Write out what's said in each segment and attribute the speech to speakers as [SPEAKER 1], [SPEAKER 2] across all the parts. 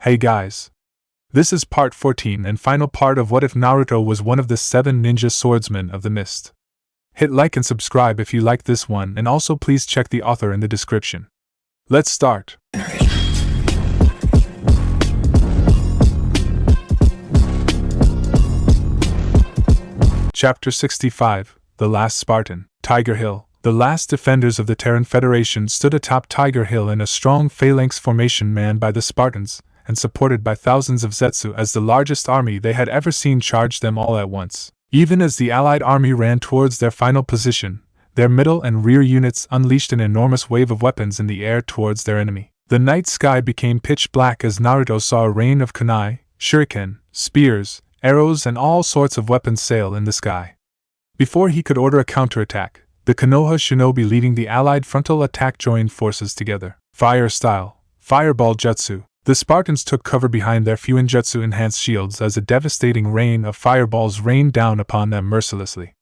[SPEAKER 1] Hey guys! This is part 14 and final part of What If Naruto Was One of the 7 Ninja Swordsmen of the Mist. Hit like and subscribe if you like this one, and also please check the author in the description. Let's start! Chapter 65, The Last Spartan. Tiger Hill. The last defenders of the Terran Federation stood atop Tiger Hill in a strong phalanx formation manned by the Spartans, and supported by thousands of Zetsu as the largest army they had ever seen charged them all at once. Even as the Allied army ran towards their final position, their middle and rear units unleashed an enormous wave of weapons in the air towards their enemy. The night sky became pitch black as Naruto saw a rain of kunai, shuriken, spears, arrows and all sorts of weapons sail in the sky. Before he could order a counterattack, the Konoha shinobi leading the Allied frontal attack joined forces together. Fire style, fireball jutsu. The Spartans took cover behind their Fuinjutsu-enhanced shields as a devastating rain of fireballs rained down upon them mercilessly.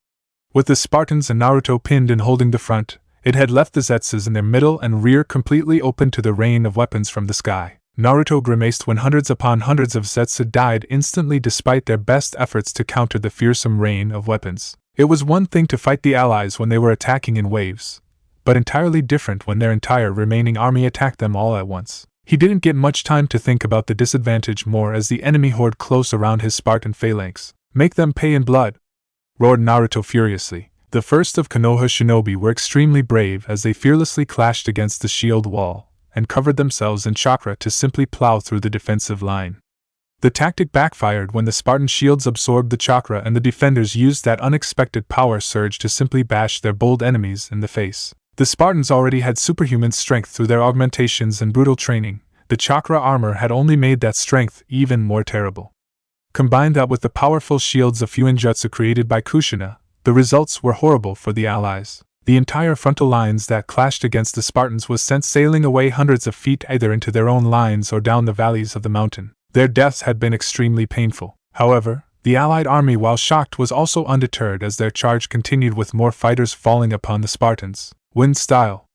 [SPEAKER 1] With the Spartans and Naruto pinned and holding the front, it had left the Zetsus in their middle and rear completely open to the rain of weapons from the sky. Naruto grimaced when hundreds upon hundreds of Zetsu died instantly despite their best efforts to counter the fearsome rain of weapons. It was one thing to fight the allies when they were attacking in waves, but entirely different when their entire remaining army attacked them all at once. He didn't get much time to think about the disadvantage more as the enemy horde close around his Spartan phalanx. "Make them pay in blood!" roared Naruto furiously. The first of Konoha shinobi were extremely brave as they fearlessly clashed against the shield wall, and covered themselves in chakra to simply plow through the defensive line. The tactic backfired when the Spartan shields absorbed the chakra and the defenders used that unexpected power surge to simply bash their bold enemies in the face. The Spartans already had superhuman strength through their augmentations and brutal training. The chakra armor had only made that strength even more terrible. Combine that with the powerful shields of Fuinjutsu created by Kushina, the results were horrible for the allies. The entire frontal lines that clashed against the Spartans was sent sailing away hundreds of feet either into their own lines or down the valleys of the mountain. Their deaths had been extremely painful. However, the Allied army, while shocked, was also undeterred as their charge continued with more fighters falling upon the Spartans. "Wind style!"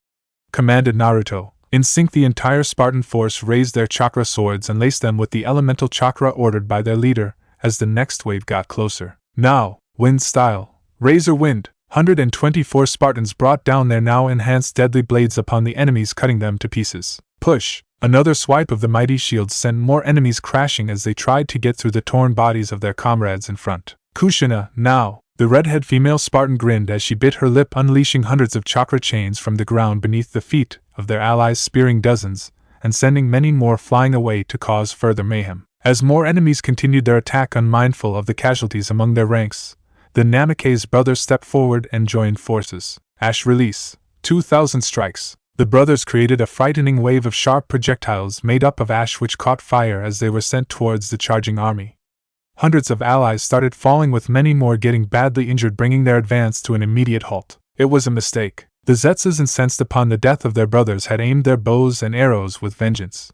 [SPEAKER 1] commanded Naruto. In sync, the entire Spartan force raised their chakra swords and laced them with the elemental chakra ordered by their leader as the next wave got closer. "Now, wind style! Razor wind!" 124 Spartans brought down their now enhanced deadly blades upon the enemies, cutting them to pieces. "Push!" Another swipe of the mighty shields sent more enemies crashing as they tried to get through the torn bodies of their comrades in front. "Kushina, now!" The redhead female Spartan grinned as she bit her lip, unleashing hundreds of chakra chains from the ground beneath the feet of their allies, spearing dozens, and sending many more flying away to cause further mayhem. As more enemies continued their attack, unmindful of the casualties among their ranks, the Namikaze brothers stepped forward and joined forces. Ash release. 2,000 strikes. The brothers created a frightening wave of sharp projectiles made up of ash which caught fire as they were sent towards the charging army. Hundreds of allies started falling, with many more getting badly injured, bringing their advance to an immediate halt. It was a mistake. The Zetsus, incensed upon the death of their brothers, had aimed their bows and arrows with vengeance.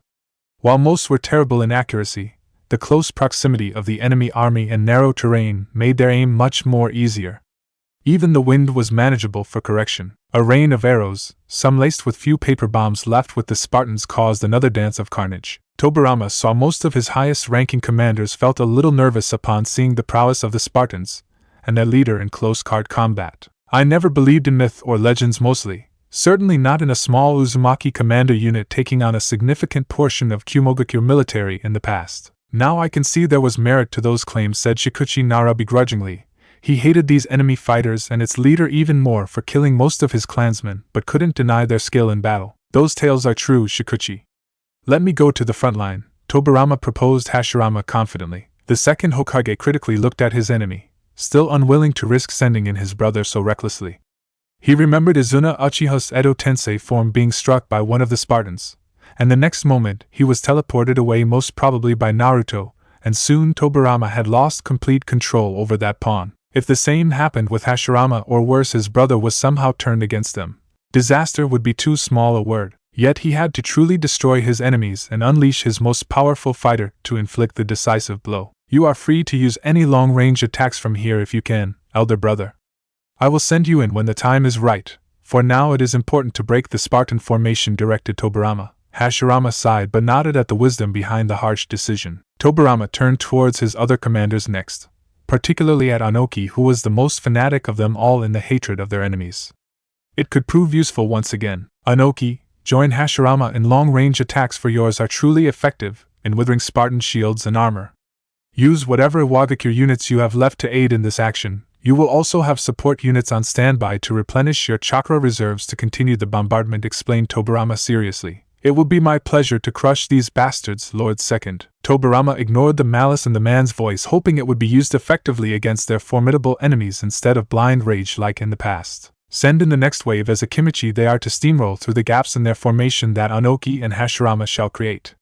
[SPEAKER 1] While most were terrible in accuracy, the close proximity of the enemy army and narrow terrain made their aim much more easier. Even the wind was manageable for correction. A rain of arrows, some laced with few paper bombs left with the Spartans, caused another dance of carnage. Tobirama saw most of his highest-ranking commanders felt a little nervous upon seeing the prowess of the Spartans, and their leader in close-card combat. "I never believed in myth or legends mostly, certainly not in a small Uzumaki commander unit taking on a significant portion of Kumogakure military in the past. Now I can see there was merit to those claims," said Shikuchi Nara begrudgingly. He hated these enemy fighters and its leader even more for killing most of his clansmen, but couldn't deny their skill in battle. "Those tales are true, Shikuchi. Let me go to the front line," Tobirama proposed Hashirama confidently. The second Hokage critically looked at his enemy, still unwilling to risk sending in his brother so recklessly. He remembered Izuna Uchiha's Edo Tensei form being struck by one of the Spartans, and the next moment he was teleported away, most probably by Naruto, and soon Tobirama had lost complete control over that pawn. If the same happened with Hashirama, or worse, his brother was somehow turned against them, disaster would be too small a word. Yet he had to truly destroy his enemies and unleash his most powerful fighter to inflict the decisive blow. "You are free to use any long-range attacks from here if you can, elder brother. I will send you in when the time is right. For now it is important to break the Spartan formation," directed Tobirama. Hashirama sighed but nodded at the wisdom behind the harsh decision. Tobirama turned towards his other commanders next, particularly at Anoki, who was the most fanatic of them all in the hatred of their enemies. It could prove useful once again. Anoki, join Hashirama in long-range attacks, for yours are truly effective in withering Spartan shields and armor. Use whatever Iwagakure units you have left to aid in this action. You will also have support units on standby to replenish your chakra reserves to continue the bombardment, explained Tobirama seriously. It will be my pleasure to crush these bastards, Lord Second. Tobirama ignored the malice in the man's voice, hoping it would be used effectively against their formidable enemies instead of blind rage like in the past. Send in the next wave as a Kimichi. They are to steamroll through the gaps in their formation that Anoki and Hashirama shall create.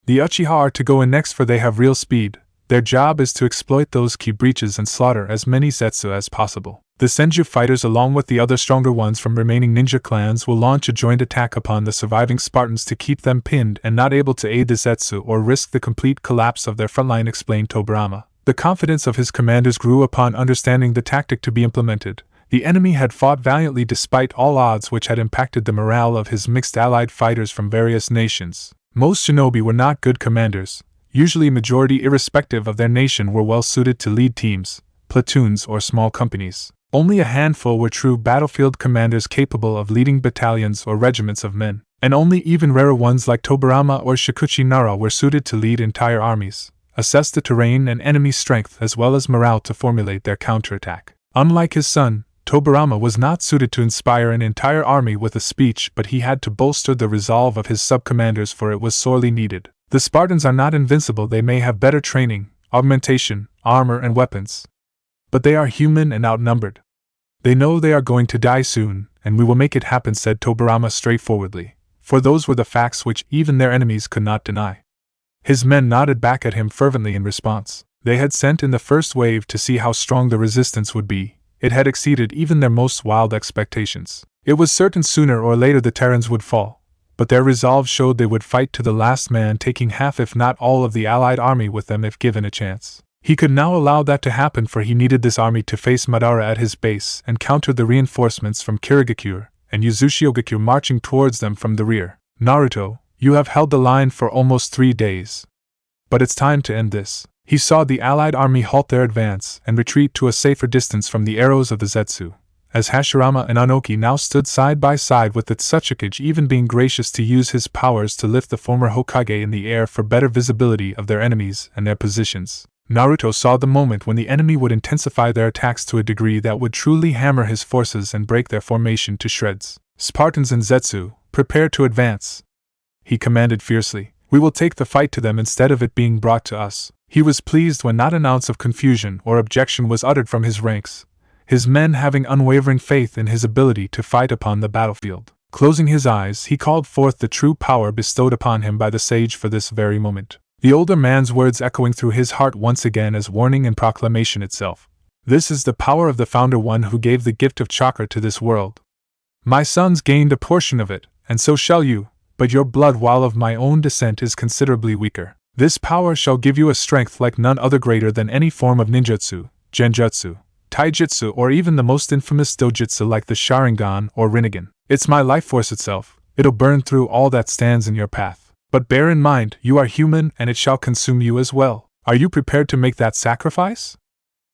[SPEAKER 1] The Uchiha are to go in next, for they have real speed. Their job is to exploit those key breaches and slaughter as many Zetsu as possible. The Senju fighters, along with the other stronger ones from remaining ninja clans, will launch a joint attack upon the surviving Spartans to keep them pinned and not able to aid the Zetsu or risk the complete collapse of their frontline, explained Tobirama. The confidence of his commanders grew upon understanding the tactic to be implemented. The enemy had fought valiantly despite all odds, which had impacted the morale of his mixed allied fighters from various nations. Most shinobi were not good commanders. Usually majority, irrespective of their nation, were well suited to lead teams, platoons, or small companies. Only a handful were true battlefield commanders capable of leading battalions or regiments of men, and only even rarer ones like Tobirama or Shikuchi Nara were suited to lead entire armies, assess the terrain and enemy strength as well as morale to formulate their counterattack. Unlike his son, Tobirama was not suited to inspire an entire army with a speech, but he had to bolster the resolve of his sub-commanders, for it was sorely needed. The Spartans are not invincible. They may have better training, augmentation, armor and weapons, but they are human and outnumbered. They know they are going to die soon, and we will make it happen, said Tobirama straightforwardly, for those were the facts which even their enemies could not deny. His men nodded back at him fervently in response. They had sent in the first wave to see how strong the resistance would be. It had exceeded even their most wild expectations. It was certain sooner or later the Terrans would fall, but their resolve showed they would fight to the last man, taking half if not all of the allied army with them if given a chance. He could now allow that to happen, for he needed this army to face Madara at his base and counter the reinforcements from Kirigakure and Yuzushiogakure marching towards them from the rear. Naruto, you have held the line for almost 3 days. But it's time to end this. He saw the allied army halt their advance and retreat to a safer distance from the arrows of the Zetsu, as Hashirama and Anoki now stood side by side, with the Tsuchikage even being gracious to use his powers to lift the former Hokage in the air for better visibility of their enemies and their positions. Naruto saw the moment when the enemy would intensify their attacks to a degree that would truly hammer his forces and break their formation to shreds. Spartans and Zetsu, prepare to advance, he commanded fiercely. We will take the fight to them instead of it being brought to us. He was pleased when not an ounce of confusion or objection was uttered from his ranks, his men having unwavering faith in his ability to fight upon the battlefield. Closing his eyes, he called forth the true power bestowed upon him by the sage for this very moment, the older man's words echoing through his heart once again as warning and proclamation itself. This is the power of the Founder, one who gave the gift of chakra to this world. My sons gained a portion of it, and so shall you, but your blood, while of my own descent, is considerably weaker. This power shall give you a strength like none other, greater than any form of ninjutsu, genjutsu, taijutsu, or even the most infamous dojutsu like the Sharingan or Rinnegan. It's my life force itself. It'll burn through all that stands in your path. But bear in mind, you are human and it shall consume you as well. Are you prepared to make that sacrifice?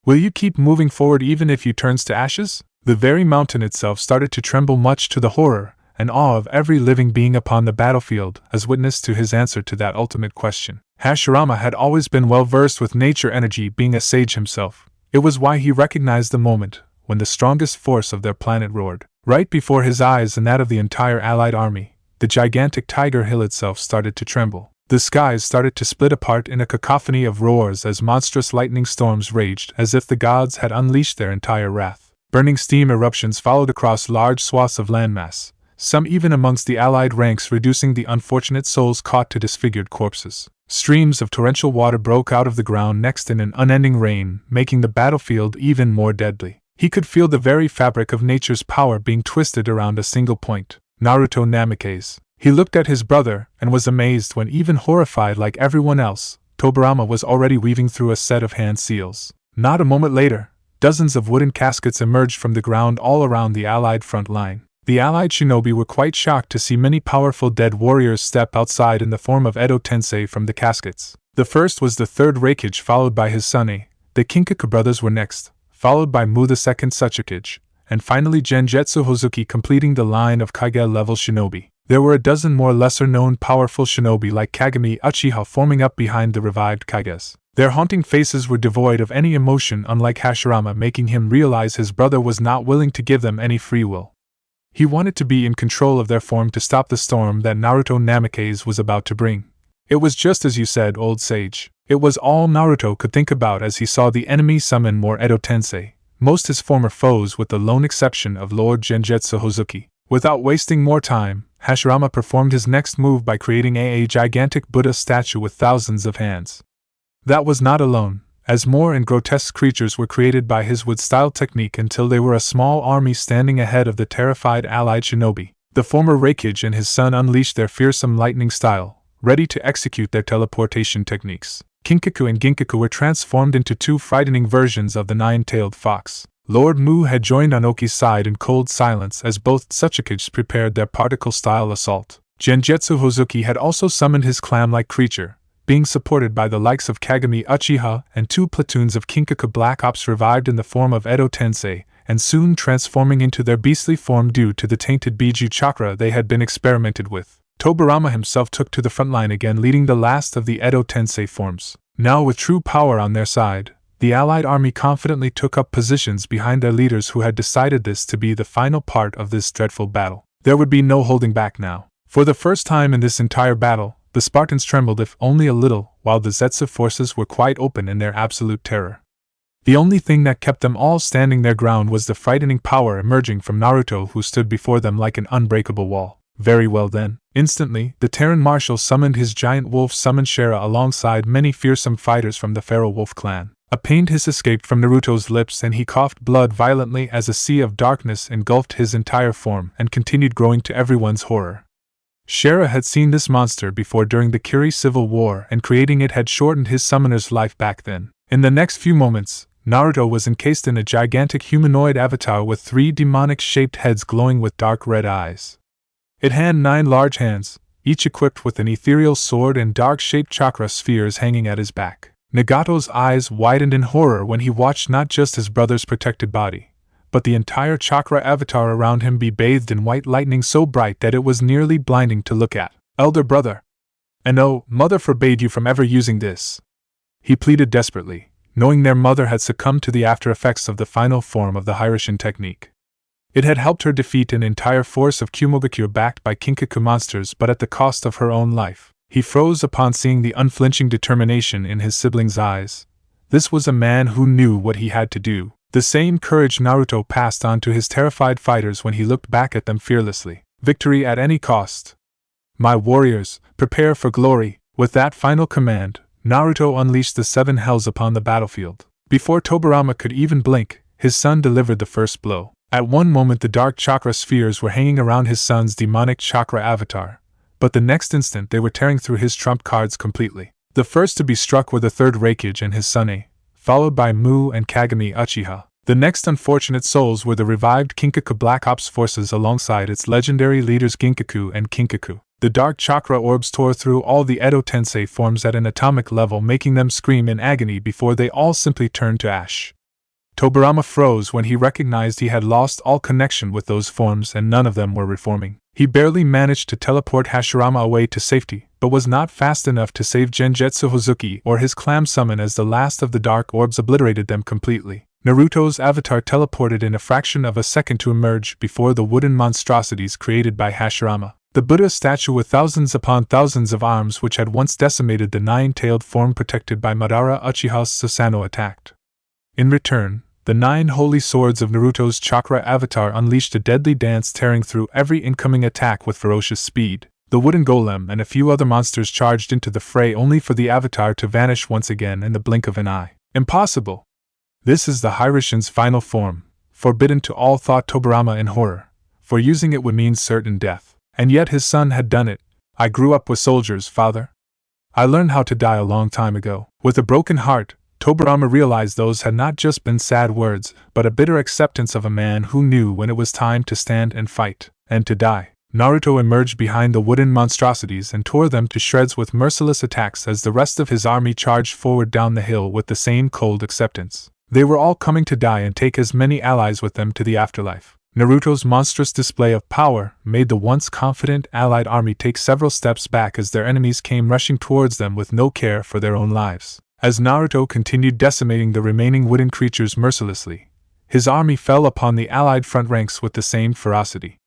[SPEAKER 1] Will you keep moving forward even if you turns to ashes? The very mountain itself started to tremble, much to the horror and awe of every living being upon the battlefield, as witness to his answer to that ultimate question. Hashirama had always been well versed with nature energy, being a sage himself. It was why he recognized the moment when the strongest force of their planet roared. Right before his eyes and that of the entire allied army, the gigantic Tiger Hill itself started to tremble. The skies started to split apart in a cacophony of roars as monstrous lightning storms raged, as if the gods had unleashed their entire wrath. Burning steam eruptions followed across large swaths of landmass, some even amongst the allied ranks, reducing the unfortunate souls caught to disfigured corpses. Streams of torrential water broke out of the ground next in an unending rain, making the battlefield even more deadly. He could feel the very fabric of nature's power being twisted around a single point. Naruto Namikaze. He looked at his brother and was amazed when, even horrified like everyone else, Tobirama was already weaving through a set of hand seals. Not a moment later, dozens of wooden caskets emerged from the ground all around the allied front line. The allied shinobi were quite shocked to see many powerful dead warriors step outside in the form of Edo Tensei from the caskets. The first was the third Reikage, followed by his son A. The Kinkaku brothers were next, followed by Mu the second Tsuchikage, and finally Genjutsu Hozuki completing the line of Kage-level shinobi. There were a dozen more lesser-known powerful shinobi like Kagami Uchiha forming up behind the revived Kages. Their haunting faces were devoid of any emotion, unlike Hashirama, making him realize his brother was not willing to give them any free will. He wanted to be in control of their form to stop the storm that Naruto Namikaze was about to bring. It was just as you said, old sage. It was all Naruto could think about as he saw the enemy summon more Edo Tensei, most his former foes with the lone exception of Lord Genjutsu Hozuki. Without wasting more time, Hashirama performed his next move by creating a gigantic Buddha statue with thousands of hands. That was not alone, as more and grotesque creatures were created by his wood-style technique until they were a small army standing ahead of the terrified allied shinobi. The former Reikage and his son unleashed their fearsome lightning style, ready to execute their teleportation techniques. Kinkaku and Ginkaku were transformed into two frightening versions of the nine-tailed fox. Lord Mu had joined Anoki's side in cold silence as both Tsuchikages prepared their particle-style assault. Genjutsu Hozuki had also summoned his clam-like creature, being supported by the likes of Kagami Uchiha, and two platoons of Kinkaku Black Ops revived in the form of Edo Tensei, and soon transforming into their beastly form due to the tainted Biju chakra they had been experimented with. Tobirama himself took to the front line again, leading the last of the Edo Tensei forms. Now with true power on their side, the allied army confidently took up positions behind their leaders who had decided this to be the final part of this dreadful battle. There would be no holding back now. For the first time in this entire battle, the Spartans trembled if only a little, while the Zetsu forces were quite open in their absolute terror. The only thing that kept them all standing their ground was the frightening power emerging from Naruto, who stood before them like an unbreakable wall. Very well then. Instantly, the Terran marshal summoned his giant wolf summon Shera alongside many fearsome fighters from the Pharaoh Wolf clan. A pained hiss escaped from Naruto's lips and he coughed blood violently as a sea of darkness engulfed his entire form and continued growing to everyone's horror. Shera had seen this monster before during the Kiri civil war, and creating it had shortened his summoner's life back then. In the next few moments, Naruto was encased in a gigantic humanoid avatar with 3 demonic-shaped heads glowing with dark red eyes. It had 9 large hands, each equipped with an ethereal sword and dark-shaped chakra spheres hanging at his back. Nagato's eyes widened in horror when he watched not just his brother's protected body, but the entire chakra avatar around him be bathed in white lightning so bright that it was nearly blinding to look at. "Elder brother! And oh, mother forbade you from ever using this!" he pleaded desperately, knowing their mother had succumbed to the after effects of the final form of the Hiraishin technique. It had helped her defeat an entire force of Kumogakure backed by Kinkaku monsters, but at the cost of her own life. He froze upon seeing the unflinching determination in his sibling's eyes. This was a man who knew what he had to do. The same courage Naruto passed on to his terrified fighters when he looked back at them fearlessly. Victory at any cost. "My warriors, prepare for glory." With that final command, Naruto unleashed the 7 hells upon the battlefield. Before Tobirama could even blink, his son delivered the first blow. At one moment the dark chakra spheres were hanging around his son's demonic chakra avatar, but the next instant they were tearing through his trump cards completely. The first to be struck were the third Reikage and his son A, followed by Mu and Kagami Uchiha. The next unfortunate souls were the revived Kinkaku Black Ops forces alongside its legendary leaders Ginkaku and Kinkaku. The dark chakra orbs tore through all the Edo Tensei forms at an atomic level, making them scream in agony before they all simply turned to ash. Tobirama froze when he recognized he had lost all connection with those forms and none of them were reforming. He barely managed to teleport Hashirama away to safety, but was not fast enough to save Genjutsu Hozuki or his clam summon as the last of the dark orbs obliterated them completely. Naruto's avatar teleported in a fraction of a second to emerge before the wooden monstrosities created by Hashirama. The Buddha statue with thousands upon thousands of arms which had once decimated the 9-tailed form protected by Madara Uchiha's Susanoo attacked. In return, the 9 holy swords of Naruto's chakra avatar unleashed a deadly dance, tearing through every incoming attack with ferocious speed. The wooden golem and a few other monsters charged into the fray only for the avatar to vanish once again in the blink of an eye. Impossible! This is the Hiraishin's final form, forbidden to all, thought Tobirama in horror, for using it would mean certain death. And yet his son had done it. "I grew up with soldiers, father. I learned how to die a long time ago." With a broken heart, Tobirama realized those had not just been sad words, but a bitter acceptance of a man who knew when it was time to stand and fight, and to die. Naruto emerged behind the wooden monstrosities and tore them to shreds with merciless attacks as the rest of his army charged forward down the hill with the same cold acceptance. They were all coming to die and take as many allies with them to the afterlife. Naruto's monstrous display of power made the once confident allied army take several steps back as their enemies came rushing towards them with no care for their own lives. As Naruto continued decimating the remaining wooden creatures mercilessly, his army fell upon the allied front ranks with the same ferocity.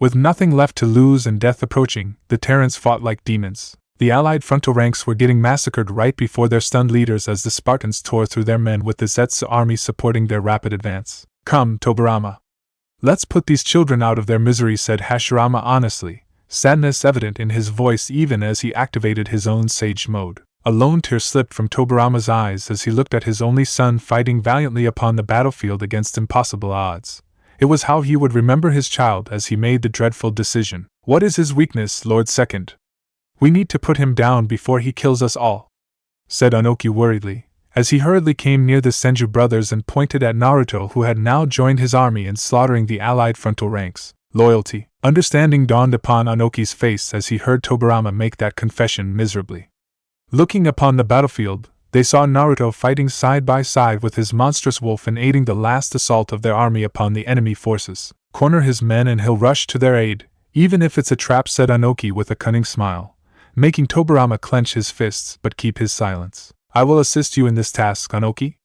[SPEAKER 1] With nothing left to lose and death approaching, the Terrans fought like demons. The allied frontal ranks were getting massacred right before their stunned leaders as the Spartans tore through their men with the Zetsu army supporting their rapid advance. "Come, Tobirama. Let's put these children out of their misery," said Hashirama honestly, sadness evident in his voice even as he activated his own sage mode. A lone tear slipped from Tobirama's eyes as he looked at his only son fighting valiantly upon the battlefield against impossible odds. It was how he would remember his child as he made the dreadful decision. "What is his weakness, Lord Second? We need to put him down before he kills us all," said Onoki worriedly, as he hurriedly came near the Senju brothers and pointed at Naruto, who had now joined his army in slaughtering the allied frontal ranks. Loyalty. Understanding dawned upon Onoki's face as he heard Tobirama make that confession miserably. Looking upon the battlefield, they saw Naruto fighting side by side with his monstrous wolf and aiding the last assault of their army upon the enemy forces. "Corner his men and he'll rush to their aid, even if it's a trap," said Onoki with a cunning smile, making Tobirama clench his fists but keep his silence. "I will assist you in this task, Onoki."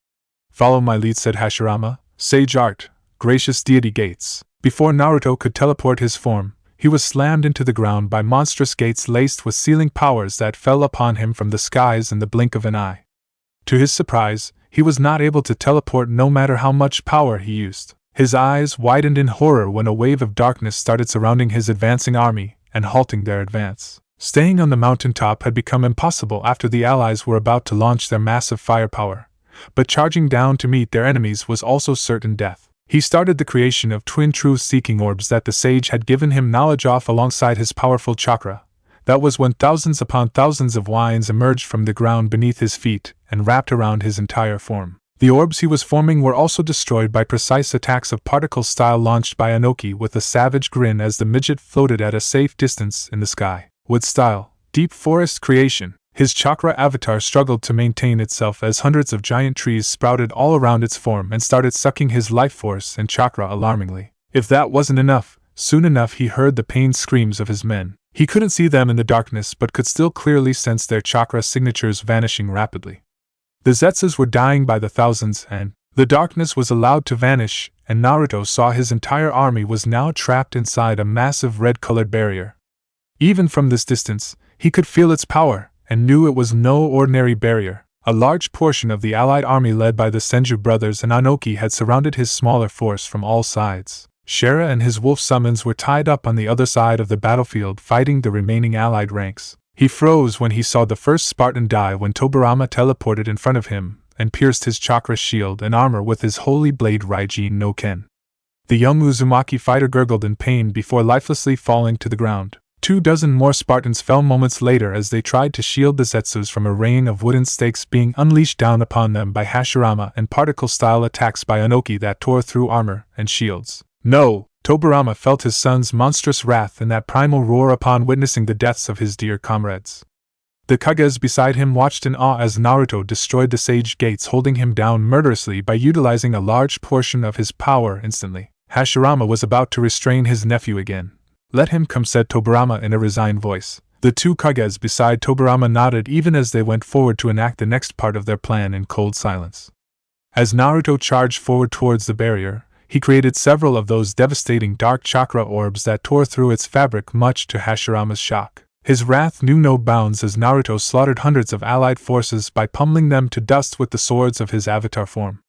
[SPEAKER 1] "Follow my lead," said Hashirama. "Sage art, gracious deity gates." Before Naruto could teleport his form, he was slammed into the ground by monstrous gates laced with sealing powers that fell upon him from the skies in the blink of an eye. To his surprise, he was not able to teleport no matter how much power he used. His eyes widened in horror when a wave of darkness started surrounding his advancing army and halting their advance. Staying on the mountaintop had become impossible after the allies were about to launch their massive firepower, but charging down to meet their enemies was also certain death. He started the creation of twin truth-seeking orbs that the sage had given him knowledge of alongside his powerful chakra. That was when thousands upon thousands of wines emerged from the ground beneath his feet and wrapped around his entire form. The orbs he was forming were also destroyed by precise attacks of particle style launched by Onoki with a savage grin as the midget floated at a safe distance in the sky. Wood style, deep forest creation. His chakra avatar struggled to maintain itself as hundreds of giant trees sprouted all around its form and started sucking his life force and chakra alarmingly. If that wasn't enough, soon enough he heard the pained screams of his men. He couldn't see them in the darkness but could still clearly sense their chakra signatures vanishing rapidly. The Zetsus were dying by the thousands and the darkness was allowed to vanish, and Naruto saw his entire army was now trapped inside a massive red-colored barrier. Even from this distance, he could feel its power, and knew it was no ordinary barrier. A large portion of the allied army led by the Senju brothers and Onoki had surrounded his smaller force from all sides. Shara and his wolf summons were tied up on the other side of the battlefield fighting the remaining allied ranks. He froze when he saw the first Spartan die when Tobirama teleported in front of him and pierced his chakra shield and armor with his holy blade Raijin no Ken. The young Uzumaki fighter gurgled in pain before lifelessly falling to the ground. 24 more Spartans fell moments later as they tried to shield the Zetsus from a rain of wooden stakes being unleashed down upon them by Hashirama and particle-style attacks by Onoki that tore through armor and shields. No! Tobirama felt his son's monstrous wrath in that primal roar upon witnessing the deaths of his dear comrades. The Kages beside him watched in awe as Naruto destroyed the sage gates, holding him down murderously by utilizing a large portion of his power instantly. Hashirama was about to restrain his nephew again. "Let him come," said Tobirama in a resigned voice. The two Kages beside Tobirama nodded even as they went forward to enact the next part of their plan in cold silence. As Naruto charged forward towards the barrier, he created several of those devastating dark chakra orbs that tore through its fabric much to Hashirama's shock. His wrath knew no bounds as Naruto slaughtered hundreds of allied forces by pummeling them to dust with the swords of his avatar form.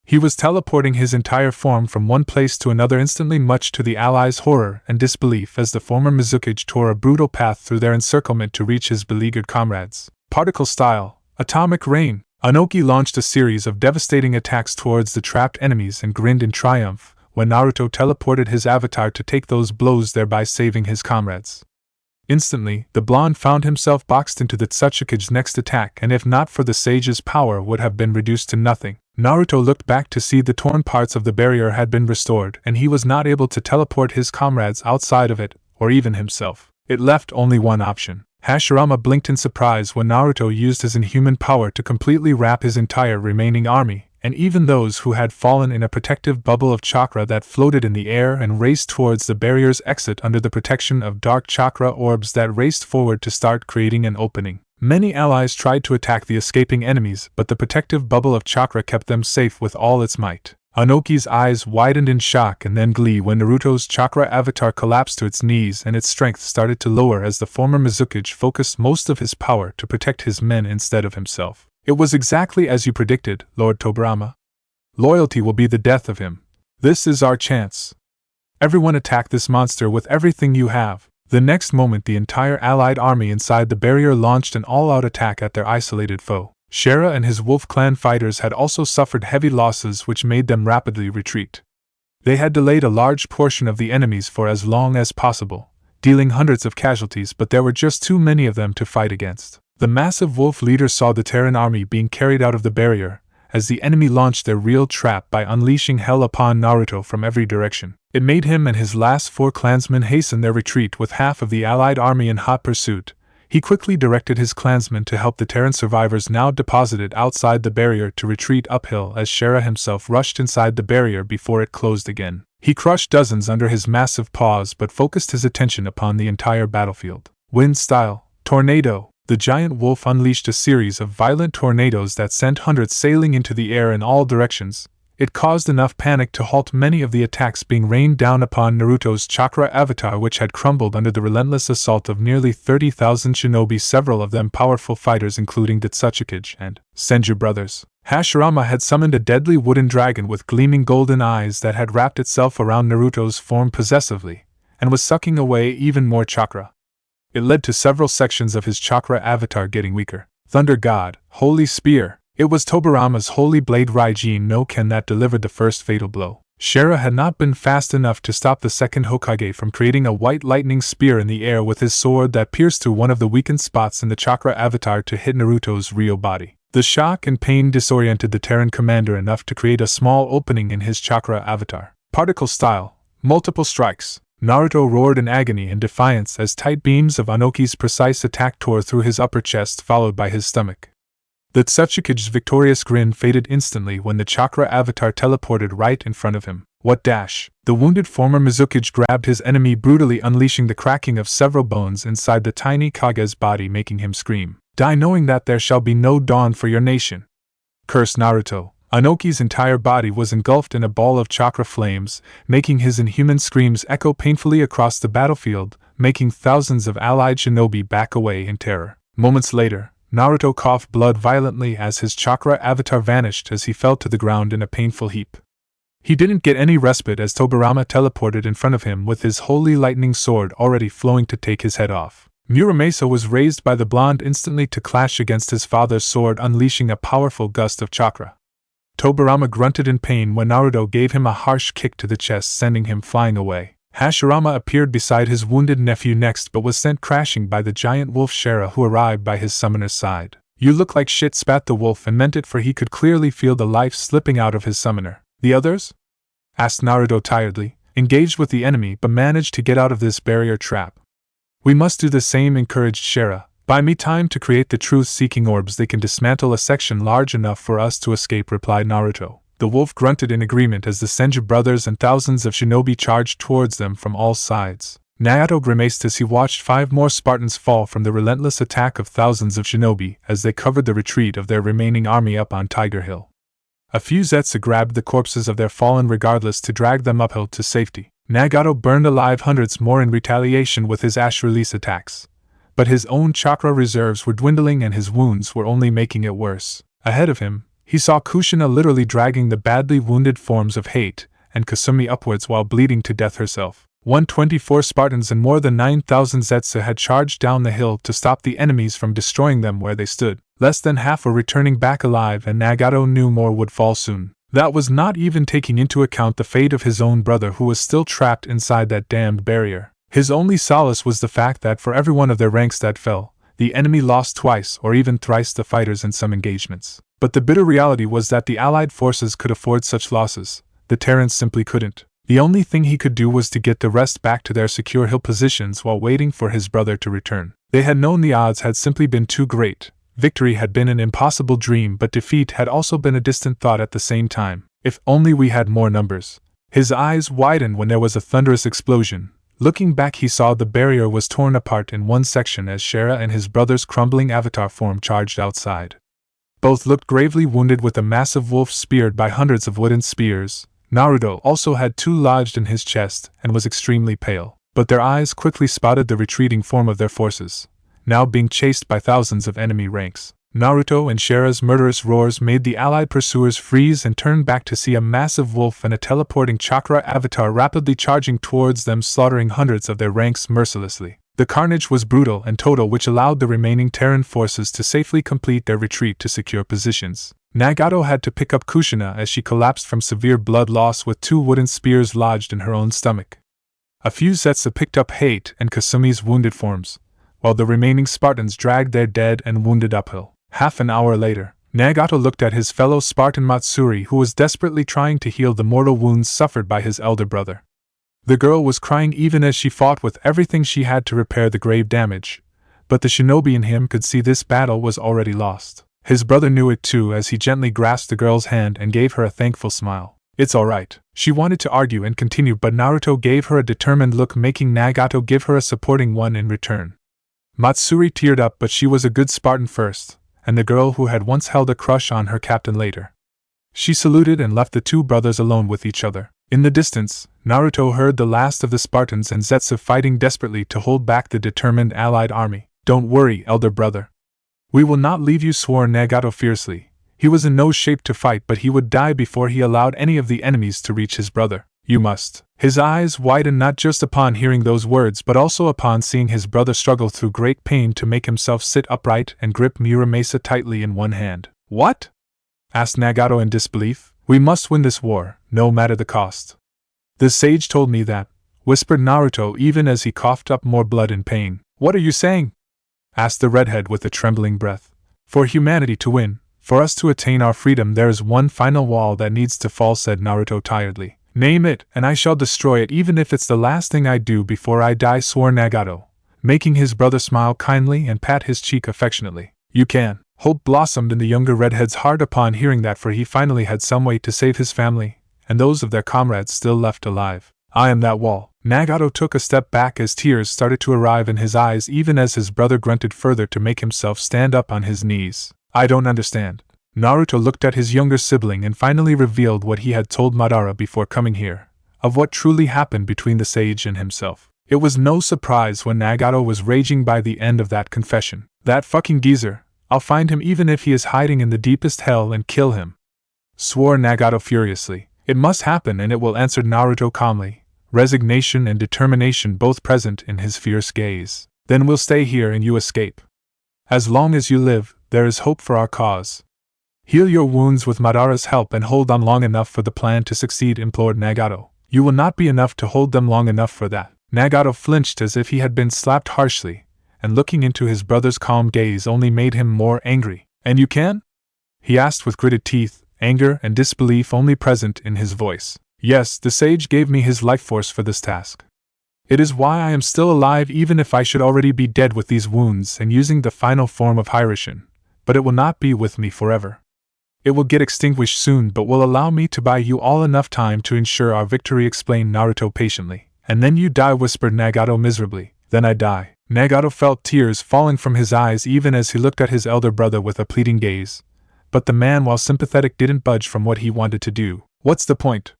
[SPEAKER 1] He was teleporting his entire form from one place to another instantly, much to the allies' horror and disbelief as the former Mizukage tore a brutal path through their encirclement to reach his beleaguered comrades. Particle style, atomic rain. Onoki launched a series of devastating attacks towards the trapped enemies and grinned in triumph when Naruto teleported his avatar to take those blows, thereby saving his comrades. Instantly, the blonde found himself boxed into the Tsuchikage's next attack, and if not for the sage's power would have been reduced to nothing. Naruto looked back to see the torn parts of the barrier had been restored, and he was not able to teleport his comrades outside of it, or even himself. It left only one option. Hashirama blinked in surprise when Naruto used his inhuman power to completely wrap his entire remaining army, and even those who had fallen in a protective bubble of chakra that floated in the air and raced towards the barrier's exit under the protection of dark chakra orbs that raced forward to start creating an opening. Many allies tried to attack the escaping enemies, but the protective bubble of chakra kept them safe with all its might. Anoki's eyes widened in shock and then glee when Naruto's chakra avatar collapsed to its knees and its strength started to lower as the former Mizukage focused most of his power to protect his men instead of himself. It was exactly as you predicted, Lord Tobirama. Loyalty will be the death of him. This is our chance. Everyone attack this monster with everything you have. The next moment the entire allied army inside the barrier launched an all-out attack at their isolated foe. Shera and his wolf clan fighters had also suffered heavy losses which made them rapidly retreat. They had delayed a large portion of the enemies for as long as possible, dealing hundreds of casualties, but there were just too many of them to fight against. The massive wolf leader saw the Terran army being carried out of the barrier, as the enemy launched their real trap by unleashing hell upon Naruto from every direction. It made him and his last 4 clansmen hasten their retreat with half of the allied army in hot pursuit. He quickly directed his clansmen to help the Terran survivors now deposited outside the barrier to retreat uphill as Shera himself rushed inside the barrier before it closed again. He crushed dozens under his massive paws but focused his attention upon the entire battlefield. Wind style, tornado. The giant wolf unleashed a series of violent tornadoes that sent hundreds sailing into the air in all directions. It caused enough panic to halt many of the attacks being rained down upon Naruto's chakra avatar, which had crumbled under the relentless assault of nearly 30,000 shinobi, several of them powerful fighters including the Tsuchikage and Senju brothers. Hashirama had summoned a deadly wooden dragon with gleaming golden eyes that had wrapped itself around Naruto's form possessively, and was sucking away even more chakra. It led to several sections of his chakra avatar getting weaker. Thunder God, Holy Spear. It was Tobirama's Holy Blade Raijin no Ken that delivered the first fatal blow. Shera had not been fast enough to stop the second Hokage from creating a white lightning spear in the air with his sword that pierced through one of the weakened spots in the chakra avatar to hit Naruto's real body. The shock and pain disoriented the Terran commander enough to create a small opening in his chakra avatar. Particle style, multiple strikes. Naruto roared in agony and defiance as tight beams of Anoki's precise attack tore through his upper chest, followed by his stomach. The Tsuchikage's victorious grin faded instantly when the chakra avatar teleported right in front of him. What dash! The wounded former Mizukage grabbed his enemy brutally, unleashing the cracking of several bones inside the tiny Kage's body, making him scream. Die knowing that there shall be no dawn for your nation. Cursed Naruto. Anoki's entire body was engulfed in a ball of chakra flames, making his inhuman screams echo painfully across the battlefield, making thousands of allied shinobi back away in terror. Moments later, Naruto coughed blood violently as his chakra avatar vanished as he fell to the ground in a painful heap. He didn't get any respite as Tobirama teleported in front of him with his holy lightning sword already flowing to take his head off. Muramasa was raised by the blonde instantly to clash against his father's sword, unleashing a powerful gust of chakra. Tobirama grunted in pain when Naruto gave him a harsh kick to the chest, sending him flying away. Hashirama appeared beside his wounded nephew next, but was sent crashing by the giant wolf Shera, who arrived by his summoner's side. You look like shit, spat the wolf, and meant it, for he could clearly feel the life slipping out of his summoner. The others? Asked Naruto tiredly. Engaged with the enemy but managed to get out of this barrier trap. We must do the same, encouraged Shera. Buy me time to create the truth-seeking orbs. They can dismantle a section large enough for us to escape, replied Naruto. The wolf grunted in agreement as the Senju brothers and thousands of shinobi charged towards them from all sides. Naruto grimaced as he watched 5 more Spartans fall from the relentless attack of thousands of shinobi as they covered the retreat of their remaining army up on Tiger Hill. A few Zetsu grabbed the corpses of their fallen regardless to drag them uphill to safety. Nagato burned alive hundreds more in retaliation with his ash release attacks. But his own chakra reserves were dwindling and his wounds were only making it worse. Ahead of him, he saw Kushina literally dragging the badly wounded forms of Hate and Kasumi upwards while bleeding to death herself. 124 Spartans and more than 9,000 Zetsu had charged down the hill to stop the enemies from destroying them where they stood. Less than half were returning back alive, and Nagato knew more would fall soon. That was not even taking into account the fate of his own brother, who was still trapped inside that damned barrier. His only solace was the fact that for every one of their ranks that fell, the enemy lost twice or even thrice the fighters in some engagements. But the bitter reality was that the Allied forces could afford such losses, the Terrans simply couldn't. The only thing he could do was to get the rest back to their secure hill positions while waiting for his brother to return. They had known the odds had simply been too great. Victory had been an impossible dream, but defeat had also been a distant thought at the same time. If only we had more numbers. His eyes widened when there was a thunderous explosion. Looking back, he saw the barrier was torn apart in one section as Shera and his brother's crumbling avatar form charged outside. Both looked gravely wounded, with a massive wolf speared by hundreds of wooden spears. Naruto also had two lodged in his chest and was extremely pale, but their eyes quickly spotted the retreating form of their forces, now being chased by thousands of enemy ranks. Naruto and Shera's murderous roars made the allied pursuers freeze and turn back to see a massive wolf and a teleporting chakra avatar rapidly charging towards them, slaughtering hundreds of their ranks mercilessly. The carnage was brutal and total, which allowed the remaining Terran forces to safely complete their retreat to secure positions. Nagato had to pick up Kushina as she collapsed from severe blood loss with two wooden spears lodged in her own stomach. A few Zetsu picked up Hate and Kasumi's wounded forms, while the remaining Spartans dragged their dead and wounded uphill. Half an hour later, Nagato looked at his fellow Spartan Matsuri, who was desperately trying to heal the mortal wounds suffered by his elder brother. The girl was crying even as she fought with everything she had to repair the grave damage, but the shinobi in him could see this battle was already lost. His brother knew it too as he gently grasped the girl's hand and gave her a thankful smile. "It's alright." She wanted to argue and continue, but Naruto gave her a determined look, making Nagato give her a supporting one in return. Matsuri teared up, but she was a good Spartan first, and the girl who had once held a crush on her captain later. She saluted and left the two brothers alone with each other. In the distance, Naruto heard the last of the Spartans and Zetsu fighting desperately to hold back the determined allied army. "Don't worry, elder brother. We will not leave you," swore Nagato fiercely. He was in no shape to fight, but he would die before he allowed any of the enemies to reach his brother. "You must." His eyes widened not just upon hearing those words but also upon seeing his brother struggle through great pain to make himself sit upright and grip Muramasa tightly in one hand. "What?" asked Nagato in disbelief. "We must win this war, no matter the cost." "The sage told me that," whispered Naruto even as he coughed up more blood in pain. "What are you saying?" asked the redhead with a trembling breath. "For humanity to win, for us to attain our freedom, there is one final wall that needs to fall," said Naruto tiredly. "Name it, and I shall destroy it, even if it's the last thing I do before I die," swore Nagato, making his brother smile kindly and pat his cheek affectionately. "You can." Hope blossomed in the younger redhead's heart upon hearing that, for he finally had some way to save his family, and those of their comrades still left alive. "I am that wall." Nagato took a step back as tears started to arrive in his eyes even as his brother grunted further to make himself stand up on his knees. "I don't understand." Naruto looked at his younger sibling and finally revealed what he had told Madara before coming here, of what truly happened between the sage and himself. It was no surprise when Nagato was raging by the end of that confession. "That fucking geezer, I'll find him even if he is hiding in the deepest hell and kill him," swore Nagato furiously. "It must happen, and it will," answered Naruto calmly, resignation and determination both present in his fierce gaze. "Then we'll stay here and you escape. As long as you live, there is hope for our cause. Heal your wounds with Madara's help and hold on long enough for the plan to succeed," implored Nagato. "You will not be enough to hold them long enough for that." Nagato flinched as if he had been slapped harshly, and looking into his brother's calm gaze only made him more angry. "And you can?" he asked with gritted teeth, anger and disbelief only present in his voice. "Yes, the sage gave me his life force for this task. It is why I am still alive even if I should already be dead with these wounds and using the final form of Hyrule, but it will not be with me forever. It will get extinguished soon, but will allow me to buy you all enough time to ensure our victory," explained Naruto patiently. "And then you die," whispered Nagato miserably. "Then I die." Nagato felt tears falling from his eyes even as he looked at his elder brother with a pleading gaze, but the man, while sympathetic, didn't budge from what he wanted to do. "What's the point?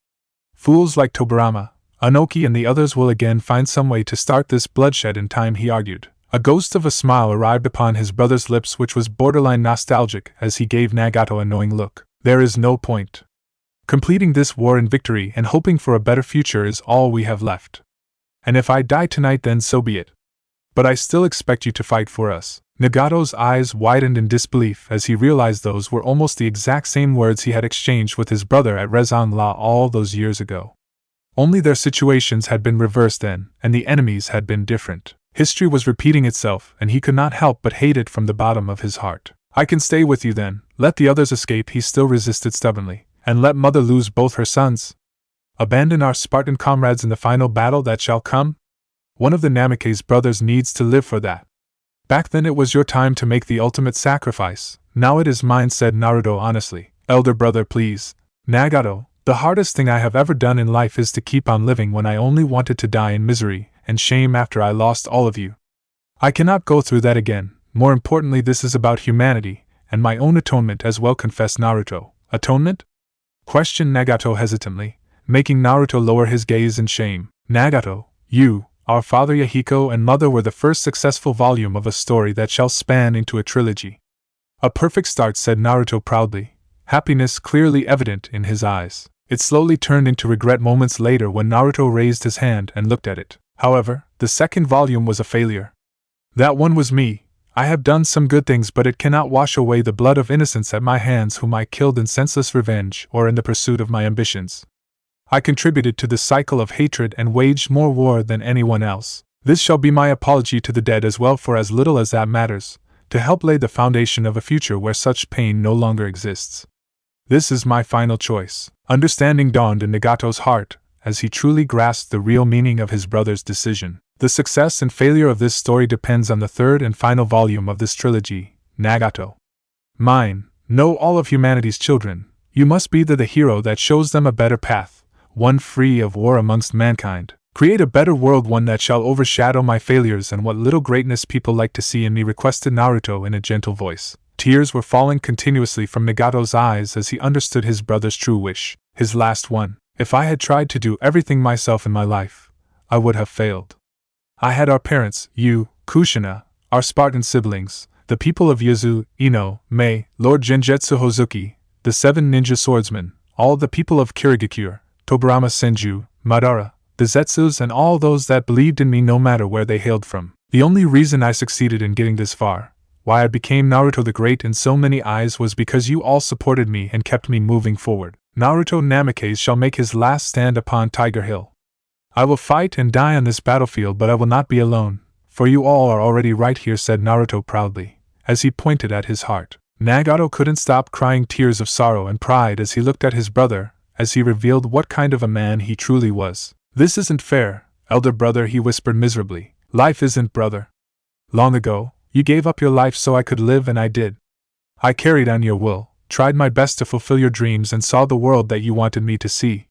[SPEAKER 1] Fools like Tobirama, Anoki and the others will again find some way to start this bloodshed in time," he argued. A ghost of a smile arrived upon his brother's lips, which was borderline nostalgic as he gave Nagato a knowing look. "There is no point. Completing this war in victory and hoping for a better future is all we have left. And if I die tonight, then so be it. But I still expect you to fight for us." Nagato's eyes widened in disbelief as he realized those were almost the exact same words he had exchanged with his brother at Rezan La all those years ago. Only their situations had been reversed then, and the enemies had been different. History was repeating itself, and he could not help but hate it from the bottom of his heart. I can stay with you then, let the others escape, he still resisted stubbornly, and let Mother lose both her sons. Abandon our Spartan comrades in the final battle that shall come? One of the Namikaze brothers needs to live for that. Back then it was your time to make the ultimate sacrifice, now it is mine, said Naruto honestly. Elder brother, please. Nagato, the hardest thing I have ever done in life is to keep on living when I only wanted to die in misery and shame after I lost all of you. I cannot go through that again. More importantly, this is about humanity, and my own atonement as well, confessed Naruto. Atonement? Questioned Nagato hesitantly, making Naruto lower his gaze in shame. Nagato, you, our father Yahiko and mother were the first successful volume of a story that shall span into a trilogy. A perfect start, said Naruto proudly, happiness clearly evident in his eyes. It slowly turned into regret moments later when Naruto raised his hand and looked at it. However, the second volume was a failure. That one was me. I have done some good things, but it cannot wash away the blood of innocents at my hands whom I killed in senseless revenge or in the pursuit of my ambitions. I contributed to the cycle of hatred and waged more war than anyone else. This shall be my apology to the dead as well, for as little as that matters, to help lay the foundation of a future where such pain no longer exists. This is my final choice. Understanding dawned in Nagato's heart, as he truly grasped the real meaning of his brother's decision. The success and failure of this story depends on the third and final volume of this trilogy, Nagato. Mine, know all of humanity's children, you must be the hero that shows them a better path, one free of war amongst mankind. Create a better world, one that shall overshadow my failures and what little greatness people like to see in me, requested Naruto in a gentle voice. Tears were falling continuously from Nagato's eyes as he understood his brother's true wish, his last one. If I had tried to do everything myself in my life, I would have failed. I had our parents, you, Kushina, our Spartan siblings, the people of Yazu, Ino, Mei, Lord Genjutsu Hozuki, the 7 ninja swordsmen, all the people of Kirigakure, Tobirama Senju, Madara, the Zetsus, and all those that believed in me no matter where they hailed from. The only reason I succeeded in getting this far, why I became Naruto the Great in so many eyes, was because you all supported me and kept me moving forward. Naruto Namikaze shall make his last stand upon Tiger Hill. I will fight and die on this battlefield, but I will not be alone, for you all are already right here, said Naruto proudly, as he pointed at his heart. Nagato couldn't stop crying tears of sorrow and pride as he looked at his brother, as he revealed what kind of a man he truly was. This isn't fair, elder brother, he whispered miserably. Life isn't, brother. Long ago, you gave up your life so I could live, and I did. I carried on your will, tried my best to fulfill your dreams, and saw the world that you wanted me to see.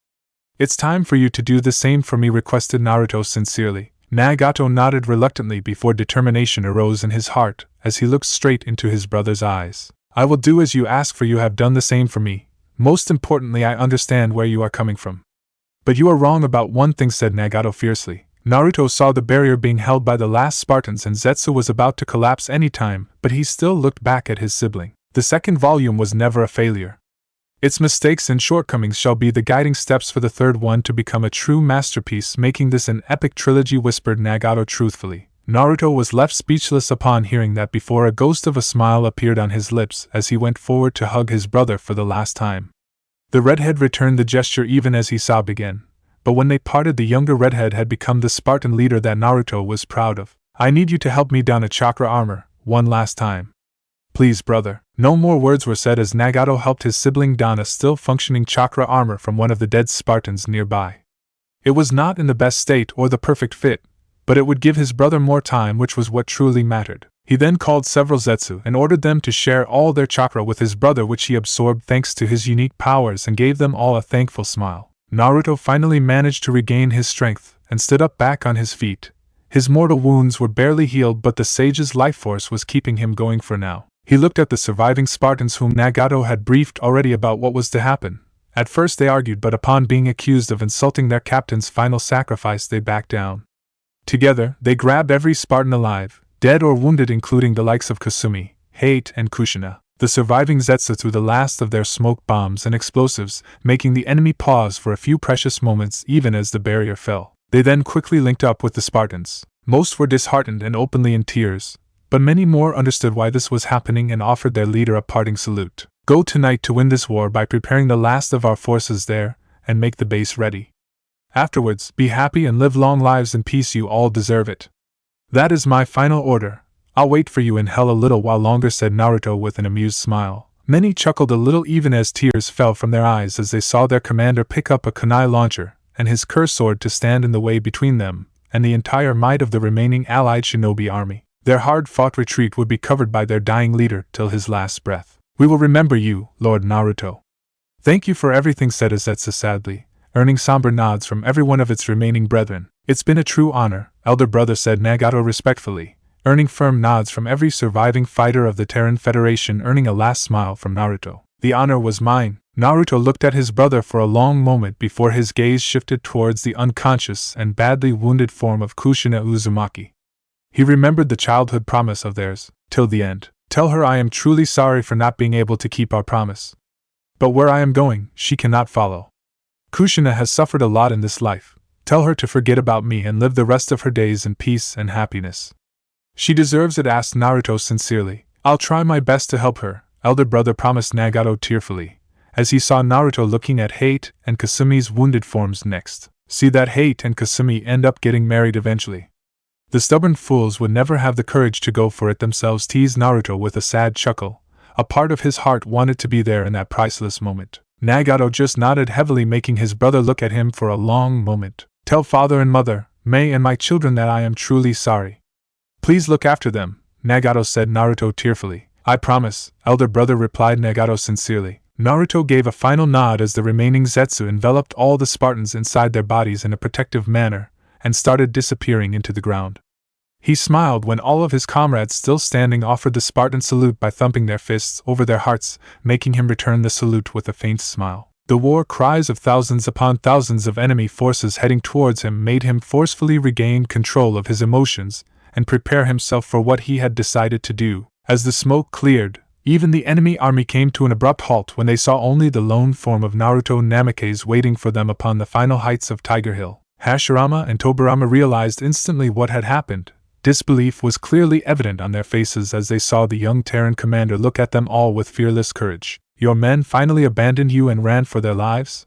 [SPEAKER 1] It's time for you to do the same for me, requested Naruto sincerely. Nagato nodded reluctantly before determination arose in his heart as he looked straight into his brother's eyes. I will do as you ask, for you have done the same for me. Most importantly, I understand where you are coming from. But you are wrong about one thing, said Nagato fiercely. Naruto saw the barrier being held by the last Spartans and Zetsu was about to collapse any time, but he still looked back at his sibling. The second volume was never a failure. Its mistakes and shortcomings shall be the guiding steps for the third one to become a true masterpiece, making this an epic trilogy, whispered Nagato truthfully. Naruto was left speechless upon hearing that before a ghost of a smile appeared on his lips as he went forward to hug his brother for the last time. The redhead returned the gesture even as he sobbed again, but when they parted, the younger redhead had become the Spartan leader that Naruto was proud of. I need you to help me don a chakra armor, one last time. Please, brother. No more words were said as Nagato helped his sibling don a still functioning chakra armor from one of the dead Spartans nearby. It was not in the best state or the perfect fit, but it would give his brother more time, which was what truly mattered. He then called several Zetsu and ordered them to share all their chakra with his brother, which he absorbed thanks to his unique powers, and gave them all a thankful smile. Naruto finally managed to regain his strength and stood up back on his feet. His mortal wounds were barely healed, but the sage's life force was keeping him going for now. He looked at the surviving Spartans whom Nagato had briefed already about what was to happen. At first they argued, but upon being accused of insulting their captain's final sacrifice, they backed down. Together, they grabbed every Spartan alive, dead or wounded, including the likes of Kasumi, Hate, and Kushina. The surviving Zetsu threw the last of their smoke bombs and explosives, making the enemy pause for a few precious moments even as the barrier fell. They then quickly linked up with the Spartans. Most were disheartened and openly in tears, but many more understood why this was happening and offered their leader a parting salute. Go tonight to win this war by preparing the last of our forces there, and make the base ready. Afterwards, be happy and live long lives in peace, you all deserve it. That is my final order. I'll wait for you in hell a little while longer, said Naruto with an amused smile. Many chuckled a little even as tears fell from their eyes as they saw their commander pick up a kunai launcher and his curse sword to stand in the way between them and the entire might of the remaining allied shinobi army. Their hard-fought retreat would be covered by their dying leader till his last breath. We will remember you, Lord Naruto. Thank you for everything, said Azetsu sadly, earning somber nods from every one of its remaining brethren. It's been a true honor, elder brother, said Nagato respectfully, earning firm nods from every surviving fighter of the Terran Federation, earning a last smile from Naruto. The honor was mine. Naruto looked at his brother for a long moment before his gaze shifted towards the unconscious and badly wounded form of Kushina Uzumaki. He remembered the childhood promise of theirs, till the end. Tell her I am truly sorry for not being able to keep our promise. But where I am going, she cannot follow. Kushina has suffered a lot in this life. Tell her to forget about me and live the rest of her days in peace and happiness. She deserves it, asked Naruto sincerely. I'll try my best to help her, elder brother promised Nagato tearfully, as he saw Naruto looking at Hate and Kasumi's wounded forms next. See that Hate and Kasumi end up getting married eventually. The stubborn fools would never have the courage to go for it themselves, teased Naruto with a sad chuckle. A part of his heart wanted to be there in that priceless moment. Nagato just nodded heavily, making his brother look at him for a long moment. Tell father and mother, Mei and my children that I am truly sorry. Please look after them, Nagato said Naruto tearfully. I promise, elder brother replied Nagato sincerely. Naruto gave a final nod as the remaining Zetsu enveloped all the Spartans inside their bodies in a protective manner and started disappearing into the ground. He smiled when all of his comrades still standing offered the Spartan salute by thumping their fists over their hearts, making him return the salute with a faint smile. The war cries of thousands upon thousands of enemy forces heading towards him made him forcefully regain control of his emotions and prepare himself for what he had decided to do. As the smoke cleared, even the enemy army came to an abrupt halt when they saw only the lone form of Naruto Namikaze waiting for them upon the final heights of Tiger Hill. Hashirama and Tobirama realized instantly what had happened. Disbelief was clearly evident on their faces as they saw the young Terran commander look at them all with fearless courage. Your men finally abandoned you and ran for their lives?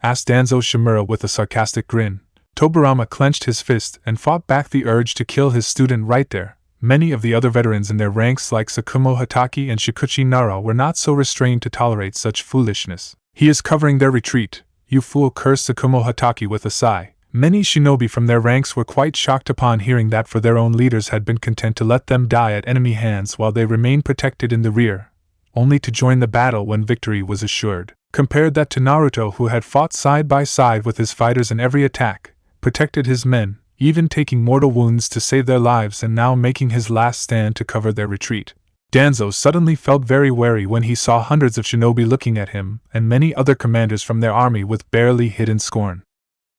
[SPEAKER 1] Asked Danzo Shimura with a sarcastic grin. Tobirama clenched his fist and fought back the urge to kill his student right there. Many of the other veterans in their ranks like Tsukumo Hatake and Shikuchi Nara were not so restrained to tolerate such foolishness. He is covering their retreat, you fool, cursed Tsukumo Hatake with a sigh. Many shinobi from their ranks were quite shocked upon hearing that, for their own leaders had been content to let them die at enemy hands while they remained protected in the rear, only to join the battle when victory was assured. Compared that to Naruto, who had fought side by side with his fighters in every attack, protected his men, even taking mortal wounds to save their lives, and now making his last stand to cover their retreat. Danzo suddenly felt very wary when he saw hundreds of shinobi looking at him and many other commanders from their army with barely hidden scorn.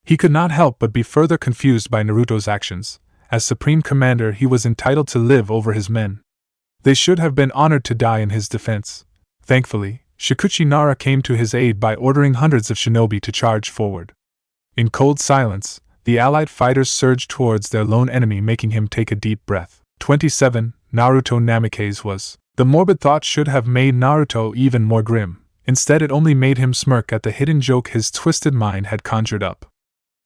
[SPEAKER 1] He could not help but be further confused by Naruto's actions. As Supreme Commander, he was entitled to live over his men. They should have been honored to die in his defense. Thankfully, Shikuchi Nara came to his aid by ordering hundreds of shinobi to charge forward. In cold silence, the allied fighters surged towards their lone enemy, making him take a deep breath. 27. Naruto Namikaze was. The morbid thought should have made Naruto even more grim. Instead, it only made him smirk at the hidden joke his twisted mind had conjured up.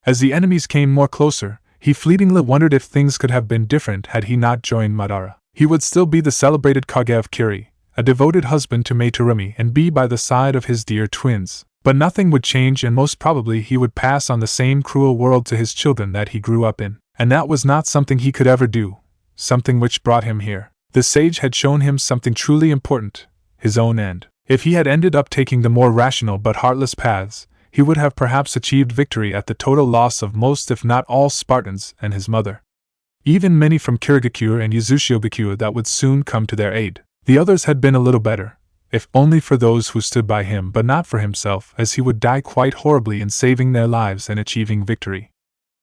[SPEAKER 1] As the enemies came more closer, he fleetingly wondered if things could have been different had he not joined Madara. He would still be the celebrated Kage of Kiri, a devoted husband to Mei Terumi, and be by the side of his dear twins. But nothing would change, and most probably he would pass on the same cruel world to his children that he grew up in. And that was not something he could ever do, something which brought him here. The sage had shown him something truly important, his own end. If he had ended up taking the more rational but heartless paths, he would have perhaps achieved victory at the total loss of most if not all Spartans and his mother. Even many from Kirigakure and Uzushigakure that would soon come to their aid. The others had been a little better, if only for those who stood by him but not for himself, as he would die quite horribly in saving their lives and achieving victory.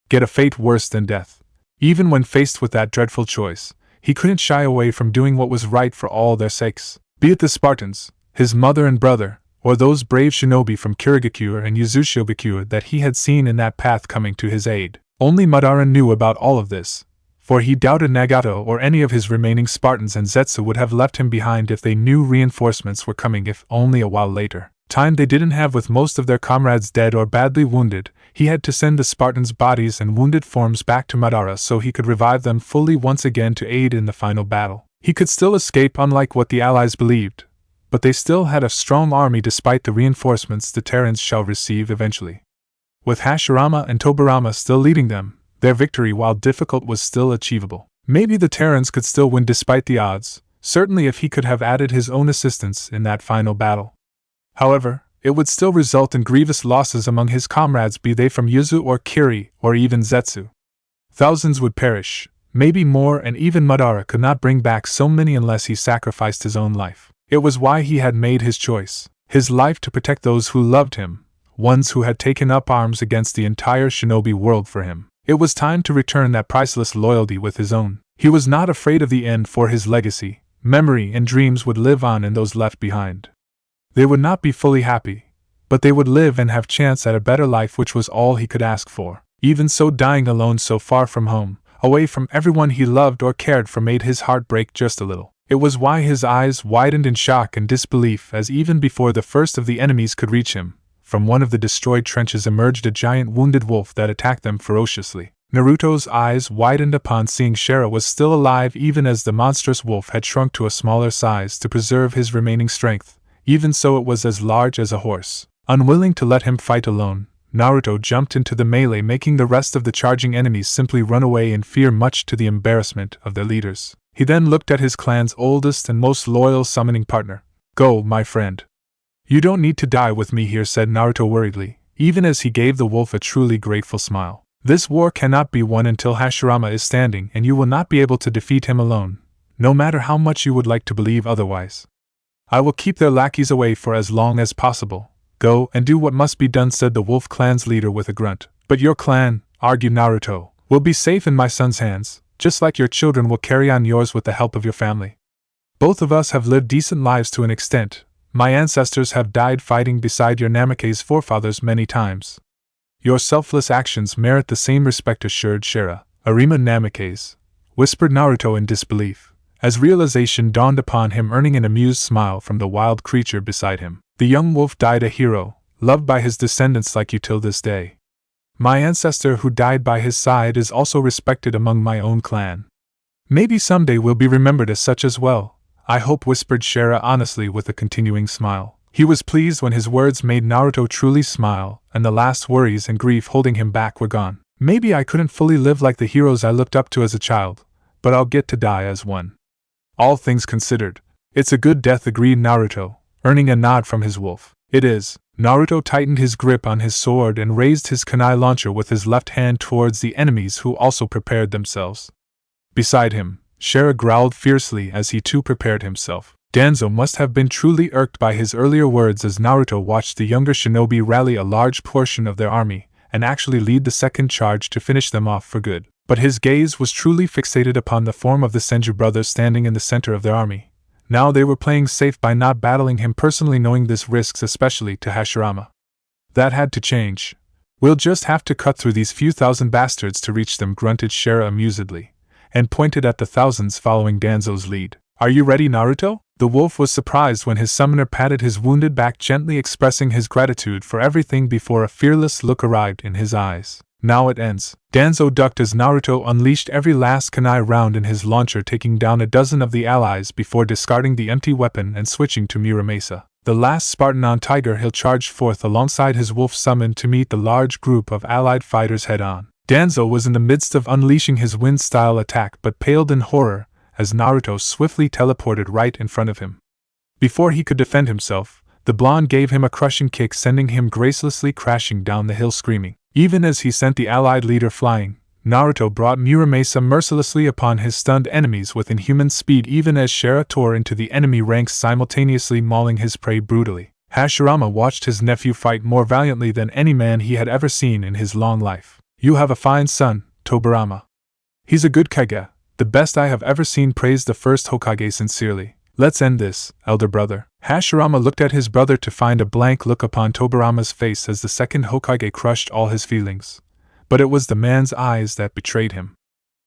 [SPEAKER 1] Get a fate worse than death. Even when faced with that dreadful choice, he couldn't shy away from doing what was right for all their sakes. Be it the Spartans, his mother and brother, or those brave shinobi from Kirigakure and Uzushigakure that he had seen in that path coming to his aid. Only Madara knew about all of this, for he doubted Nagato or any of his remaining Spartans and Zetsu would have left him behind if they knew reinforcements were coming, if only a while later. Time they didn't have with most of their comrades dead or badly wounded, He had to send the Spartans' bodies and wounded forms back to Madara so he could revive them fully once again to aid in the final battle. He could still escape, unlike what the Allies believed, but they still had a strong army despite the reinforcements the Terrans shall receive eventually. With Hashirama and Tobirama still leading them, their victory, while difficult, was still achievable. Maybe the Terrans could still win despite the odds, certainly if he could have added his own assistance in that final battle. However, it would still result in grievous losses among his comrades, be they from Yuzu or Kiri or even Zetsu. Thousands would perish, maybe more, and even Madara could not bring back so many unless he sacrificed his own life. It was why he had made his choice, his life to protect those who loved him, ones who had taken up arms against the entire shinobi world for him. It was time to return that priceless loyalty with his own. He was not afraid of the end, for his legacy, memory, and dreams would live on in those left behind. They would not be fully happy, but they would live and have chance at a better life, which was all he could ask for. Even so, dying alone so far from home, away from everyone he loved or cared for, made his heart break just a little. It was why his eyes widened in shock and disbelief as, even before the first of the enemies could reach him, from one of the destroyed trenches emerged a giant wounded wolf that attacked them ferociously. Naruto's eyes widened upon seeing Shara was still alive, even as the monstrous wolf had shrunk to a smaller size to preserve his remaining strength. Even so, it was as large as a horse. Unwilling to let him fight alone, Naruto jumped into the melee, making the rest of the charging enemies simply run away in fear, much to the embarrassment of their leaders. He then looked at his clan's oldest and most loyal summoning partner. "Go, my friend. You don't need to die with me here," said Naruto worriedly, even as he gave the wolf a truly grateful smile. "This war cannot be won until Hashirama is standing, and you will not be able to defeat him alone, no matter how much you would like to believe otherwise. I will keep their lackeys away for as long as possible. Go and do what must be done," said the wolf clan's leader with a grunt. "But your clan," argued Naruto, "will be safe in my son's hands, just like your children will carry on yours with the help of your family. Both of us have lived decent lives to an extent. My ancestors have died fighting beside your Namake's forefathers many times. Your selfless actions merit the same respect," assured Shara. "Arima Namake's," whispered Naruto in disbelief, as realization dawned upon him, earning an amused smile from the wild creature beside him. "The young wolf died a hero, loved by his descendants like you till this day. My ancestor who died by his side is also respected among my own clan. Maybe someday we'll be remembered as such as well, I hope," whispered Shara honestly with a continuing smile. He was pleased when his words made Naruto truly smile, and the last worries and grief holding him back were gone. "Maybe I couldn't fully live like the heroes I looked up to as a child, but I'll get to die as one. All things considered, it's a good death," agreed Naruto, earning a nod from his wolf. "It is." Naruto tightened his grip on his sword and raised his kunai launcher with his left hand towards the enemies, who also prepared themselves. Beside him, Shara growled fiercely as he too prepared himself. Danzo must have been truly irked by his earlier words as Naruto watched the younger shinobi rally a large portion of their army and actually lead the second charge to finish them off for good. But his gaze was truly fixated upon the form of the Senju brothers standing in the center of their army. Now they were playing safe by not battling him personally, knowing this risks especially to Hashirama. That had to change. "We'll just have to cut through these few thousand bastards to reach them," grunted Shara amusedly, and pointed at the thousands following Danzo's lead. "Are you ready, Naruto?" The wolf was surprised when his summoner patted his wounded back gently, expressing his gratitude for everything before a fearless look arrived in his eyes. "Now it ends." Danzo ducked as Naruto unleashed every last kunai round in his launcher, taking down a dozen of the allies before discarding the empty weapon and switching to Muramasa. The last Spartan on Tiger Hill charged forth alongside his wolf summon to meet the large group of allied fighters head-on. Danzo was in the midst of unleashing his wind-style attack but paled in horror as Naruto swiftly teleported right in front of him. Before he could defend himself, the blonde gave him a crushing kick, sending him gracelessly crashing down the hill screaming. Even as he sent the allied leader flying, Naruto brought Muramasa mercilessly upon his stunned enemies with inhuman speed, even as Shara tore into the enemy ranks, simultaneously mauling his prey brutally. Hashirama watched his nephew fight more valiantly than any man he had ever seen in his long life. "You have a fine son, Tobirama. He's a good Kage, the best I have ever seen," praised the first Hokage sincerely. "Let's end this, elder brother." Hashirama looked at his brother to find a blank look upon Tobirama's face as the second Hokage crushed all his feelings. But it was the man's eyes that betrayed him.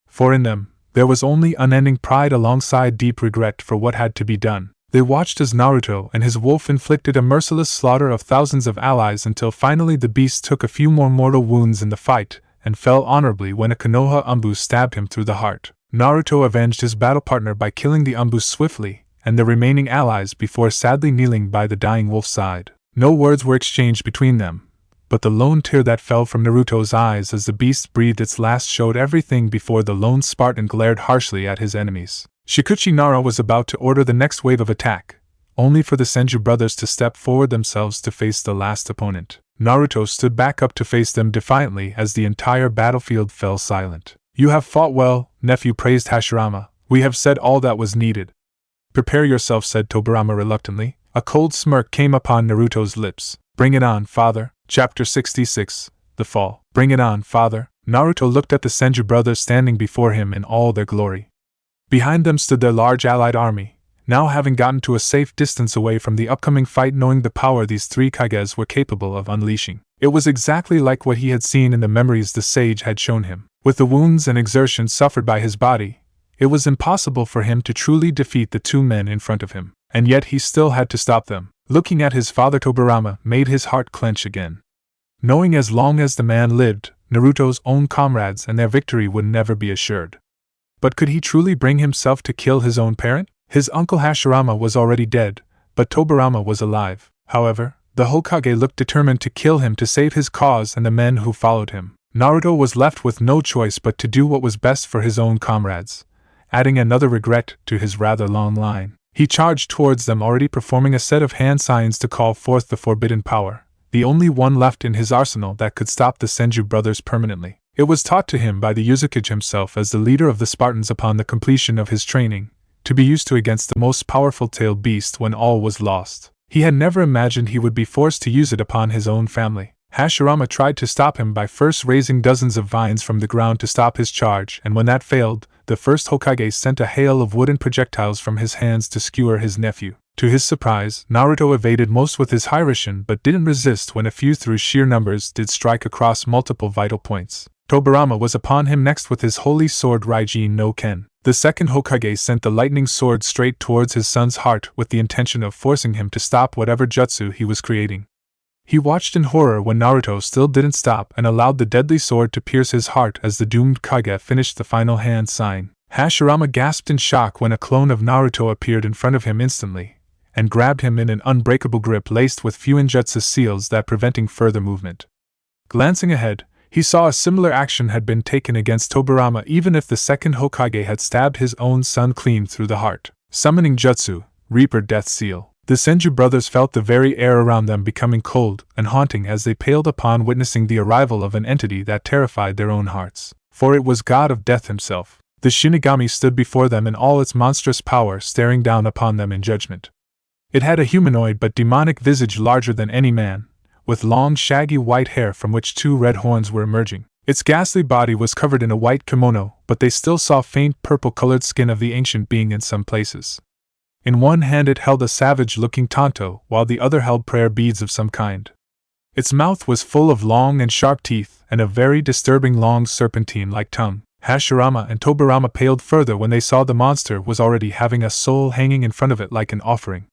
[SPEAKER 1] For in them, there was only unending pride alongside deep regret for what had to be done. They watched as Naruto and his wolf inflicted a merciless slaughter of thousands of allies until finally the beast took a few more mortal wounds in the fight and fell honorably when a Konoha Umbu stabbed him through the heart. Naruto avenged his battle partner by killing the Umbu swiftly and the remaining allies before sadly kneeling by the dying wolf's side. No words were exchanged between them, but the lone tear that fell from Naruto's eyes as the beast breathed its last showed everything before the lone Spartan glared harshly at his enemies. Shikuchi Nara was about to order the next wave of attack, only for the Senju brothers to step forward themselves to face the last opponent. Naruto stood back up to face them defiantly as the entire battlefield fell silent. "You have fought well, nephew," praised Hashirama. "We have said all that was needed." "Prepare yourself," said Tobirama reluctantly. A cold smirk came upon Naruto's lips. "Bring it on, father." Chapter 66, The Fall. "Bring it on, father." Naruto looked at the Senju brothers standing before him in all their glory. Behind them stood their large allied army, now having gotten to a safe distance away from the upcoming fight, knowing the power these three Kages were capable of unleashing. It was exactly like what he had seen in the memories the sage had shown him. With the wounds and exertions suffered by his body, it was impossible for him to truly defeat the two men in front of him, and yet he still had to stop them. Looking at his father, Tobirama made his heart clench again. Knowing as long as the man lived, Naruto's own comrades and their victory would never be assured. But could he truly bring himself to kill his own parent? His uncle Hashirama was already dead, but Tobirama was alive. However, the Hokage looked determined to kill him to save his cause and the men who followed him. Naruto was left with no choice but to do what was best for his own comrades, adding another regret to his rather long line. He charged towards them, already performing a set of hand signs to call forth the forbidden power, the only one left in his arsenal that could stop the Senju brothers permanently. It was taught to him by the Mizukage himself as the leader of the Spartans upon the completion of his training, to be used to against the most powerful tailed beast when all was lost. He had never imagined he would be forced to use it upon his own family. Hashirama tried to stop him by first raising dozens of vines from the ground to stop his charge, and when that failed, the first Hokage sent a hail of wooden projectiles from his hands to skewer his nephew. To his surprise, Naruto evaded most with his Hiraishin but didn't resist when a few through sheer numbers did strike across multiple vital points. Tobirama was upon him next with his holy sword Raijin no Ken. The second Hokage sent the lightning sword straight towards his son's heart with the intention of forcing him to stop whatever jutsu he was creating. He watched in horror when Naruto still didn't stop and allowed the deadly sword to pierce his heart as the doomed Kage finished the final hand sign. Hashirama gasped in shock when a clone of Naruto appeared in front of him instantly, and grabbed him in an unbreakable grip laced with Fuinjutsu seals that preventing further movement. Glancing ahead, he saw a similar action had been taken against Tobirama even if the second Hokage had stabbed his own son clean through the heart. Summoning Jutsu, Reaper Death Seal. The Senju brothers felt the very air around them becoming cold and haunting as they paled upon witnessing the arrival of an entity that terrified their own hearts. For it was God of Death himself. The Shinigami stood before them in all its monstrous power, staring down upon them in judgment. It had a humanoid but demonic visage larger than any man, with long shaggy white hair from which two red horns were emerging. Its ghastly body was covered in a white kimono, but they still saw faint purple-colored skin of the ancient being in some places. In one hand it held a savage-looking tanto, while the other held prayer beads of some kind. Its mouth was full of long and sharp teeth, and a very disturbing long serpentine-like tongue. Hashirama and Tobirama paled further when they saw the monster was already having a soul hanging in front of it like an offering.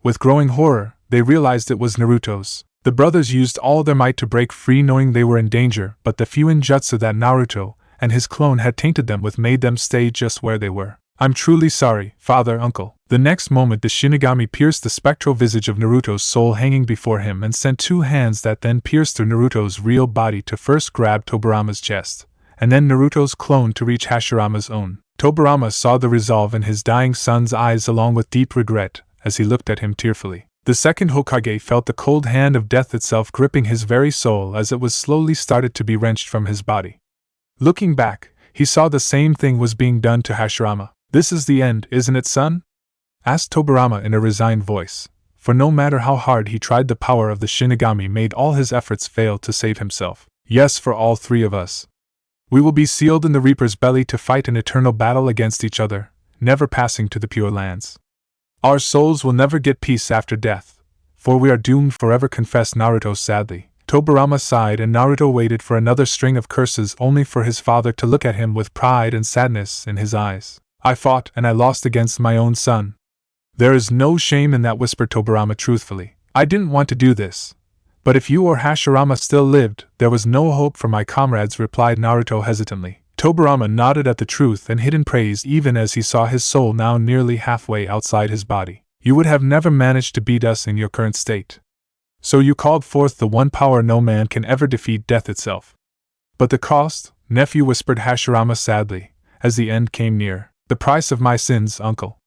[SPEAKER 1] With growing horror, they realized it was Naruto's. The brothers used all their might to break free, knowing they were in danger, but the Fuinjutsu that Naruto and his clone had tainted them with made them stay just where they were. "I'm truly sorry, father, uncle." The next moment the Shinigami pierced the spectral visage of Naruto's soul hanging before him and sent two hands that then pierced through Naruto's real body to first grab Tobirama's chest, and then Naruto's clone to reach Hashirama's own. Tobirama saw the resolve in his dying son's eyes along with deep regret as he looked at him tearfully. The second Hokage felt the cold hand of death itself gripping his very soul as it was slowly started to be wrenched from his body. Looking back, he saw the same thing was being done to Hashirama. "This is the end, isn't it, son?" asked Tobirama in a resigned voice, for no matter how hard he tried, the power of the Shinigami made all his efforts fail to save himself. "Yes, for all three of us. We will be sealed in the Reaper's belly to fight an eternal battle against each other, never passing to the Pure Lands. Our souls will never get peace after death, for we are doomed forever," confessed Naruto sadly. Tobirama sighed and Naruto waited for another string of curses only for his father to look at him with pride and sadness in his eyes. "I fought and I lost against my own son. There is no shame in that, whispered Tobirama truthfully. I didn't want to do this. But if you or Hashirama still lived, there was no hope for my comrades, replied Naruto hesitantly. Tobirama nodded at the truth and hidden praise even as he saw his soul now nearly halfway outside his body. You would have never managed to beat us in your current state. So you called forth the one power no man can ever defeat, death itself. But the cost, nephew, whispered Hashirama sadly, as the end came near. The price of my sins, uncle.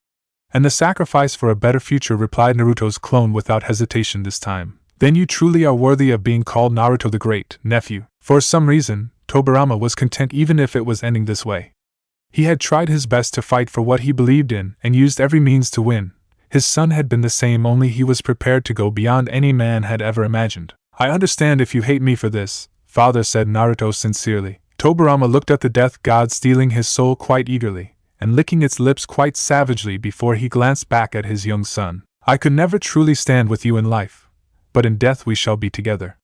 [SPEAKER 1] And the sacrifice for a better future, replied Naruto's clone without hesitation this time. Then you truly are worthy of being called Naruto the Great, nephew. For some reason, Tobirama was content even if it was ending this way. He had tried his best to fight for what he believed in and used every means to win. His son had been the same, only he was prepared to go beyond any man had ever imagined. I understand if you hate me for this, father, said Naruto sincerely. Tobirama looked at the death god stealing his soul quite eagerly, and licking its lips quite savagely before he glanced back at his young son. I could never truly stand with you in life, but in death we shall be together.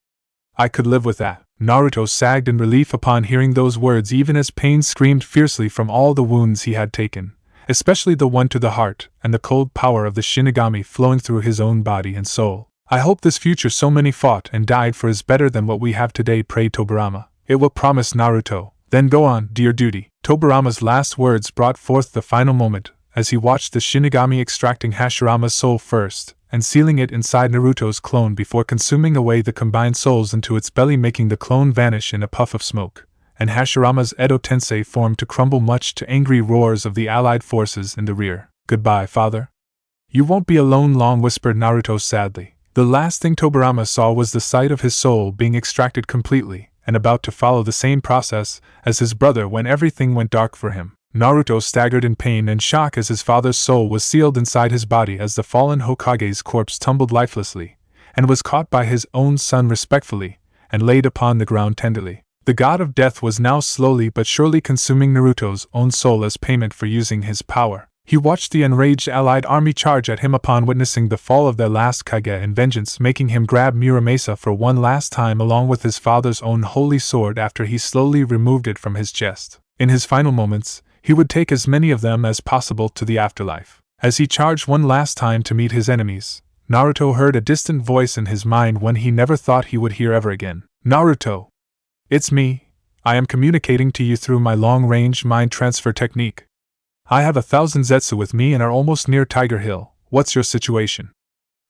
[SPEAKER 1] I could live with that. Naruto sagged in relief upon hearing those words, even as pain screamed fiercely from all the wounds he had taken, especially the one to the heart, and the cold power of the Shinigami flowing through his own body and soul. I hope this future so many fought and died for is better than what we have today, prayed Tobirama. It will, promise Naruto. Then go on, do your duty. Tobirama's last words brought forth the final moment, as he watched the Shinigami extracting Hashirama's soul first, and sealing it inside Naruto's clone before consuming away the combined souls into its belly, making the clone vanish in a puff of smoke, and Hashirama's Edo Tensei form to crumble much to angry roars of the allied forces in the rear. Goodbye, father. You won't be alone long, whispered Naruto sadly. The last thing Tobirama saw was the sight of his soul being extracted completely, and about to follow the same process as his brother when everything went dark for him. Naruto staggered in pain and shock as his father's soul was sealed inside his body as the fallen Hokage's corpse tumbled lifelessly, and was caught by his own son respectfully, and laid upon the ground tenderly. The god of death was now slowly but surely consuming Naruto's own soul as payment for using his power. He watched the enraged allied army charge at him upon witnessing the fall of their last Kage in vengeance, making him grab Muramasa for one last time along with his father's own holy sword after he slowly removed it from his chest. In his final moments, he would take as many of them as possible to the afterlife. As he charged one last time to meet his enemies, Naruto heard a distant voice in his mind one he never thought he would hear ever again. Naruto! It's me. I am communicating to you through my long-range mind transfer technique. I have 1,000 Zetsu with me and are almost near Tiger Hill. What's your situation?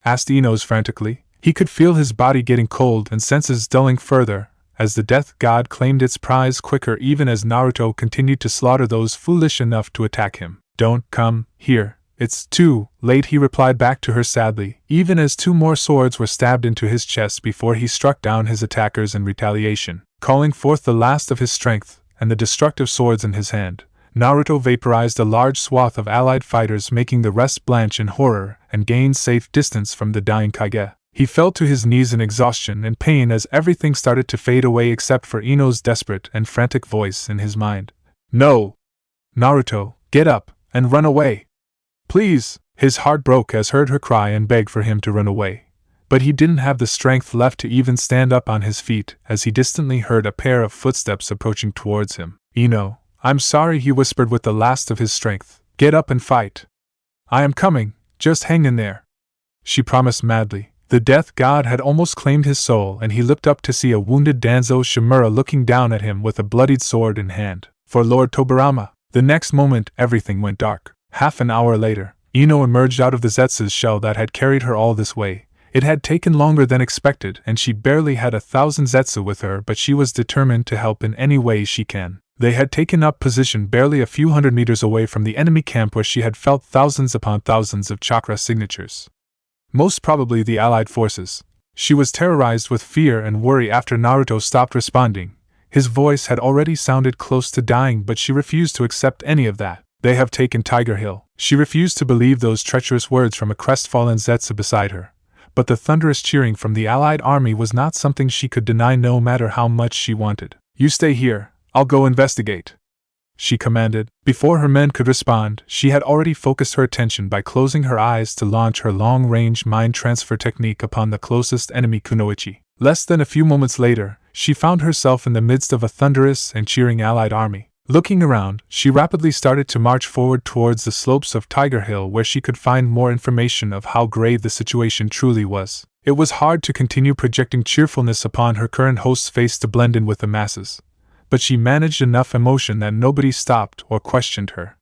[SPEAKER 1] Asked Ino's frantically. He could feel his body getting cold and senses dulling further, as the death god claimed its prize quicker even as Naruto continued to slaughter those foolish enough to attack him. Don't come here. It's too late, he replied back to her sadly, even as 2 more swords were stabbed into his chest before he struck down his attackers in retaliation. Calling forth the last of his strength and the destructive swords in his hand, Naruto vaporized a large swath of allied fighters, making the rest blanch in horror and gained safe distance from the dying Kage. He fell to his knees in exhaustion and pain as everything started to fade away except for Ino's desperate and frantic voice in his mind. No! Naruto, get up and run away! Please! His heart broke as heard her cry and beg for him to run away. But he didn't have the strength left to even stand up on his feet as he distantly heard a pair of footsteps approaching towards him. Ino, I'm sorry, he whispered with the last of his strength. Get up and fight. I am coming, just hang in there. She promised madly. The death god had almost claimed his soul and he looked up to see a wounded Danzo Shimura looking down at him with a bloodied sword in hand. For Lord Tobirama. The next moment everything went dark. Half an hour later, Ino emerged out of the Zetsu's shell that had carried her all this way. It had taken longer than expected and she barely had 1,000 Zetsu with her, but she was determined to help in any way she can. They had taken up position barely a few hundred meters away from the enemy camp where she had felt thousands upon thousands of chakra signatures. Most probably the allied forces. She was terrorized with fear and worry after Naruto stopped responding. His voice had already sounded close to dying, but she refused to accept any of that. They have taken Tiger Hill. She refused to believe those treacherous words from a crestfallen Zetsu beside her. But the thunderous cheering from the allied army was not something she could deny no matter how much she wanted. You stay here, I'll go investigate, she commanded. Before her men could respond, she had already focused her attention by closing her eyes to launch her long-range mind transfer technique upon the closest enemy, Kunoichi. Less than a few moments later, she found herself in the midst of a thunderous and cheering allied army. Looking around, she rapidly started to march forward towards the slopes of Tiger Hill where she could find more information of how grave the situation truly was. It was hard to continue projecting cheerfulness upon her current host's face to blend in with the masses, but she managed enough emotion that nobody stopped or questioned her.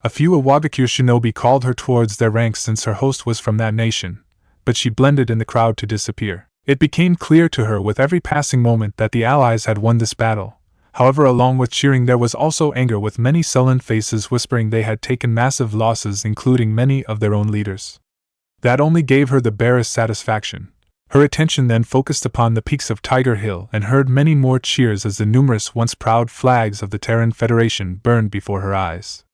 [SPEAKER 1] A few Iwagakure shinobi called her towards their ranks since her host was from that nation, but she blended in the crowd to disappear. It became clear to her with every passing moment that the allies had won this battle. However, along with cheering there was also anger, with many sullen faces whispering they had taken massive losses, including many of their own leaders. That only gave her the barest satisfaction. Her attention then focused upon the peaks of Tiger Hill and heard many more cheers as the numerous once proud flags of the Terran Federation burned before her eyes.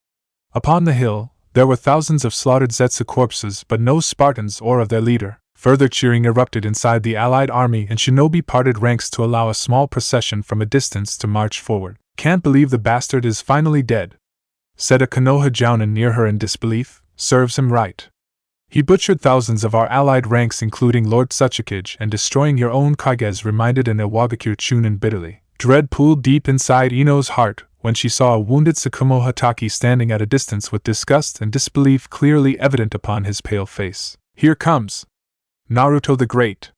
[SPEAKER 1] Upon the hill, there were thousands of slaughtered Zetsu corpses, but no Spartans or of their leader. Further cheering erupted inside the allied army, and shinobi parted ranks to allow a small procession from a distance to march forward. "Can't believe the bastard is finally dead," said a Konoha jounin near her in disbelief. "Serves him right. He butchered thousands of our allied ranks, including Lord Tsuchikage, and destroying your own Kages," reminded an Iwagakure chunin bitterly. Dread pooled deep inside Ino's heart when she saw a wounded Tsukumo Hatake standing at a distance with disgust and disbelief clearly evident upon his pale face. "Here comes Naruto the Great!"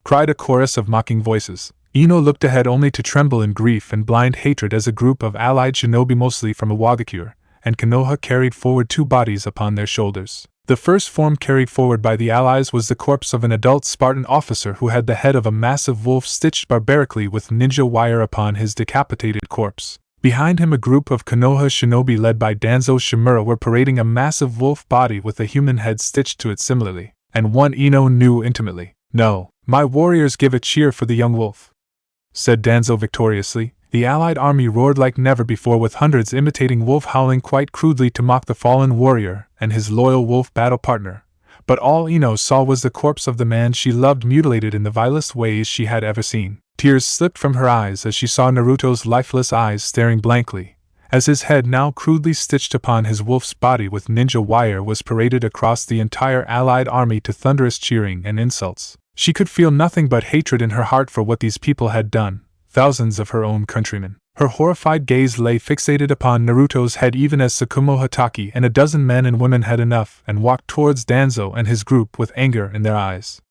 [SPEAKER 1] cried a chorus of mocking voices. Ino looked ahead only to tremble in grief and blind hatred as a group of allied shinobi, mostly from Iwagakure and Konoha, carried forward two bodies upon their shoulders. The first form carried forward by the allies was the corpse of an adult Spartan officer who had the head of a massive wolf stitched barbarically with ninja wire upon his decapitated corpse. Behind him, a group of Konoha shinobi led by Danzo Shimura were parading a massive wolf body with a human head stitched to it similarly. And one Ino knew intimately. "No, my warriors give a cheer for the young wolf," said Danzo victoriously. The allied army roared like never before, with hundreds imitating wolf howling quite crudely to mock the fallen warrior and his loyal wolf battle partner. But all Ino saw was the corpse of the man she loved mutilated in the vilest ways she had ever seen. Tears slipped from her eyes as she saw Naruto's lifeless eyes staring blankly, as his head, now crudely stitched upon his wolf's body with ninja wire, was paraded across the entire allied army to thunderous cheering and insults. She could feel nothing but hatred in her heart for what these people had done, thousands of her own countrymen. Her horrified gaze lay fixated upon Naruto's head even as Tsukumo Hatake and a dozen men and women had enough and walked towards Danzo and his group with anger in their eyes.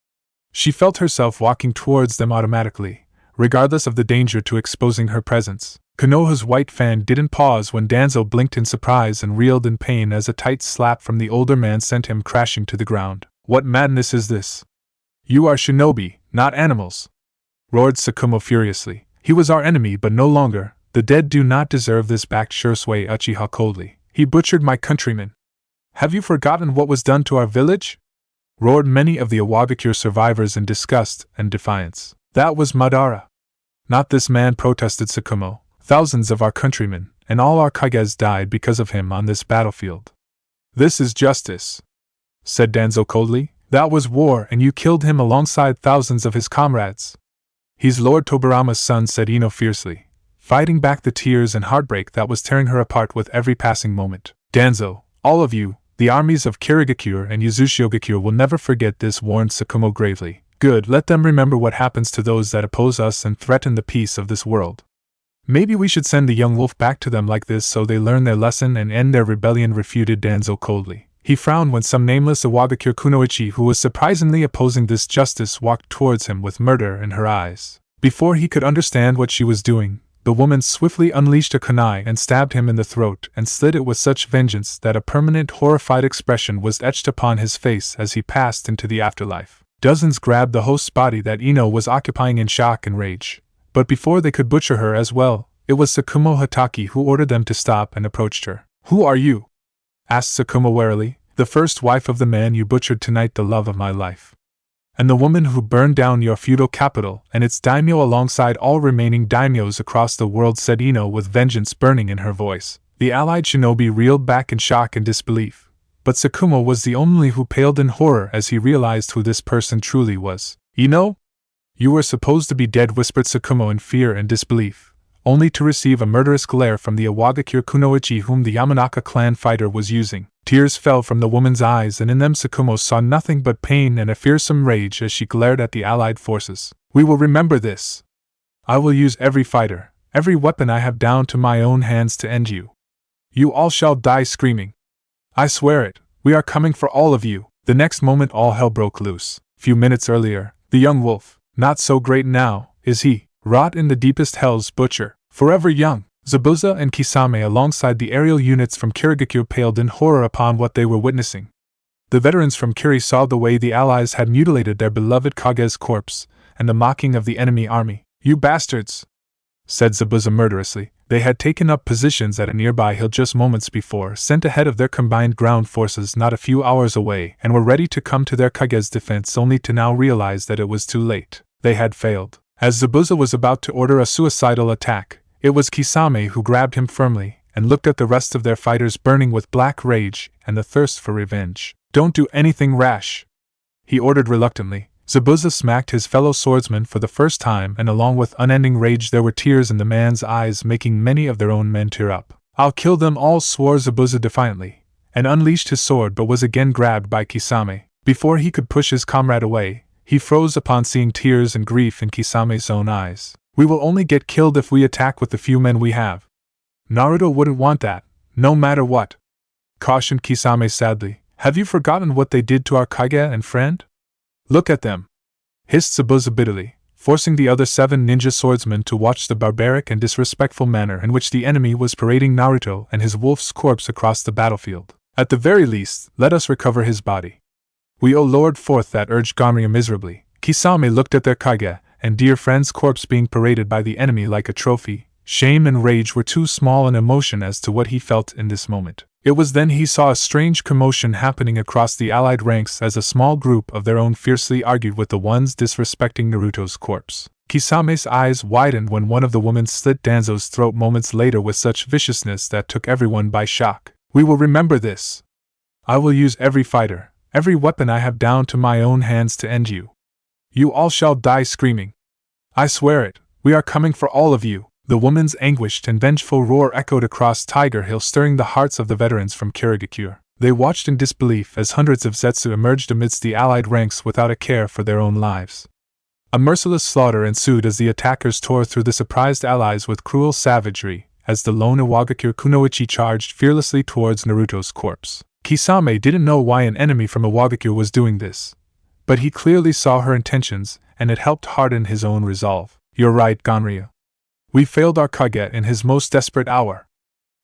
[SPEAKER 1] She felt herself walking towards them automatically, regardless of the danger to exposing her presence. Konoha's white fan didn't pause when Danzo blinked in surprise and reeled in pain as a tight slap from the older man sent him crashing to the ground. "What madness is this? You are shinobi, not animals!" roared Tsukumo furiously. "He was our enemy, but no longer. The dead do not deserve this," backed Shursui Uchiha coldly. "He butchered my countrymen. Have you forgotten what was done to our village?" roared many of the Iwagakure survivors in disgust and defiance. "That was Madara. Not this man," protested Tsukumo. "Thousands of our countrymen, and all our Kages died because of him on this battlefield." "This is justice," said Danzo coldly. "That was war, and you killed him alongside thousands of his comrades." "He's Lord Tobirama's son," said Ino fiercely, fighting back the tears and heartbreak that was tearing her apart with every passing moment. "Danzo, all of you, the armies of Kirigakure and Yuzushiogakure will never forget this," warned Tsukumo gravely. "Good, let them remember what happens to those that oppose us and threaten the peace of this world. Maybe we should send the young wolf back to them like this so they learn their lesson and end their rebellion," refuted Danzo coldly. He frowned when some nameless Iwagakure kunoichi who was surprisingly opposing this justice walked towards him with murder in her eyes. Before he could understand what she was doing, the woman swiftly unleashed a kunai and stabbed him in the throat and slit it with such vengeance that a permanent horrified expression was etched upon his face as he passed into the afterlife. Dozens grabbed the host's body that Ino was occupying in shock and rage. But before they could butcher her as well, it was Tsukumo Hatake who ordered them to stop and approached her. "Who are you?" asked Tsukumo warily. "The first wife of the man you butchered tonight, the love of my life. And the woman who burned down your feudal capital and its daimyo alongside all remaining daimyos across the world," said Ino with vengeance burning in her voice. The allied shinobi reeled back in shock and disbelief, but Tsukumo was the only who paled in horror as he realized who this person truly was. "Ino? You were supposed to be dead," whispered Tsukumo in fear and disbelief, only to receive a murderous glare from the Iwagakure kunoichi whom the Yamanaka clan fighter was using. Tears fell from the woman's eyes, and in them Tsukumo saw nothing but pain and a fearsome rage as she glared at the allied forces. "We will remember this. I will use every fighter, every weapon I have down to my own hands to end you. You all shall die screaming. I swear it, we are coming for all of you." The next moment all hell broke loose. Few minutes earlier, the young wolf, not so great now, is he, wrought in the deepest hells butcher, forever young. Zabuza and Kisame alongside the aerial units from Kirigakure paled in horror upon what they were witnessing. The veterans from Kiri saw the way the allies had mutilated their beloved Kage's corpse, and the mocking of the enemy army. "You bastards!" said Zabuza murderously. They had taken up positions at a nearby hill just moments before, sent ahead of their combined ground forces not a few hours away, and were ready to come to their Kage's defense only to now realize that it was too late. They had failed. As Zabuza was about to order a suicidal attack, it was Kisame who grabbed him firmly and looked at the rest of their fighters burning with black rage and the thirst for revenge. "Don't do anything rash," he ordered reluctantly. Zabuza smacked his fellow swordsman for the first time, and along with unending rage there were tears in the man's eyes, making many of their own men tear up. "I'll kill them all," swore Zabuza defiantly, and unleashed his sword but was again grabbed by Kisame. Before he could push his comrade away, he froze upon seeing tears and grief in Kisame's own eyes. "We will only get killed if we attack with the few men we have. Naruto wouldn't want that, no matter what," cautioned Kisame sadly. "Have you forgotten what they did to our Kage and friend? Look at them," hissed Zabuza bitterly, forcing the other 7 ninja swordsmen to watch the barbaric and disrespectful manner in which the enemy was parading Naruto and his wolf's corpse across the battlefield. "At the very least, let us recover his body. We owe Lord Forth that," urged Ganryu miserably. Kisame looked at their Kage and dear friend's corpse being paraded by the enemy like a trophy. Shame and rage were too small an emotion as to what he felt in this moment. It was then he saw a strange commotion happening across the allied ranks as a small group of their own fiercely argued with the ones disrespecting Naruto's corpse. Kisame's eyes widened when one of the women slit Danzo's throat moments later with such viciousness that took everyone by shock. "We will remember this. I will use every fighter, every weapon I have down to my own hands to end you. You all shall die screaming. I swear it, we are coming for all of you." The woman's anguished and vengeful roar echoed across Tiger Hill, stirring the hearts of the veterans from Kirigakure. They watched in disbelief as hundreds of Zetsu emerged amidst the allied ranks without a care for their own lives. A merciless slaughter ensued as the attackers tore through the surprised allies with cruel savagery, as the lone Iwagakure Kunoichi charged fearlessly towards Naruto's corpse. Kisame didn't know why an enemy from Iwagakure was doing this, but he clearly saw her intentions, and it helped harden his own resolve. "You're right, Ganryu. We failed our Kage in his most desperate hour.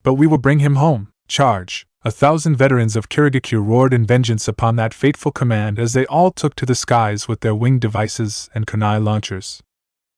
[SPEAKER 1] But we will bring him home. Charge!" 1,000 veterans of Kirigakure roared in vengeance upon that fateful command as they all took to the skies with their winged devices and kunai launchers.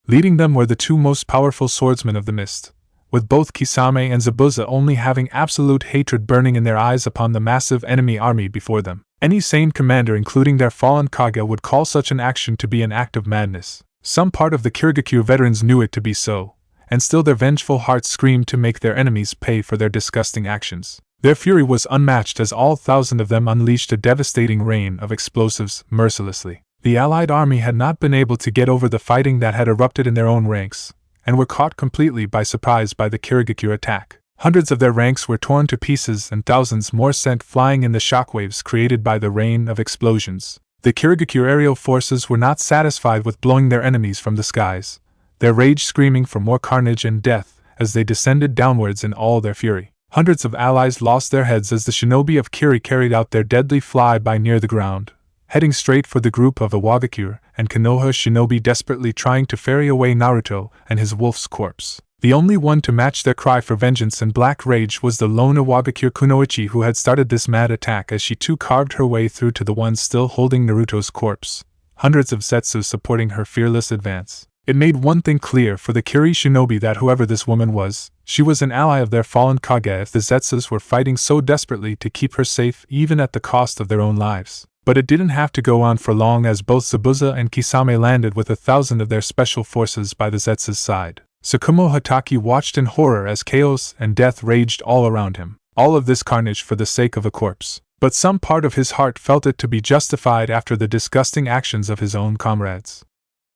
[SPEAKER 1] Leading them were the 2 most powerful swordsmen of the mist, with both Kisame and Zabuza only having absolute hatred burning in their eyes upon the massive enemy army before them. Any sane commander, including their fallen Kage, would call such an action to be an act of madness. Some part of the Kirigakure veterans knew it to be so, and still their vengeful hearts screamed to make their enemies pay for their disgusting actions. Their fury was unmatched as all 1,000 of them unleashed a devastating rain of explosives mercilessly. The allied army had not been able to get over the fighting that had erupted in their own ranks, and were caught completely by surprise by the Kirigakure attack. Hundreds of their ranks were torn to pieces and thousands more sent flying in the shockwaves created by the rain of explosions. The Kirigakure aerial forces were not satisfied with blowing their enemies from the skies, their rage screaming for more carnage and death as they descended downwards in all their fury. Hundreds of allies lost their heads as the shinobi of Kiri carried out their deadly flyby near the ground, heading straight for the group of Iwagakure and Konoha shinobi desperately trying to ferry away Naruto and his wolf's corpse. The only one to match their cry for vengeance and black rage was the lone Iwagakure Kunoichi, who had started this mad attack as she too carved her way through to the ones still holding Naruto's corpse, hundreds of Zetsu supporting her fearless advance. It made one thing clear for the Kiri shinobi that whoever this woman was, she was an ally of their fallen Kage if the Zetsus were fighting so desperately to keep her safe even at the cost of their own lives. But it didn't have to go on for long as both Zabuza and Kisame landed with 1,000 of their special forces by the Zetsu's side. Tsukumo Hatake watched in horror as chaos and death raged all around him. All of this carnage for the sake of a corpse. But some part of his heart felt it to be justified after the disgusting actions of his own comrades.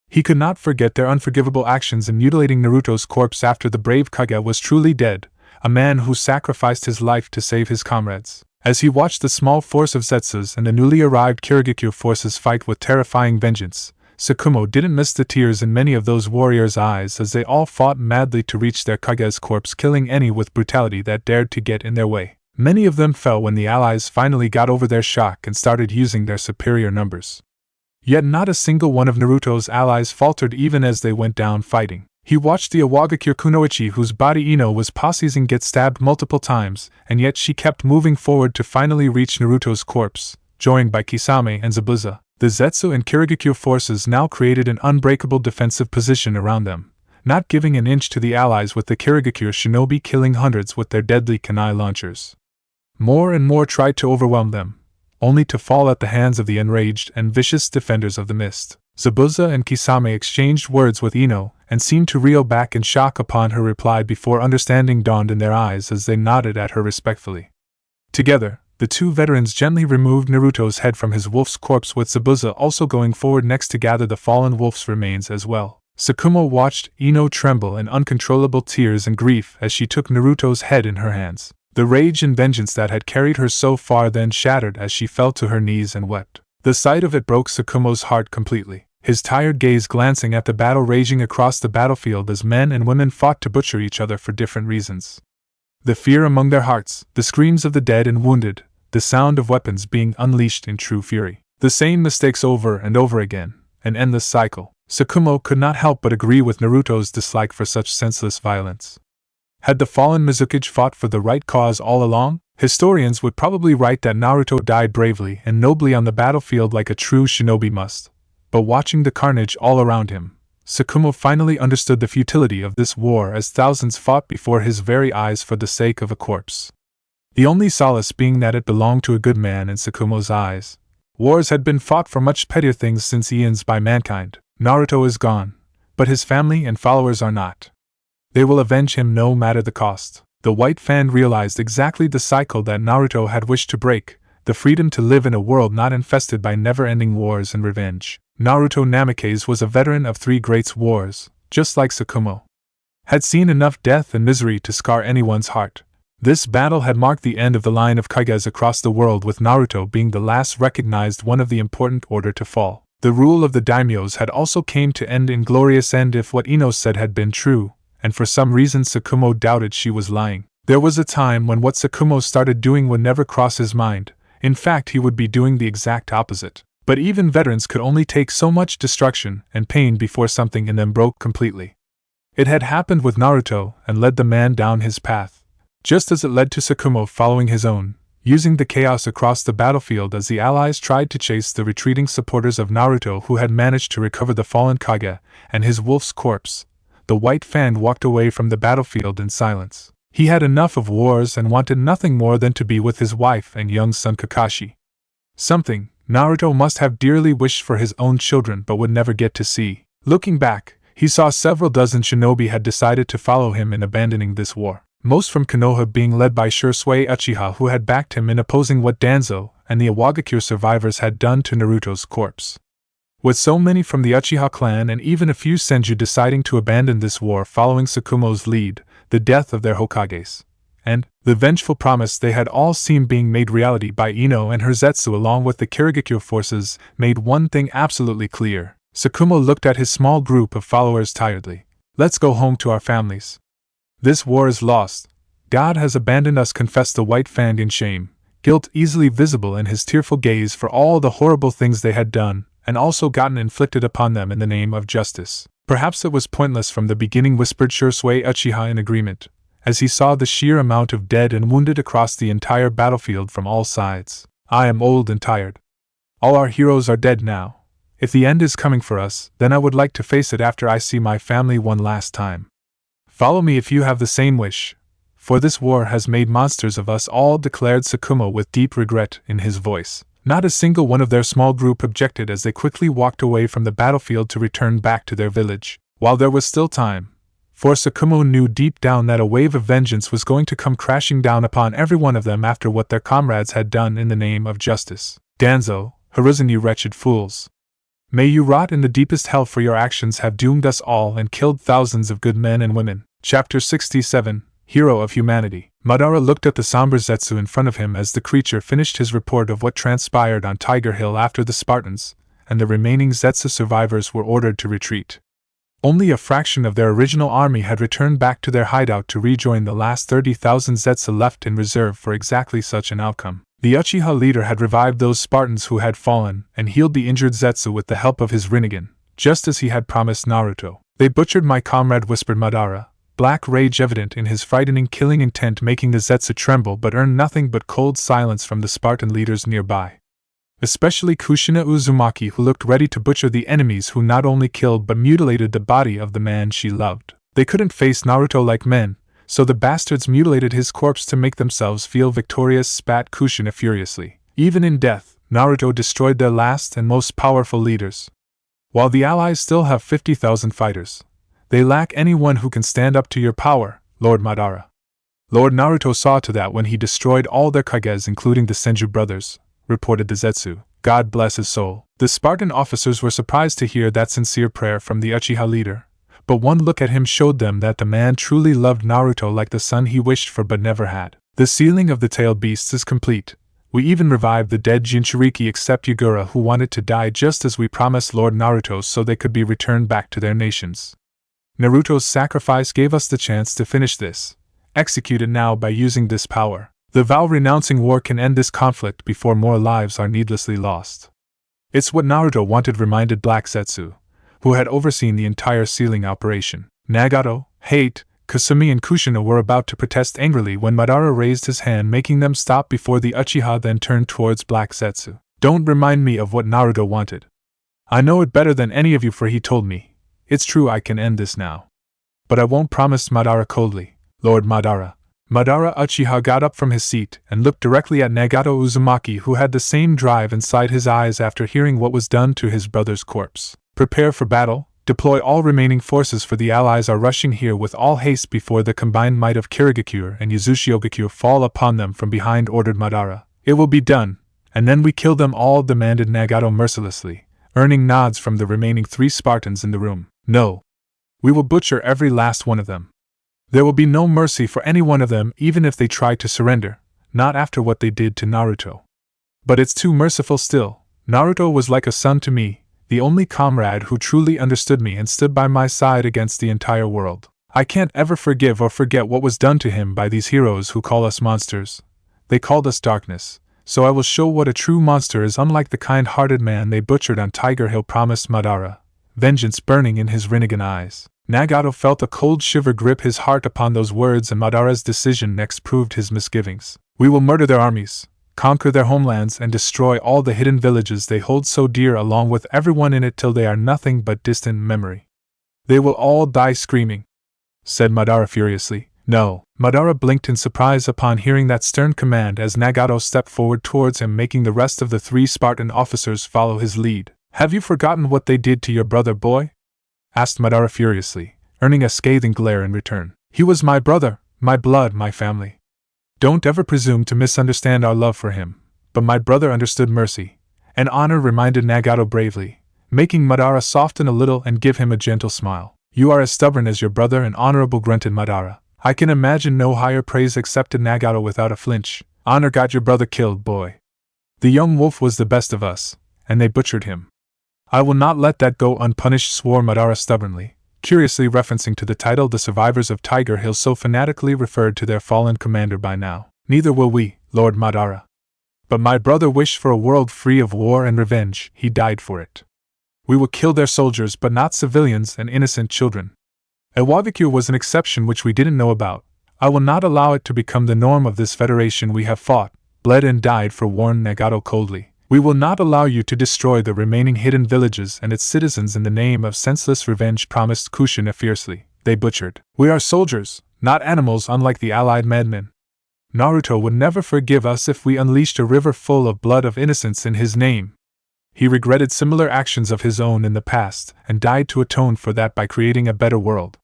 [SPEAKER 1] He could not forget their unforgivable actions in mutilating Naruto's corpse after the brave Kage was truly dead, a man who sacrificed his life to save his comrades. As he watched the small force of Zetsus and the newly arrived Kirigakure forces fight with terrifying vengeance, Sakumo didn't miss the tears in many of those warriors' eyes as they all fought madly to reach their Kage's corpse, killing any with brutality that dared to get in their way. Many of them fell when the allies finally got over their shock and started using their superior numbers. Yet not a single one of Naruto's allies faltered even as they went down fighting. He watched the Awagakure Kunoichi, whose body Ino was possessing, get stabbed multiple times, and yet she kept moving forward to finally reach Naruto's corpse, joined by Kisame and Zabuza. The Zetsu and Kirigakure forces now created an unbreakable defensive position around them, not giving an inch to the allies, with the Kirigakure shinobi killing hundreds with their deadly kunai launchers. More and more tried to overwhelm them, only to fall at the hands of the enraged and vicious defenders of the mist. Zabuza and Kisame exchanged words with Ino, and seemed to reel back in shock upon her reply before understanding dawned in their eyes as they nodded at her respectfully. Together, the two veterans gently removed Naruto's head from his wolf's corpse, with Zabuza also going forward next to gather the fallen wolf's remains as well. Sakumo watched Ino tremble in uncontrollable tears and grief as she took Naruto's head in her hands. The rage and vengeance that had carried her so far then shattered as she fell to her knees and wept. The sight of it broke Sakumo's heart completely, his tired gaze glancing at the battle raging across the battlefield as men and women fought to butcher each other for different reasons. The fear among their hearts, the screams of the dead and wounded, the sound of weapons being unleashed in true fury. The same mistakes over and over again, an endless cycle. Sakumo could not help but agree with Naruto's dislike for such senseless violence. Had the fallen Mizukage fought for the right cause all along? Historians would probably write that Naruto died bravely and nobly on the battlefield like a true shinobi must. But watching the carnage all around him, Sakumo finally understood the futility of this war as thousands fought before his very eyes for the sake of a corpse. The only solace being that it belonged to a good man in Sakumo's eyes. Wars had been fought for much pettier things since eons by mankind. Naruto is gone, but his family and followers are not. They will avenge him no matter the cost. The White Fan realized exactly the cycle that Naruto had wished to break, the freedom to live in a world not infested by never-ending wars and revenge. Naruto Namikaze was a veteran of 3 great wars, just like Sakumo. Had seen enough death and misery to scar anyone's heart. This battle had marked the end of the line of Kages across the world, with Naruto being the last recognized one of the important order to fall. The rule of the daimyos had also came to end in glorious end if what Ino said had been true, and for some reason Sakumo doubted she was lying. There was a time when what Sakumo started doing would never cross his mind. In fact, he would be doing the exact opposite. But even veterans could only take so much destruction and pain before something in them broke completely. It had happened with Naruto and led the man down his path, just as it led to Sakumo following his own, using the chaos across the battlefield as the allies tried to chase the retreating supporters of Naruto who had managed to recover the fallen Kage and his wolf's corpse. The White Fan walked away from the battlefield in silence. He had enough of wars and wanted nothing more than to be with his wife and young son Kakashi. Something Naruto must have dearly wished for his own children but would never get to see. Looking back, he saw several dozen shinobi had decided to follow him in abandoning this war, most from Konoha being led by Shursui Uchiha, who had backed him in opposing what Danzo and the Awagakure survivors had done to Naruto's corpse. With so many from the Uchiha clan and even a few Senju deciding to abandon this war following Sakumo's lead, the death of their Hokages, and the vengeful promise they had all seen being made reality by Ino and her Zetsu along with the Kirigakure forces, made one thing absolutely clear. Sakumo looked at his small group of followers tiredly. "Let's go home to our families. This war is lost. God has abandoned us," confessed the White Fan in shame, guilt easily visible in his tearful gaze for all the horrible things they had done, and also gotten inflicted upon them in the name of justice. "Perhaps it was pointless from the beginning," whispered Shursui Uchiha in agreement, as he saw the sheer amount of dead and wounded across the entire battlefield from all sides. "I am old and tired. All our heroes are dead now. If the end is coming for us, then I would like to face it after I see my family one last time. Follow me if you have the same wish, for this war has made monsters of us all," declared Sakumo with deep regret in his voice. Not a single one of their small group objected as they quickly walked away from the battlefield to return back to their village. While there was still time, for Sakumo knew deep down that a wave of vengeance was going to come crashing down upon every one of them after what their comrades had done in the name of justice. "Danzo, Hiruzen, you wretched fools. May you rot in the deepest hell, for your actions have doomed us all and killed thousands of good men and women." Chapter 67, Hero of Humanity. Madara looked at the somber Zetsu in front of him as the creature finished his report of what transpired on Tiger Hill after the Spartans, and the remaining Zetsu survivors were ordered to retreat. Only a fraction of their original army had returned back to their hideout to rejoin the last 30,000 Zetsu left in reserve for exactly such an outcome. The Uchiha leader had revived those Spartans who had fallen and healed the injured Zetsu with the help of his Rinnegan, just as he had promised Naruto. "They butchered my comrade," whispered Madara, black rage evident in his frightening killing intent, making the Zetsu tremble, but earned nothing but cold silence from the Spartan leaders nearby. Especially Kushina Uzumaki, who looked ready to butcher the enemies who not only killed but mutilated the body of the man she loved. They couldn't face Naruto like men, so the bastards mutilated his corpse to make themselves feel victorious, spat Kushina furiously. Even in death, Naruto destroyed their last and most powerful leaders. While the allies still have 50,000 fighters, they lack anyone who can stand up to your power, Lord Madara. Lord Naruto saw to that when he destroyed all their Kages, including the Senju brothers, reported the Zetsu. God bless his soul. The Spartan officers were surprised to hear that sincere prayer from the Uchiha leader, but one look at him showed them that the man truly loved Naruto like the son he wished for but never had. The sealing of the tailed beasts is complete. We even revived the dead Jinchuriki except Yagura, who wanted to die just as we promised Lord Naruto so they could be returned back to their nations. Naruto's sacrifice gave us the chance to finish this. Execute it now by using this power. The vow renouncing war can end this conflict before more lives are needlessly lost. It's what Naruto wanted, reminded Black Zetsu, who had overseen the entire sealing operation. Nagato, Hate, Kasumi and Kushina were about to protest angrily when Madara raised his hand, making them stop before the Uchiha, then turned towards Black Zetsu. Don't remind me of what Naruto wanted. I know it better than any of you, for he told me. It's true, I can end this now. But I won't, promise Madara coldly. Lord Madara. Madara Uchiha got up from his seat and looked directly at Nagato Uzumaki, who had the same drive inside his eyes after hearing what was done to his brother's corpse. Prepare for battle. Deploy all remaining forces, for the allies are rushing here with all haste before the combined might of Kirigakure and Yuzushiogakure fall upon them from behind, ordered Madara. It will be done, and then we kill them all, demanded Nagato mercilessly, earning nods from the remaining 3 Spartans in the room. No. We will butcher every last one of them. There will be no mercy for any one of them, even if they try to surrender, not after what they did to Naruto. But it's too merciful still. Naruto was like a son to me, the only comrade who truly understood me and stood by my side against the entire world. I can't ever forgive or forget what was done to him by these heroes who call us monsters. They called us darkness, so I will show what a true monster is, unlike the kind-hearted man they butchered on Tiger Hill, promised Madara, vengeance burning in his Rinnegan eyes. Nagato felt a cold shiver grip his heart upon those words, and Madara's decision next proved his misgivings. We will murder their armies, conquer their homelands, and destroy all the hidden villages they hold so dear, along with everyone in it, till they are nothing but distant memory. They will all die screaming, said Madara furiously. No. Madara blinked in surprise upon hearing that stern command as Nagato stepped forward towards him, making the rest of the 3 Spartan officers follow his lead. Have you forgotten what they did to your brother, boy? Asked Madara furiously, earning a scathing glare in return. He was my brother, my blood, my family. Don't ever presume to misunderstand our love for him. But my brother understood mercy and honor, reminded Nagato bravely, making Madara soften a little and give him a gentle smile. You are as stubborn as your brother and honorable, grunted Madara. I can imagine no higher praise, accepted Nagato without a flinch. Honor got your brother killed, boy. The young wolf was the best of us, and they butchered him. I will not let that go unpunished, swore Madara stubbornly, curiously referencing to the title the survivors of Tiger Hill so fanatically referred to their fallen commander by now. Neither will we, Lord Madara. But my brother wished for a world free of war and revenge. He died for it. We will kill their soldiers, but not civilians and innocent children. Iwagakure was an exception which we didn't know about. I will not allow it to become the norm of this federation. We have fought, bled and died for, warned Nagato coldly. We will not allow you to destroy the remaining hidden villages and its citizens in the name of senseless revenge, promised Kushina fiercely. They butchered. We are soldiers, not animals, unlike the allied madmen. Naruto would never forgive us if we unleashed a river full of blood of innocence in his name. He regretted similar actions of his own in the past, and died to atone for that by creating a better world.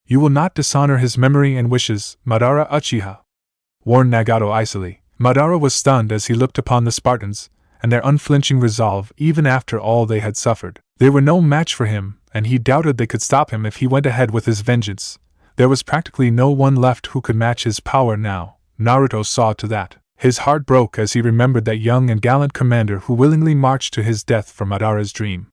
[SPEAKER 1] You will not dishonor his memory and wishes, Madara Uchiha, warned Nagato icily. Madara was stunned as he looked upon the Spartans, and their unflinching resolve even after all they had suffered. They were no match for him, and he doubted they could stop him if he went ahead with his vengeance. There was practically no one left who could match his power now. Naruto saw to that. His heart broke as he remembered that young and gallant commander who willingly marched to his death for Madara's dream.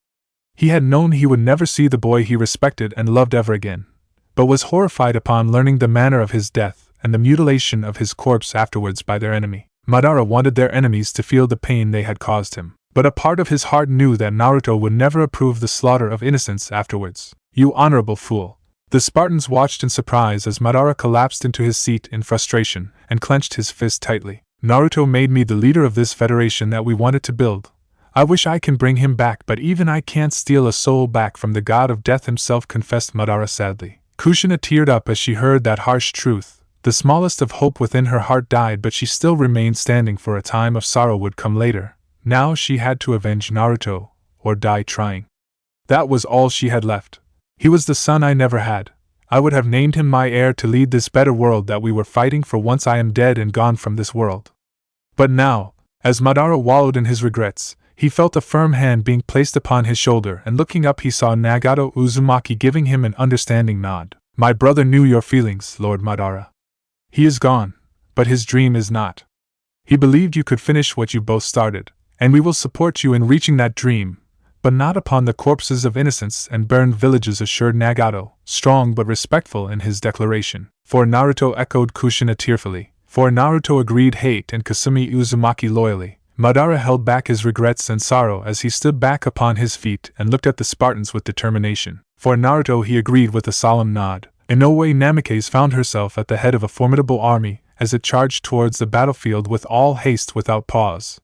[SPEAKER 1] He had known he would never see the boy he respected and loved ever again, but was horrified upon learning the manner of his death and the mutilation of his corpse afterwards by their enemy. Madara wanted their enemies to feel the pain they had caused him, but a part of his heart knew that Naruto would never approve the slaughter of innocents afterwards. "You honorable fool!" The Spartans watched in surprise as Madara collapsed into his seat in frustration and clenched his fist tightly. "Naruto made me the leader of this federation that we wanted to build. I wish I can bring him back, but even I can't steal a soul back from the god of death himself," confessed Madara sadly. Kushina teared up as she heard that harsh truth. The smallest of hope within her heart died, but she still remained standing, for a time of sorrow would come later. Now she had to avenge Naruto, or die trying. That was all she had left. He was the son I never had. I would have named him my heir to lead this better world that we were fighting for once I am dead and gone from this world. But now, as Madara wallowed in his regrets, he felt a firm hand being placed upon his shoulder, and looking up he saw Nagato Uzumaki giving him an understanding nod. "My brother knew your feelings, Lord Madara. He is gone, but his dream is not. He believed you could finish what you both started, and we will support you in reaching that dream, but not upon the corpses of innocents and burned villages," assured Nagato, strong but respectful in his declaration. "For Naruto," echoed Kushina tearfully. "For Naruto," agreed Hate and Kasumi Uzumaki loyally. Madara held back his regrets and sorrow as he stood back upon his feet and looked at the Spartans with determination. "For Naruto," he agreed with a solemn nod. Inoue Namikaze found herself at the head of a formidable army as it charged towards the battlefield with all haste without pause.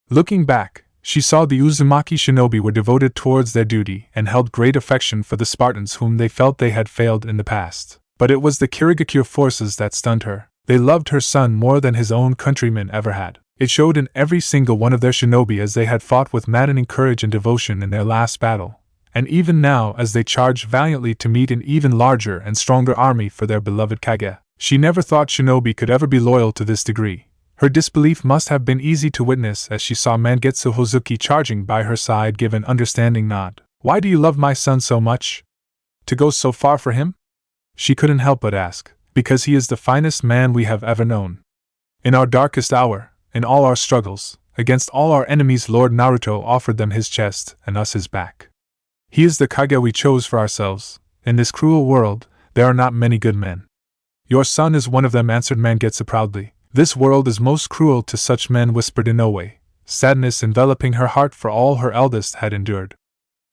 [SPEAKER 1] Looking back, she saw the Uzumaki shinobi were devoted towards their duty and held great affection for the Spartans whom they felt they had failed in the past. But it was the Kirigakure forces that stunned her. They loved her son more than his own countrymen ever had. It showed in every single one of their shinobi as they had fought with maddening courage and devotion in their last battle, and even now as they charged valiantly to meet an even larger and stronger army for their beloved Kage. She never thought shinobi could ever be loyal to this degree. Her disbelief must have been easy to witness as she saw Mangetsu Hozuki charging by her side give an understanding nod. "Why do you love my son so much? To go so far for him?" She couldn't help but ask. "Because he is the finest man we have ever known. In our darkest hour, in all our struggles, against all our enemies, Lord Naruto offered them his chest and us his back. He is the Kage we chose for ourselves. In this cruel world, there are not many good men. Your son is one of them," answered Mangetsu proudly. "This world is most cruel to such men," whispered Inoue, sadness enveloping her heart for all her eldest had endured.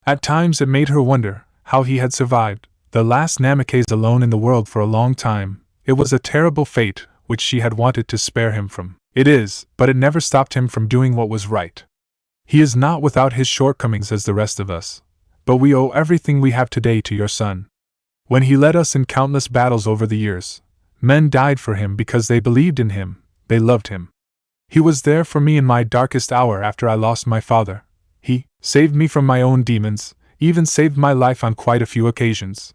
[SPEAKER 1] At times it made her wonder how he had survived, the last Namikaze alone in the world for a long time. It was a terrible fate which she had wanted to spare him from. It is, but it never stopped him from doing what was right. He is not without his shortcomings as the rest of us, but we owe everything we have today to your son. When he led us in countless battles over the years, men died for him because they believed in him, they loved him. He was there for me in my darkest hour after I lost my father. He saved me from my own demons, even saved my life on quite a few occasions.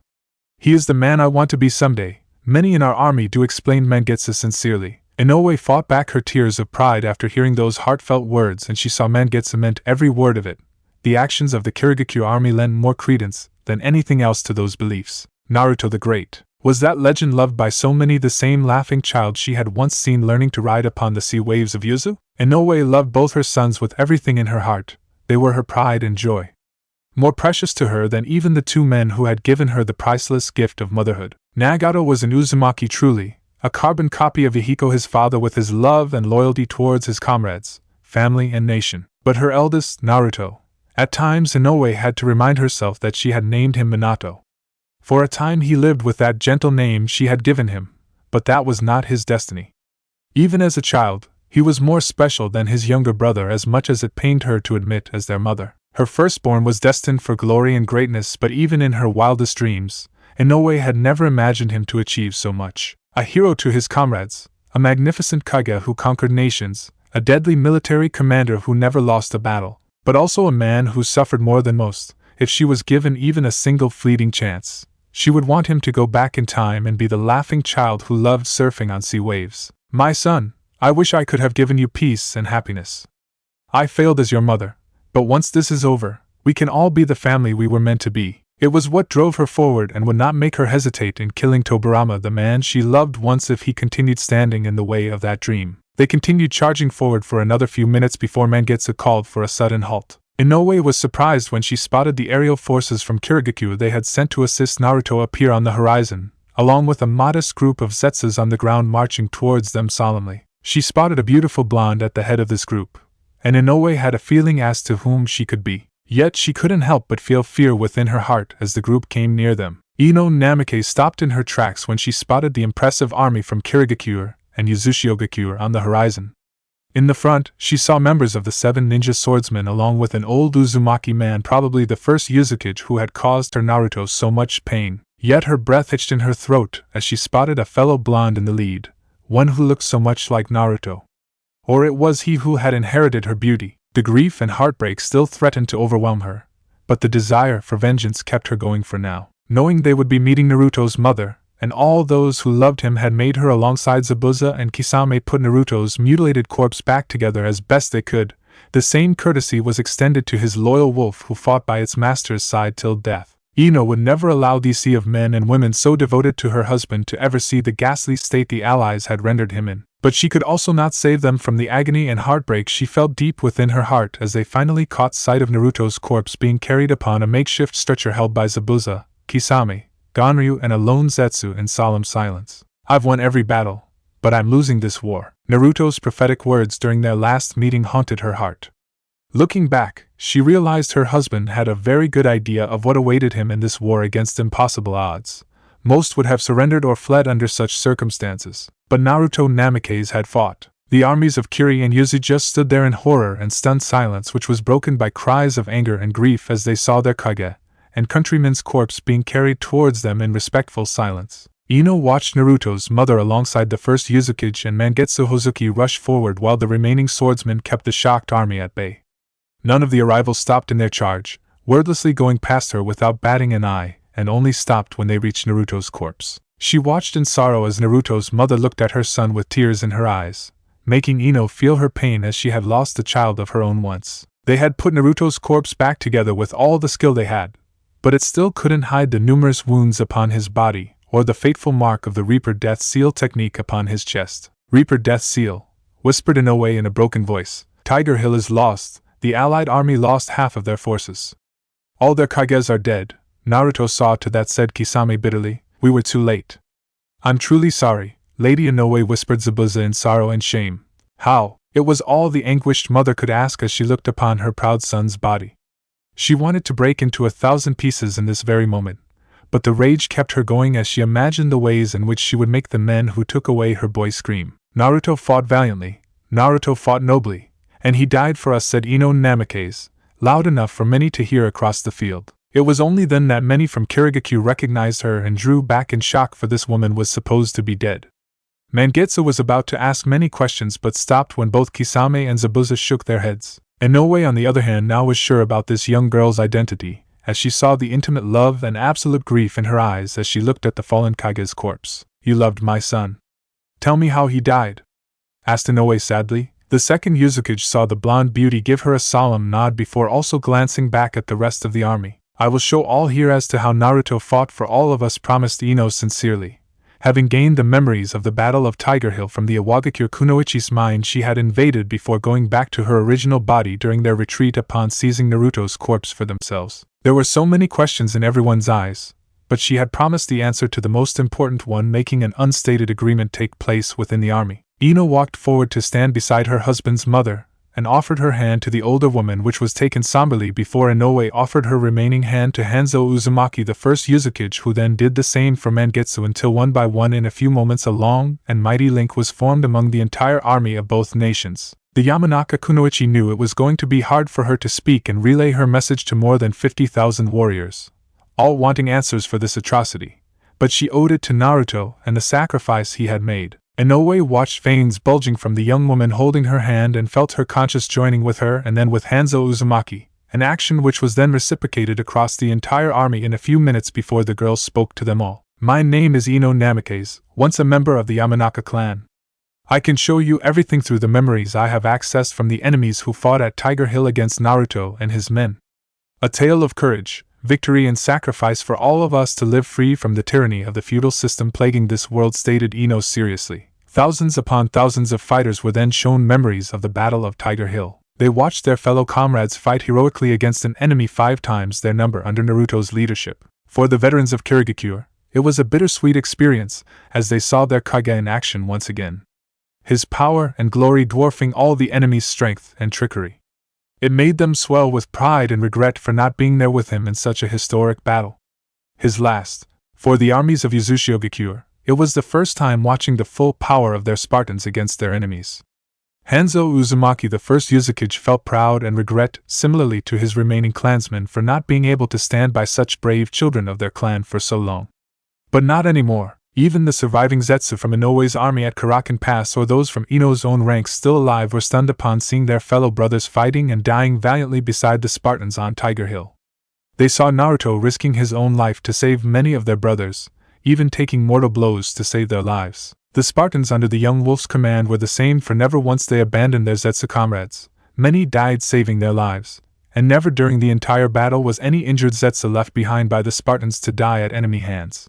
[SPEAKER 1] He is the man I want to be someday. Many in our army do," explained Mangetsu sincerely. Inoue fought back her tears of pride after hearing those heartfelt words, and she saw Mangetsu meant every word of it. The actions of the Kirigakure army lent more credence than anything else to those beliefs. Naruto the Great. Was that legend loved by so many the same laughing child she had once seen learning to ride upon the sea waves of Yuzu? Inoue loved both her sons with everything in her heart. They were her pride and joy. More precious to her than even the two men who had given her the priceless gift of motherhood. Nagato was an Uzumaki truly, a carbon copy of Ihiko his father with his love and loyalty towards his comrades, family and nation. But her eldest, Naruto. At times Inoue had to remind herself that she had named him Minato. For a time he lived with that gentle name she had given him, but that was not his destiny. Even as a child, he was more special than his younger brother, as much as it pained her to admit, as their mother. Her firstborn was destined for glory and greatness, but even in her wildest dreams, Inoue had never imagined him to achieve so much. A hero to his comrades, a magnificent Kage who conquered nations, a deadly military commander who never lost a battle, but also a man who suffered more than most. If she was given even a single fleeting chance, she would want him to go back in time and be the laughing child who loved surfing on sea waves. "My son, I wish I could have given you peace and happiness. I failed as your mother, but once this is over, we can all be the family we were meant to be." It was what drove her forward and would not make her hesitate in killing Tobirama, the man she loved once, if he continued standing in the way of that dream. They continued charging forward for another few minutes before Mangetsu called for a sudden halt. Inoue was surprised when she spotted the aerial forces from Kirigakure they had sent to assist Naruto appear on the horizon, along with a modest group of Zetsus on the ground marching towards them solemnly. She spotted a beautiful blonde at the head of this group, and Inoue had a feeling as to whom she could be. Yet she couldn't help but feel fear within her heart as the group came near them. Ino Namikaze stopped in her tracks when she spotted the impressive army from Kirigakure and Yuzushiogakure on the horizon. In the front, she saw members of the 7 ninja swordsmen along with an old Uzumaki man, probably the first Mizukage who had caused her Naruto so much pain. Yet her breath hitched in her throat as she spotted a fellow blonde in the lead, one who looked so much like Naruto. Or it was he who had inherited her beauty. The grief and heartbreak still threatened to overwhelm her, but the desire for vengeance kept her going for now. Knowing they would be meeting Naruto's mother, and all those who loved him had made her alongside Zabuza and Kisame put Naruto's mutilated corpse back together as best they could, the same courtesy was extended to his loyal wolf who fought by its master's side till death. Ino would never allow the sea of men and women so devoted to her husband to ever see the ghastly state the allies had rendered him in. But she could also not save them from the agony and heartbreak she felt deep within her heart as they finally caught sight of Naruto's corpse being carried upon a makeshift stretcher held by Zabuza, Kisame, Ganryu and a lone Zetsu in solemn silence. I've won every battle, but I'm losing this war. Naruto's prophetic words during their last meeting haunted her heart. Looking back, she realized her husband had a very good idea of what awaited him in this war against impossible odds. Most would have surrendered or fled under such circumstances, but Naruto Namikaze had fought. The armies of Kiri and Yuzu just stood there in horror and stunned silence, which was broken by cries of anger and grief as they saw their Kage and countryman's corpse being carried towards them in respectful silence. Ino watched Naruto's mother alongside the first Mizukage and Mangetsu Hozuki rush forward while the remaining swordsmen kept the shocked army at bay. None of the arrivals stopped in their charge, wordlessly going past her without batting an eye, and only stopped when they reached Naruto's corpse. She watched in sorrow as Naruto's mother looked at her son with tears in her eyes, making Ino feel her pain as she had lost a child of her own once. They had put Naruto's corpse back together with all the skill they had, but it still couldn't hide the numerous wounds upon his body, or the fateful mark of the Reaper Death Seal technique upon his chest. Reaper Death Seal, whispered Inoue in a broken voice. Tiger Hill is lost, the allied army lost half of their forces. All their Kages are dead, Naruto saw to that, said Kisame bitterly. We were too late. I'm truly sorry, Lady Inoue, whispered Zabuza in sorrow and shame. How? It was all the anguished mother could ask as she looked upon her proud son's body. She wanted to break into 1,000 pieces in this very moment, but the rage kept her going as she imagined the ways in which she would make the men who took away her boy scream. Naruto fought valiantly, Naruto fought nobly, and he died for us, said Ino Namikaze, loud enough for many to hear across the field. It was only then that many from Kirigakure recognized her and drew back in shock, for this woman was supposed to be dead. Mangetsu was about to ask many questions but stopped when both Kisame and Zabuza shook their heads. Inoue, on the other hand, now was sure about this young girl's identity, as she saw the intimate love and absolute grief in her eyes as she looked at the fallen Kage's corpse. You loved my son. Tell me how he died, asked Inoue sadly. The second Mizukage saw the blonde beauty give her a solemn nod before also glancing back at the rest of the army. I will show all here as to how Naruto fought for all of us, promised Ino sincerely. Having gained the memories of the Battle of Tiger Hill from the Iwagakure Kunoichi's mind she had invaded before going back to her original body during their retreat upon seizing Naruto's corpse for themselves. There were so many questions in everyone's eyes, but she had promised the answer to the most important one, making an unstated agreement take place within the army. Ino walked forward to stand beside her husband's mother, and offered her hand to the older woman, which was taken somberly before Inoue offered her remaining hand to Hanzo Uzumaki, the first Mizukage, who then did the same for Mangetsu, until one by one in a few moments a long and mighty link was formed among the entire army of both nations. The Yamanaka Kunoichi knew it was going to be hard for her to speak and relay her message to more than 50,000 warriors, all wanting answers for this atrocity, but she owed it to Naruto and the sacrifice he had made. Inoue watched veins bulging from the young woman holding her hand and felt her conscience joining with her and then with Hanzo Uzumaki, an action which was then reciprocated across the entire army in a few minutes before the girl spoke to them all. My name is Ino Namikaze, once a member of the Yamanaka clan. I can show you everything through the memories I have accessed from the enemies who fought at Tiger Hill against Naruto and his men. A tale of courage, victory and sacrifice for all of us to live free from the tyranny of the feudal system plaguing this world, stated Ino seriously. Thousands upon thousands of fighters were then shown memories of the Battle of Tiger Hill. They watched their fellow comrades fight heroically against an enemy 5 times their number under Naruto's leadership. For the veterans of Kirigakure, it was a bittersweet experience as they saw their Kage in action once again, his power and glory dwarfing all the enemy's strength and trickery. It made them swell with pride and regret for not being there with him in such a historic battle. His last. For the armies of Uzushigakure, it was the first time watching the full power of their Spartans against their enemies. Hanzo Uzumaki, the first Mizukage, felt proud and regret, similarly to his remaining clansmen, for not being able to stand by such brave children of their clan for so long. But not anymore. Even the surviving Zetsu from Inoue's army at Karakan Pass or those from Ino's own ranks still alive were stunned upon seeing their fellow brothers fighting and dying valiantly beside the Spartans on Tiger Hill. They saw Naruto risking his own life to save many of their brothers, even taking mortal blows to save their lives. The Spartans under the young wolf's command were the same, for never once they abandoned their Zetsu comrades. Many died saving their lives, and never during the entire battle was any injured Zetsu left behind by the Spartans to die at enemy hands.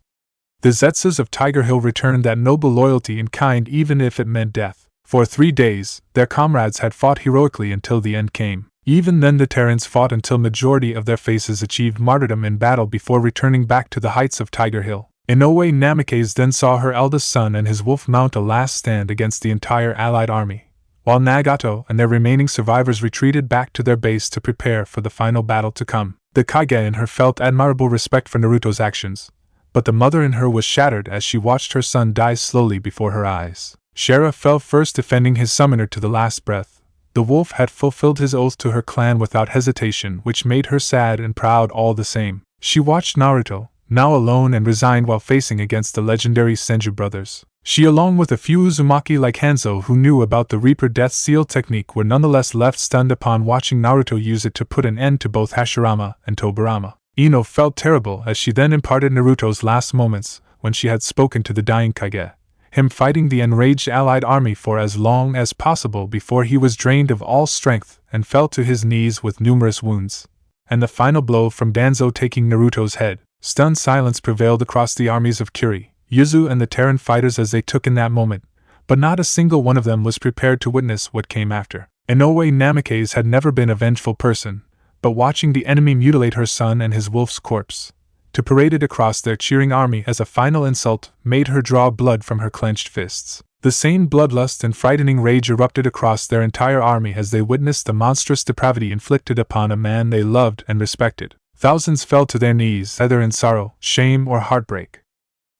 [SPEAKER 1] The Zetsus of Tiger Hill returned that noble loyalty in kind even if it meant death. For 3 days, their comrades had fought heroically until the end came. Even then the Terrans fought until majority of their faces achieved martyrdom in battle before returning back to the heights of Tiger Hill. Inoue Namikaze then saw her eldest son and his wolf mount a last stand against the entire allied army, while Nagato and their remaining survivors retreated back to their base to prepare for the final battle to come. The Kage in her felt admirable respect for Naruto's actions, but the mother in her was shattered as she watched her son die slowly before her eyes. Shara fell first, defending his summoner to the last breath. The wolf had fulfilled his oath to her clan without hesitation, which made her sad and proud all the same. She watched Naruto, now alone and resigned while facing against the legendary Senju brothers. She, along with a few Uzumaki like Hanzo who knew about the Reaper Death Seal technique, were nonetheless left stunned upon watching Naruto use it to put an end to both Hashirama and Tobirama. Ino felt terrible as she then imparted Naruto's last moments when she had spoken to the dying Kage, him fighting the enraged allied army for as long as possible before he was drained of all strength and fell to his knees with numerous wounds, and the final blow from Danzo taking Naruto's head. Stunned silence prevailed across the armies of Kiri, Yuzu and the Terran fighters as they took in that moment, but not a single one of them was prepared to witness what came after. Inoue Namikaze had never been a vengeful person, but watching the enemy mutilate her son and his wolf's corpse, to parade it across their cheering army as a final insult, made her draw blood from her clenched fists. The same bloodlust and frightening rage erupted across their entire army as they witnessed the monstrous depravity inflicted upon a man they loved and respected. Thousands fell to their knees, either in sorrow, shame, or heartbreak.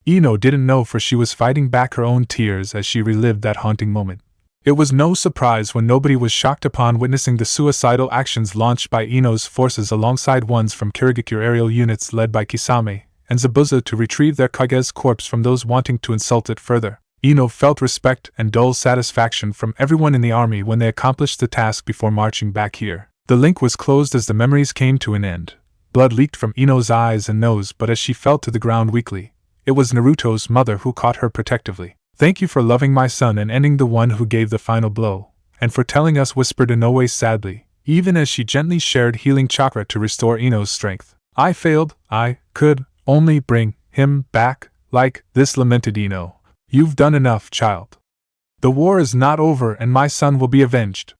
[SPEAKER 1] Ino didn't know, for she was fighting back her own tears as she relived that haunting moment. It was no surprise when nobody was shocked upon witnessing the suicidal actions launched by Ino's forces alongside ones from Kirigakure aerial units led by Kisame and Zabuza to retrieve their Kage's corpse from those wanting to insult it further. Ino felt respect and dull satisfaction from everyone in the army when they accomplished the task before marching back here. The link was closed as the memories came to an end. Blood leaked from Ino's eyes and nose, but as she fell to the ground weakly, it was Naruto's mother who caught her protectively. "Thank you for loving my son and ending the one who gave the final blow, and for telling us," whispered Inoue sadly, even as she gently shared healing chakra to restore Ino's strength. "I failed. I could only bring him back like this," lamented Ino. "You've done enough, child. The war is not over and my son will be avenged,"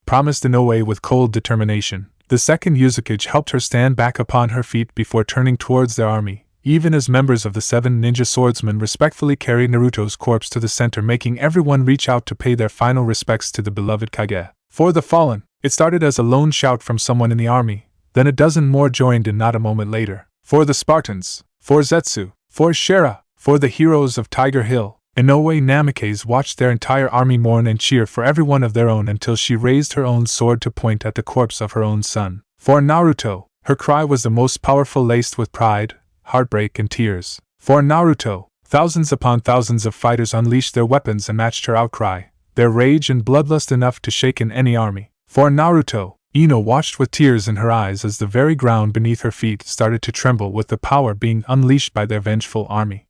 [SPEAKER 1] promised Inoue with cold determination. The second Mizukage helped her stand back upon her feet before turning towards their army, even as members of the 7 ninja swordsmen respectfully carried Naruto's corpse to the center, making everyone reach out to pay their final respects to the beloved Kage. For the fallen, it started as a lone shout from someone in the army, then a dozen more joined in not a moment later. For the Spartans, for Zetsu, for Shara, for the heroes of Tiger Hill. Inoue Namikaze watched their entire army mourn and cheer for everyone of their own until she raised her own sword to point at the corpse of her own son. For Naruto, her cry was the most powerful, laced with pride, heartbreak, and tears. For Naruto, thousands upon thousands of fighters unleashed their weapons and matched her outcry, their rage and bloodlust enough to shake in any army. For Naruto, Ino watched with tears in her eyes as the very ground beneath her feet started to tremble with the power being unleashed by their vengeful army.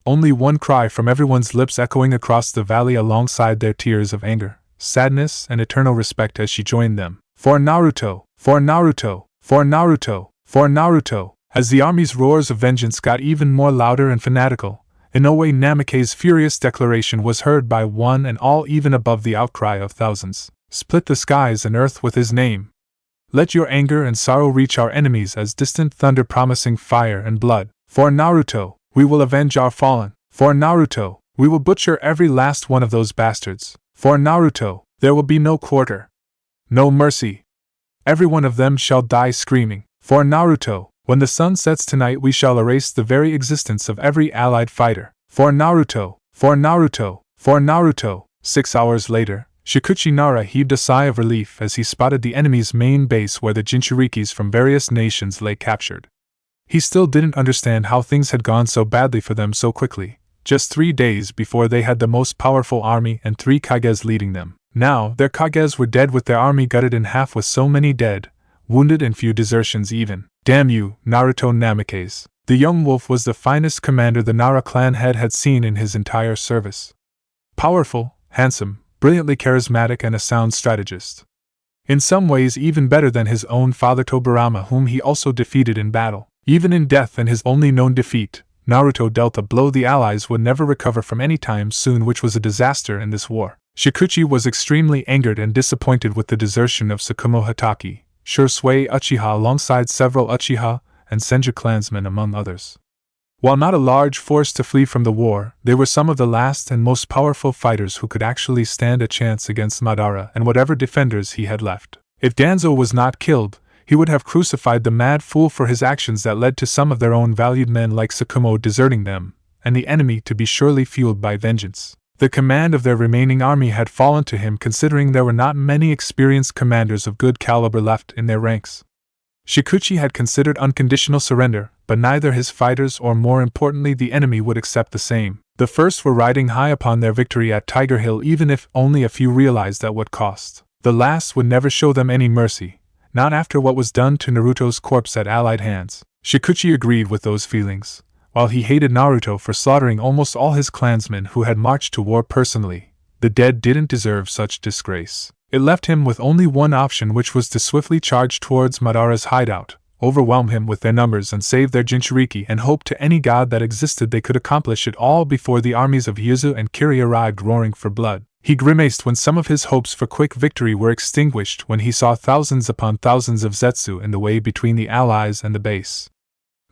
[SPEAKER 1] Only one cry from everyone's lips echoing across the valley alongside their tears of anger, sadness, and eternal respect as she joined them. For Naruto, for Naruto, for Naruto, for Naruto. As the army's roars of vengeance got even more louder and fanatical, Inoue Namikaze's furious declaration was heard by one and all even above the outcry of thousands. Split the skies and earth with his name. Let your anger and sorrow reach our enemies as distant thunder promising fire and blood. For Naruto, we will avenge our fallen. For Naruto, we will butcher every last one of those bastards. For Naruto, there will be no quarter. No mercy. Every one of them shall die screaming. For Naruto, when the sun sets tonight we shall erase the very existence of every allied fighter. For Naruto, for Naruto, for Naruto. 6 hours later, Shikuchi Nara heaved a sigh of relief as he spotted the enemy's main base where the Jinchurikis from various nations lay captured. He still didn't understand how things had gone so badly for them so quickly. Just 3 days before they had the most powerful army and 3 Kages leading them. Now, their Kages were dead with their army gutted in half with so many dead, wounded and few desertions even. Damn you, Naruto Namikaze. The young wolf was the finest commander the Nara clan head had seen in his entire service. Powerful, handsome, brilliantly charismatic and a sound strategist. In some ways even better than his own father Tobirama, whom he also defeated in battle. Even in death and his only known defeat, Naruto dealt a blow the allies would never recover from any time soon, which was a disaster in this war. Shikuchi was extremely angered and disappointed with the desertion of Tsukumo Hatake, Shursui Uchiha alongside several Uchiha and Senju clansmen among others. While not a large force to flee from the war, they were some of the last and most powerful fighters who could actually stand a chance against Madara and whatever defenders he had left. If Danzo was not killed, he would have crucified the mad fool for his actions that led to some of their own valued men like Tsukumo deserting them, and the enemy to be surely fueled by vengeance. The command of their remaining army had fallen to him considering there were not many experienced commanders of good caliber left in their ranks. Shikuchi had considered unconditional surrender, but neither his fighters or more importantly the enemy would accept the same. The first were riding high upon their victory at Tiger Hill even if only a few realized at what cost. The last would never show them any mercy, not after what was done to Naruto's corpse at allied hands. Shikuchi agreed with those feelings. While he hated Naruto for slaughtering almost all his clansmen who had marched to war personally, the dead didn't deserve such disgrace. It left him with only one option, which was to swiftly charge towards Madara's hideout, overwhelm him with their numbers and save their Jinchuriki, and hope to any god that existed they could accomplish it all before the armies of Yuzu and Kiri arrived roaring for blood. He grimaced when some of his hopes for quick victory were extinguished when he saw thousands upon thousands of Zetsu in the way between the allies and the base.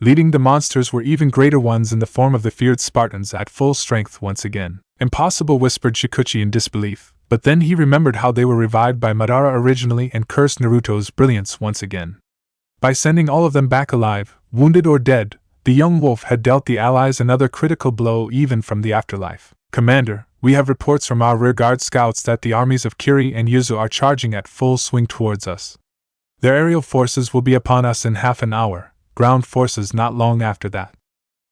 [SPEAKER 1] Leading the monsters were even greater ones in the form of the feared Spartans at full strength once again. Impossible, whispered Shikuchi in disbelief, but then he remembered how they were revived by Madara originally and cursed Naruto's brilliance once again. By sending all of them back alive, wounded or dead, the young wolf had dealt the allies another critical blow even from the afterlife. Commander, we have reports from our rearguard scouts that the armies of Kiri and Yuzu are charging at full swing towards us. Their aerial forces will be upon us in half an hour. Ground forces not long after that.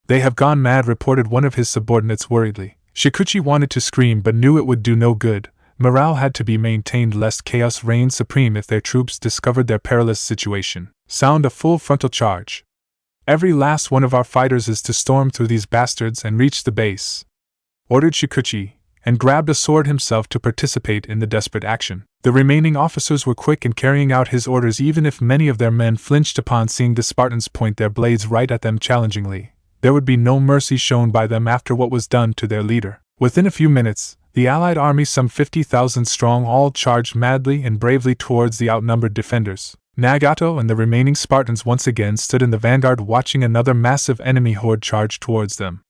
[SPEAKER 1] They have gone mad, reported one of his subordinates worriedly. Shikuchi wanted to scream but knew it would do no good. Morale had to be maintained lest chaos reigned supreme if their troops discovered their perilous situation. Sound a full frontal charge. Every last one of our fighters is to storm through these bastards and reach the base, ordered Shikuchi, and grabbed a sword himself to participate in the desperate action. The remaining officers were quick in carrying out his orders even if many of their men flinched upon seeing the Spartans point their blades right at them challengingly. There would be no mercy shown by them after what was done to their leader. Within a few minutes, the allied army, some 50,000 strong, all charged madly and bravely towards the outnumbered defenders. Nagato and the remaining Spartans once again stood in the vanguard watching another massive enemy horde charge towards them.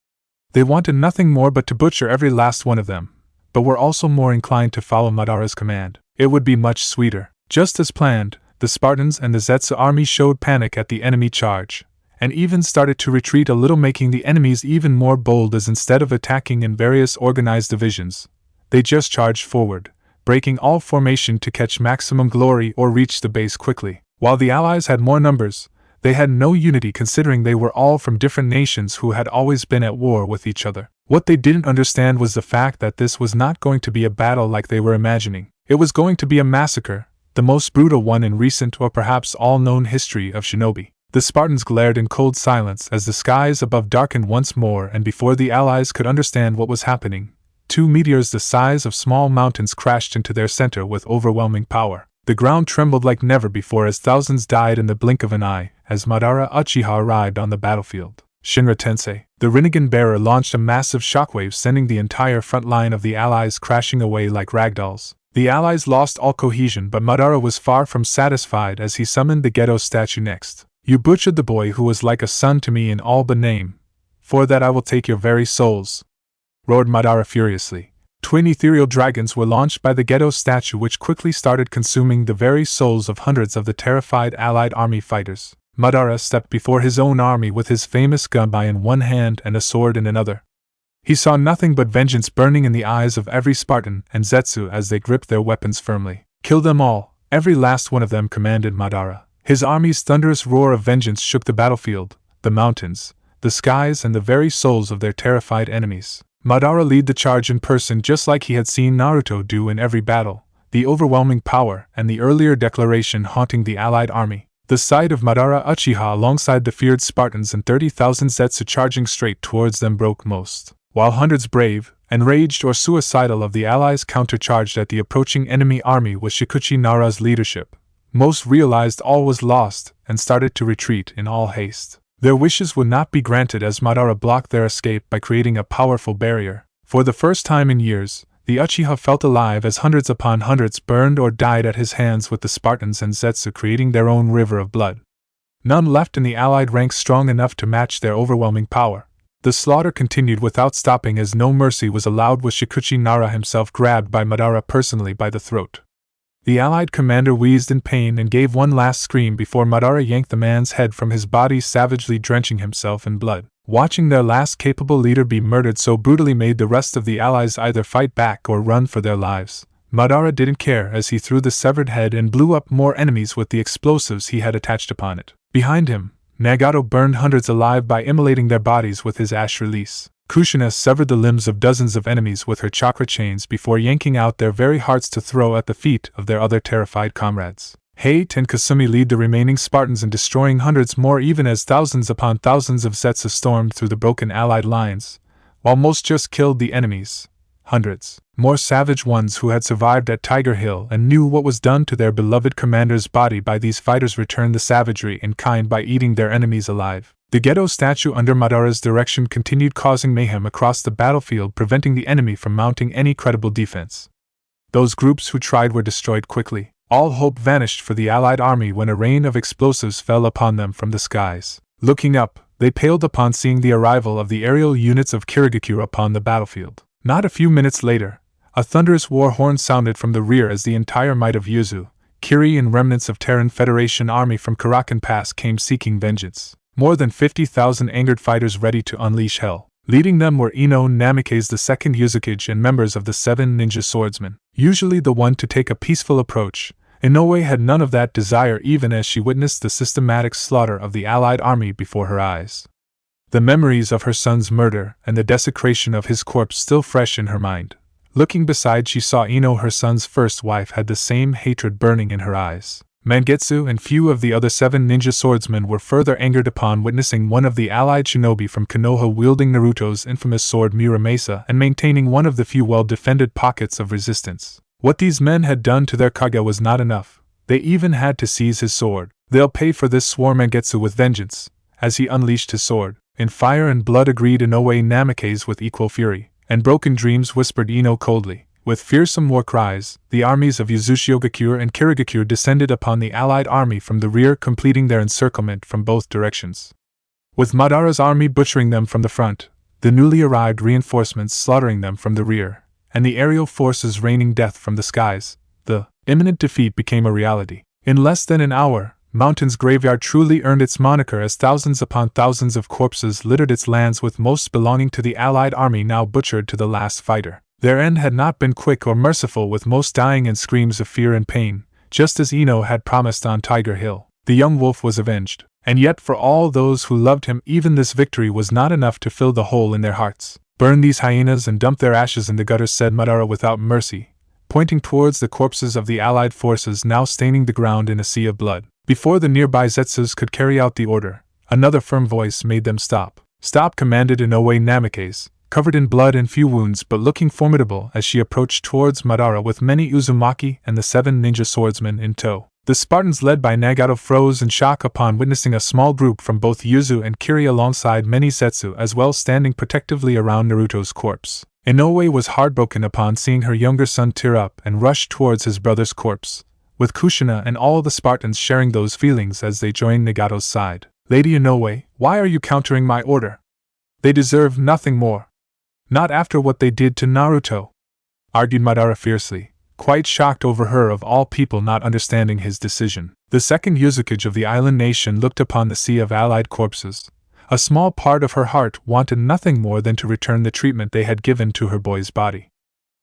[SPEAKER 1] They wanted nothing more but to butcher every last one of them, but were also more inclined to follow Madara's command. It would be much sweeter. Just as planned, the Spartans and the Zetsu army showed panic at the enemy charge, and even started to retreat a little, making the enemies even more bold as instead of attacking in various organized divisions, they just charged forward, breaking all formation to catch maximum glory or reach the base quickly. While the allies had more numbers, they had no unity considering they were all from different nations who had always been at war with each other. What they didn't understand was the fact that this was not going to be a battle like they were imagining. It was going to be a massacre, the most brutal one in recent or perhaps all-known history of shinobi. The Spartans glared in cold silence as the skies above darkened once more, and before the allies could understand what was happening, 2 meteors the size of small mountains crashed into their center with overwhelming power. The ground trembled like never before as thousands died in the blink of an eye as Madara Uchiha arrived on the battlefield. Shinra Tensei, the Rinnegan bearer, launched a massive shockwave, sending the entire front line of the Allies crashing away like ragdolls. The Allies lost all cohesion, but Madara was far from satisfied as he summoned the ghetto statue next. You butchered the boy who was like a son to me in all but name. For that I will take your very souls, roared Madara furiously. Twin ethereal dragons were launched by the ghetto statue, which quickly started consuming the very souls of hundreds of the terrified Allied army fighters. Madara stepped before his own army with his famous gunbai in one hand and a sword in another. He saw nothing but vengeance burning in the eyes of every Spartan and Zetsu as they gripped their weapons firmly. Kill them all, every last one of them, commanded Madara. His army's thunderous roar of vengeance shook the battlefield, the mountains, the skies, and the very souls of their terrified enemies. Madara led the charge in person, just like he had seen Naruto do in every battle, the overwhelming power and the earlier declaration haunting the Allied army. The sight of Madara Uchiha alongside the feared Spartans and 30,000 Zetsu charging straight towards them broke most, while hundreds brave, enraged, or suicidal of the Allies countercharged at the approaching enemy army with Shikuchi Nara's leadership. Most realized all was lost and started to retreat in all haste. Their wishes would not be granted as Madara blocked their escape by creating a powerful barrier. For the first time in years, the Uchiha felt alive as hundreds upon hundreds burned or died at his hands, with the Spartans and Zetsu creating their own river of blood. None left in the Allied ranks strong enough to match their overwhelming power. The slaughter continued without stopping as no mercy was allowed, with Shikuchi Nara himself grabbed by Madara personally by the throat. The Allied commander wheezed in pain and gave one last scream before Madara yanked the man's head from his body, savagely drenching himself in blood. Watching their last capable leader be murdered so brutally made the rest of the Allies either fight back or run for their lives. Madara didn't care as he threw the severed head and blew up more enemies with the explosives he had attached upon it. Behind him, Nagato burned hundreds alive by immolating their bodies with his ash release. Kushina severed the limbs of dozens of enemies with her chakra chains before yanking out their very hearts to throw at the feet of their other terrified comrades. Hate and Kasumi lead the remaining Spartans in destroying hundreds more, even as thousands upon thousands of Zetsu stormed through the broken Allied lines, while most just killed the enemies. Hundreds more savage ones who had survived at Tiger Hill and knew what was done to their beloved commander's body by these fighters returned the savagery in kind by eating their enemies alive. The ghetto statue under Madara's direction continued causing mayhem across the battlefield, preventing the enemy from mounting any credible defense. Those groups who tried were destroyed quickly. All hope vanished for the Allied army when a rain of explosives fell upon them from the skies. Looking up, they paled upon seeing the arrival of the aerial units of Kirigakure upon the battlefield. Not a few minutes later, a thunderous war horn sounded from the rear as the entire might of Yuzu, Kiri, and remnants of Terran Federation army from Karakan Pass came seeking vengeance. More than 50,000 angered fighters ready to unleash hell. Leading them were Ino Namikaze, the Second Mizukage, and members of the 7 Ninja Swordsmen. Usually the one to take a peaceful approach, Inoue had none of that desire even as she witnessed the systematic slaughter of the Allied army before her eyes. The memories of her son's murder and the desecration of his corpse still fresh in her mind. Looking beside, she saw Ino, her son's first wife, had the same hatred burning in her eyes. Mangetsu and few of the other 7 ninja swordsmen were further angered upon witnessing one of the allied shinobi from Konoha wielding Naruto's infamous sword Muramasa and maintaining one of the few well-defended pockets of resistance. What these men had done to their Kage was not enough. They even had to seize his sword. "They'll pay for this," swore Mangetsu with vengeance, as he unleashed his sword. "In fire and blood," agreed Inoue Namikaze with equal fury. "And broken dreams," whispered Ino coldly. With fearsome war cries, the armies of Yuzushigakure and Kirigakure descended upon the allied army from the rear, completing their encirclement from both directions. With Madara's army butchering them from the front, the newly arrived reinforcements slaughtering them from the rear, and the aerial forces raining death from the skies, the imminent defeat became a reality. In less than an hour, Mountain's Graveyard truly earned its moniker as thousands upon thousands of corpses littered its lands, with most belonging to the allied army now butchered to the last fighter. Their end had not been quick or merciful, with most dying in screams of fear and pain, just as Ino had promised on Tiger Hill. The young wolf was avenged, and yet for all those who loved him, even this victory was not enough to fill the hole in their hearts. "Burn these hyenas and dump their ashes in the gutters," said Madara without mercy, pointing towards the corpses of the allied forces now staining the ground in a sea of blood. Before the nearby Zetsus could carry out the order, another firm voice made them stop. "Stop," commanded Inoue Namikaze, covered in blood and few wounds but looking formidable as she approached towards Madara with many Uzumaki and the 7 ninja swordsmen in tow. The Spartans led by Nagato froze in shock upon witnessing a small group from both Yuzu and Kiri alongside many Zetsu as well standing protectively around Naruto's corpse. Inoue was heartbroken upon seeing her younger son tear up and rush towards his brother's corpse, with Kushina and all the Spartans sharing those feelings as they joined Nagato's side. Lady Inoue, why are you countering my order? They deserve nothing more. Not after what they did to Naruto, argued Madara fiercely, quite shocked over her of all people not understanding his decision. The second Mizukage of the island nation looked upon the sea of allied corpses. A small part of her heart wanted nothing more than to return the treatment they had given to her boy's body.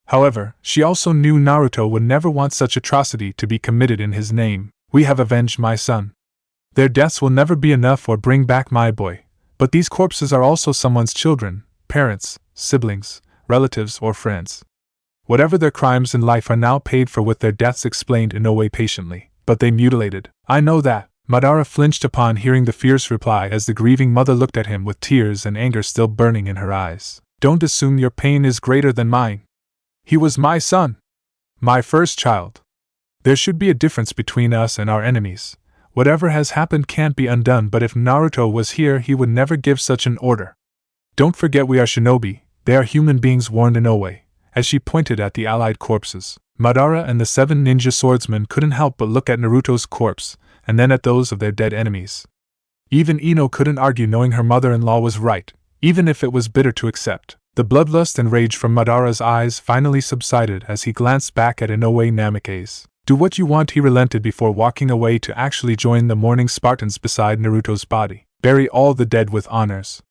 [SPEAKER 1] However, she also knew Naruto would never want such atrocity to be committed in his name. We have avenged my son. Their deaths will never be enough or bring back my boy, but these corpses are also someone's children, parents, siblings, relatives or friends. Whatever their crimes in life are now paid for with their deaths, explained Inoue patiently. But they mutilated. I know that. Madara flinched upon hearing the fierce reply as the grieving mother looked at him with tears and anger still burning in her eyes. Don't assume your pain is greater than mine. He was my son. My first child. There should be a difference between us and our enemies. Whatever has happened can't be undone, but if Naruto was here he would never give such an order. Don't forget we are shinobi, they are human beings, warned Inoue, as she pointed at the allied corpses. Madara and the 7 ninja swordsmen couldn't help but look at Naruto's corpse, and then at those of their dead enemies. Even Ino couldn't argue, knowing her mother-in-law was right, even if it was bitter to accept. The bloodlust and rage from Madara's eyes finally subsided as he glanced back at Inoue Namikaze. Do what you want, he relented before walking away to actually join the mourning Spartans beside Naruto's body. Bury all the dead with honors.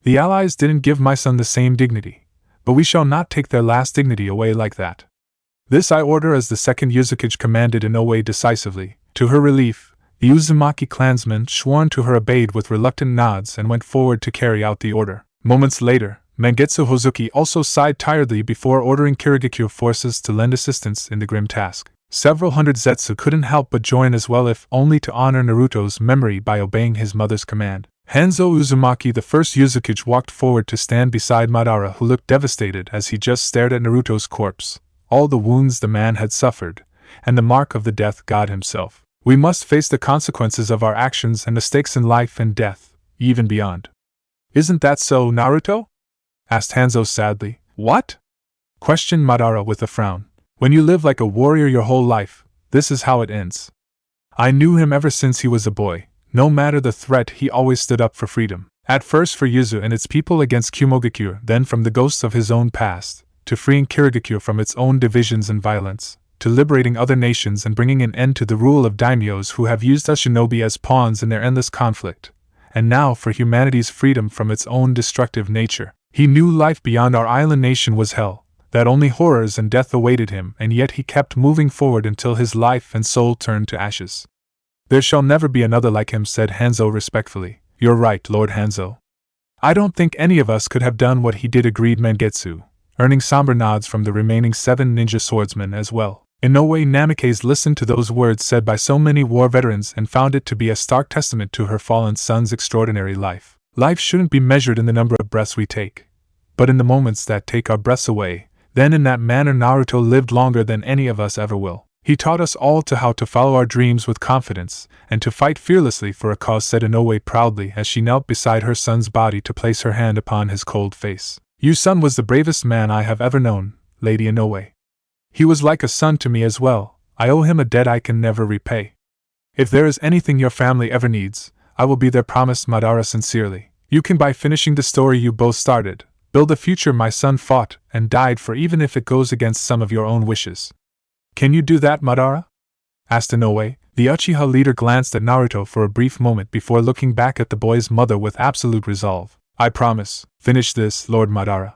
[SPEAKER 1] The allies didn't give my son the same dignity, but we shall not take their last dignity away like that. This I order, as the second Mizukage commanded Inoue decisively. To her relief, the Uzumaki clansmen sworn to her obeyed with reluctant nods and went forward to carry out the order. Moments later, Mangetsu Hozuki also sighed tiredly before ordering Kirigakure forces to lend assistance in the grim task. Several hundred Zetsu couldn't help but join as well, if only to honor Naruto's memory by obeying his mother's command. Hanzo Uzumaki, the first Mizukage, walked forward to stand beside Madara, who looked devastated as he just stared at Naruto's corpse, all the wounds the man had suffered, and the mark of the death god himself. We must face the consequences of our actions and mistakes in life and death, even beyond. Isn't that so, Naruto? Asked Hanzo sadly. What? Questioned Madara with a frown. When you live like a warrior your whole life, this is how it ends. I knew him ever since he was a boy. No matter the threat, he always stood up for freedom. At first for Yuzu and its people against Kumogakure, then from the ghosts of his own past, to freeing Kirigakure from its own divisions and violence, to liberating other nations and bringing an end to the rule of daimyos who have used us shinobi as pawns in their endless conflict, and now for humanity's freedom from its own destructive nature. He knew life beyond our island nation was hell, that only horrors and death awaited him, and yet he kept moving forward until his life and soul turned to ashes. There shall never be another like him, said Hanzo respectfully. You're right, Lord Hanzo. I don't think any of us could have done what he did, agreed Mangetsu, earning somber nods from the remaining 7 ninja swordsmen as well. Inoue Namikaze listened to those words said by so many war veterans and found it to be a stark testament to her fallen son's extraordinary life. Life shouldn't be measured in the number of breaths we take, but in the moments that take our breaths away. Then in that manner Naruto lived longer than any of us ever will. He taught us all how to follow our dreams with confidence, and to fight fearlessly for a cause, said Inoue proudly as she knelt beside her son's body to place her hand upon his cold face. Your son was the bravest man I have ever known, Lady Inoue. He was like a son to me as well. I owe him a debt I can never repay. If there is anything your family ever needs, I will be there, promised Madara sincerely. You can, by finishing the story you both started, build the future my son fought and died for, even if it goes against some of your own wishes. Can you do that, Madara? Asked Inoue. The Uchiha leader glanced at Naruto for a brief moment before looking back at the boy's mother with absolute resolve. I promise. Finish this, Lord Madara.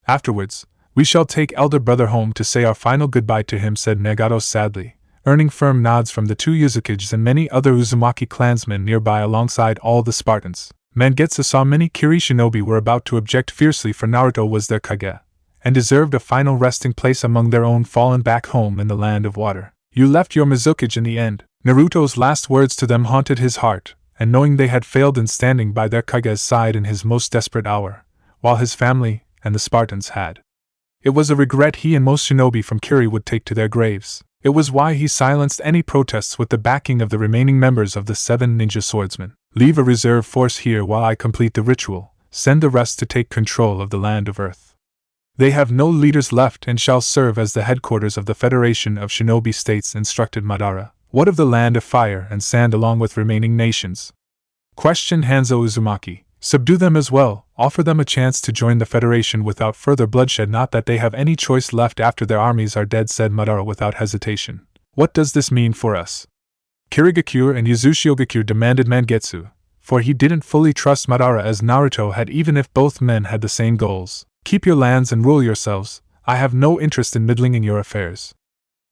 [SPEAKER 1] Afterwards, we shall take elder brother home to say our final goodbye to him, said Nagato sadly, earning firm nods from the 2 Mizukages and many other Uzumaki clansmen nearby alongside all the Spartans. Mangetsu saw many Kiri shinobi were about to object fiercely, for Naruto was their Kage, and deserved a final resting place among their own, fallen back home in the land of water. You left your Mizukage in the end. Naruto's last words to them haunted his heart, and knowing they had failed in standing by their Kage's side in his most desperate hour, while his family and the Spartans had, it was a regret he and most shinobi from Kiri would take to their graves. It was why he silenced any protests with the backing of the remaining members of the 7 ninja swordsmen. Leave a reserve force here while I complete the ritual, send the rest to take control of the land of Earth. They have no leaders left and shall serve as the headquarters of the Federation of Shinobi States, instructed Madara. What of the land of fire and sand along with remaining nations? Questioned Hanzo Uzumaki. Subdue them as well, offer them a chance to join the Federation without further bloodshed, not that they have any choice left after their armies are dead, said Madara without hesitation. What does this mean for us? Kirigakure and Uzushigakure demanded Mangetsu, for he didn't fully trust Madara as Naruto had, even if both men had the same goals. Keep your lands and rule yourselves, I have no interest in meddling in your affairs.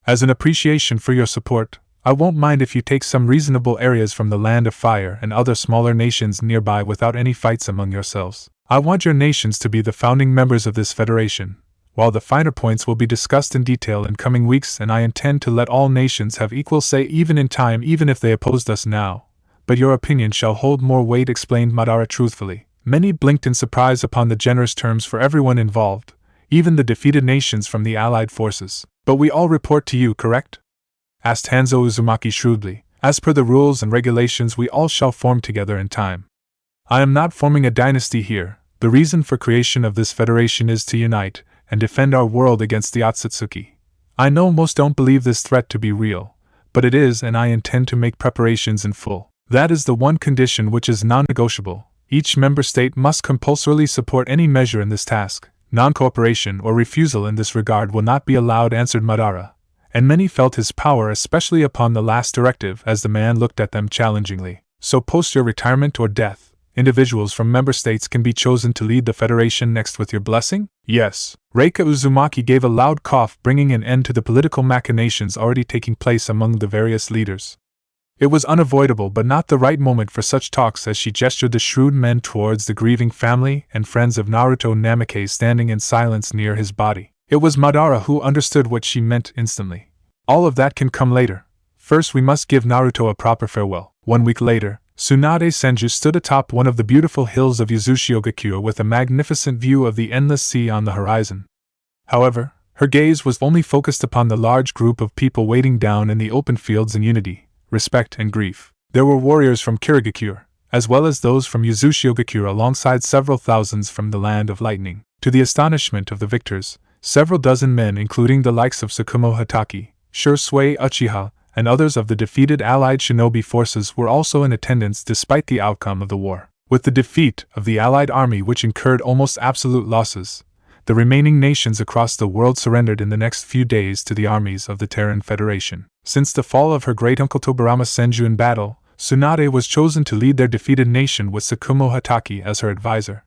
[SPEAKER 1] As an appreciation for your support, I won't mind if you take some reasonable areas from the Land of Fire and other smaller nations nearby without any fights among yourselves. I want your nations to be the founding members of this federation, while the finer points will be discussed in detail in coming weeks, and I intend to let all nations have equal say even in time, even if they opposed us now. But your opinion shall hold more weight, explained Madara truthfully. Many blinked in surprise upon the generous terms for everyone involved, even the defeated nations from the allied forces. But we all report to you, correct? Asked Hanzo Uzumaki shrewdly. As per the rules and regulations, we all shall form together in time. I am not forming a dynasty here. The reason for creation of this federation is to unite and defend our world against the Otsutsuki. I know most don't believe this threat to be real, but it is, and I intend to make preparations in full. That is the one condition which is non-negotiable. Each member state must compulsorily support any measure in this task. Non-cooperation or refusal in this regard will not be allowed, answered Madara. And many felt his power, especially upon the last directive, as the man looked at them challengingly. So post your retirement or death, individuals from member states can be chosen to lead the Federation next with your blessing? Yes. Reika Uzumaki gave a loud cough, bringing an end to the political machinations already taking place among the various leaders. It was unavoidable but not the right moment for such talks as she gestured the shrewd men towards the grieving family and friends of Naruto Namikaze standing in silence near his body. It was Madara who understood what she meant instantly. All of that can come later. First we must give Naruto a proper farewell. 1 week later, Tsunade Senju stood atop one of the beautiful hills of Uzushigakure with a magnificent view of the endless sea on the horizon. However, her gaze was only focused upon the large group of people waiting down in the open fields in unity, respect and grief. There were warriors from Kirigakure, as well as those from Uzushigakure, alongside several thousands from the Land of Lightning. To the astonishment of the victors, several dozen men, including the likes of Tsukumo Hatake, Shursui Uchiha, and others of the defeated allied shinobi forces were also in attendance despite the outcome of the war. With the defeat of the allied army, which incurred almost absolute losses, the remaining nations across the world surrendered in the next few days to the armies of the Terran Federation. Since the fall of her great-uncle Tobirama Senju in battle, Tsunade was chosen to lead their defeated nation with Tsukumo Hatake as her advisor.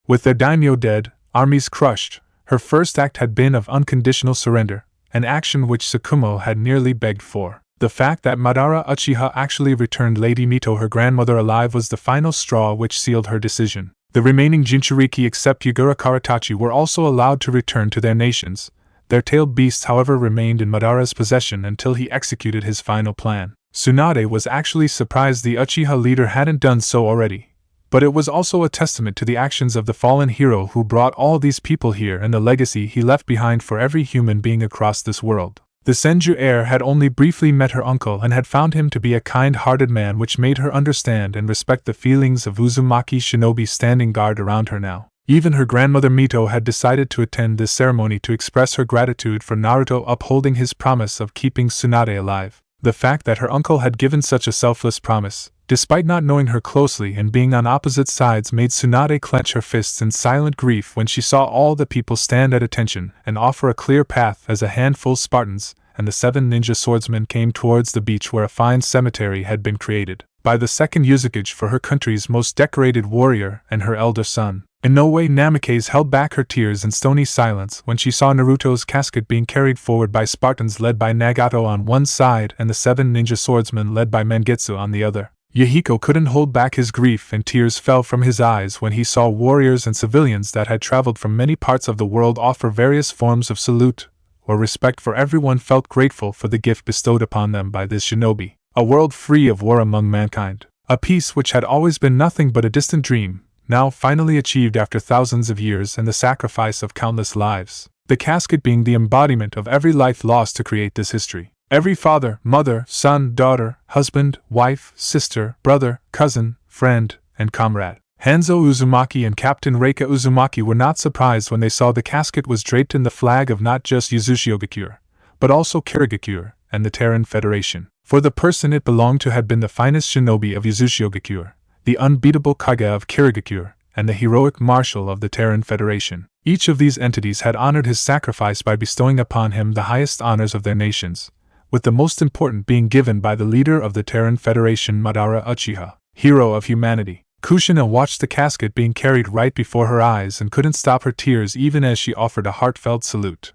[SPEAKER 1] With their daimyo dead, armies crushed, her first act had been of unconditional surrender, an action which Tsukumo had nearly begged for. The fact that Madara Uchiha actually returned Lady Mito, her grandmother, alive was the final straw which sealed her decision. The remaining Jinchuriki except Yugura Karatachi were also allowed to return to their nations. Their tailed beasts, however, remained in Madara's possession until he executed his final plan. Tsunade was actually surprised the Uchiha leader hadn't done so already. But it was also a testament to the actions of the fallen hero who brought all these people here and the legacy he left behind for every human being across this world. The Senju heir had only briefly met her uncle and had found him to be a kind-hearted man, which made her understand and respect the feelings of Uzumaki shinobi standing guard around her now. Even her grandmother Mito had decided to attend this ceremony to express her gratitude for Naruto upholding his promise of keeping Tsunade alive. The fact that her uncle had given such a selfless promise, despite not knowing her closely and being on opposite sides, made Tsunade clench her fists in silent grief when she saw all the people stand at attention and offer a clear path as a handful of Spartans and the 7 ninja swordsmen came towards the beach where a fine cemetery had been created by the Second Mizukage for her country's most decorated warrior and her elder son. In no way Namikaze held back her tears in stony silence when she saw Naruto's casket being carried forward by Spartans led by Nagato on one side and the 7 ninja swordsmen led by Mangetsu on the other. Yahiko couldn't hold back his grief and tears fell from his eyes when he saw warriors and civilians that had traveled from many parts of the world offer various forms of salute or respect, for everyone felt grateful for the gift bestowed upon them by this shinobi. A world free of war among mankind. A peace which had always been nothing but a distant dream, now finally achieved after thousands of years and the sacrifice of countless lives. The casket being the embodiment of every life lost to create this history. Every father, mother, son, daughter, husband, wife, sister, brother, cousin, friend, and comrade. Hanzo Uzumaki and Captain Reika Uzumaki were not surprised when they saw the casket was draped in the flag of not just Yuzushiogakure, but also Kirigakure and the Terran Federation. For the person it belonged to had been the finest shinobi of Yuzushiogakure, the unbeatable Kage of Kirigakure, and the heroic marshal of the Terran Federation. Each of these entities had honored his sacrifice by bestowing upon him the highest honors of their nations, with the most important being given by the leader of the Terran Federation, Madara Uchiha, hero of humanity. Kushina watched the casket being carried right before her eyes and couldn't stop her tears even as she offered a heartfelt salute.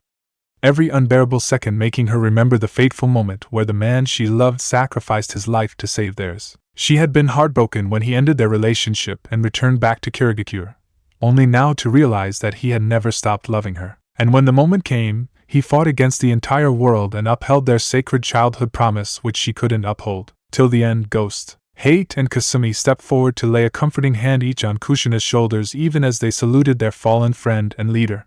[SPEAKER 1] Every unbearable second making her remember the fateful moment where the man she loved sacrificed his life to save theirs. She had been heartbroken when he ended their relationship and returned back to Kirigakure, only now to realize that he had never stopped loving her. And when the moment came, he fought against the entire world and upheld their sacred childhood promise which she couldn't uphold. Till the end, Ghost, Hate and Kasumi stepped forward to lay a comforting hand each on Kushina's shoulders even as they saluted their fallen friend and leader.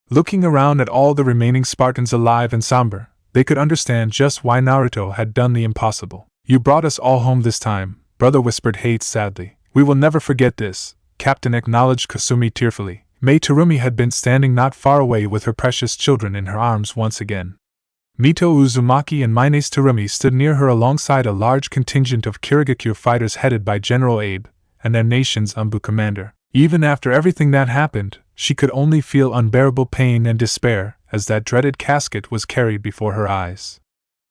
[SPEAKER 1] Looking around at all the remaining Spartans alive and somber, they could understand just why Naruto had done the impossible. You brought us all home this time, brother, whispered Hate sadly. We will never forget this, Captain acknowledged Kasumi tearfully. Mei Terumi had been standing not far away with her precious children in her arms once again. Mito Uzumaki and Minace Terumi stood near her alongside a large contingent of Kirigakure fighters headed by General Abe and their nation's Umbu commander. Even after everything that happened, she could only feel unbearable pain and despair as that dreaded casket was carried before her eyes.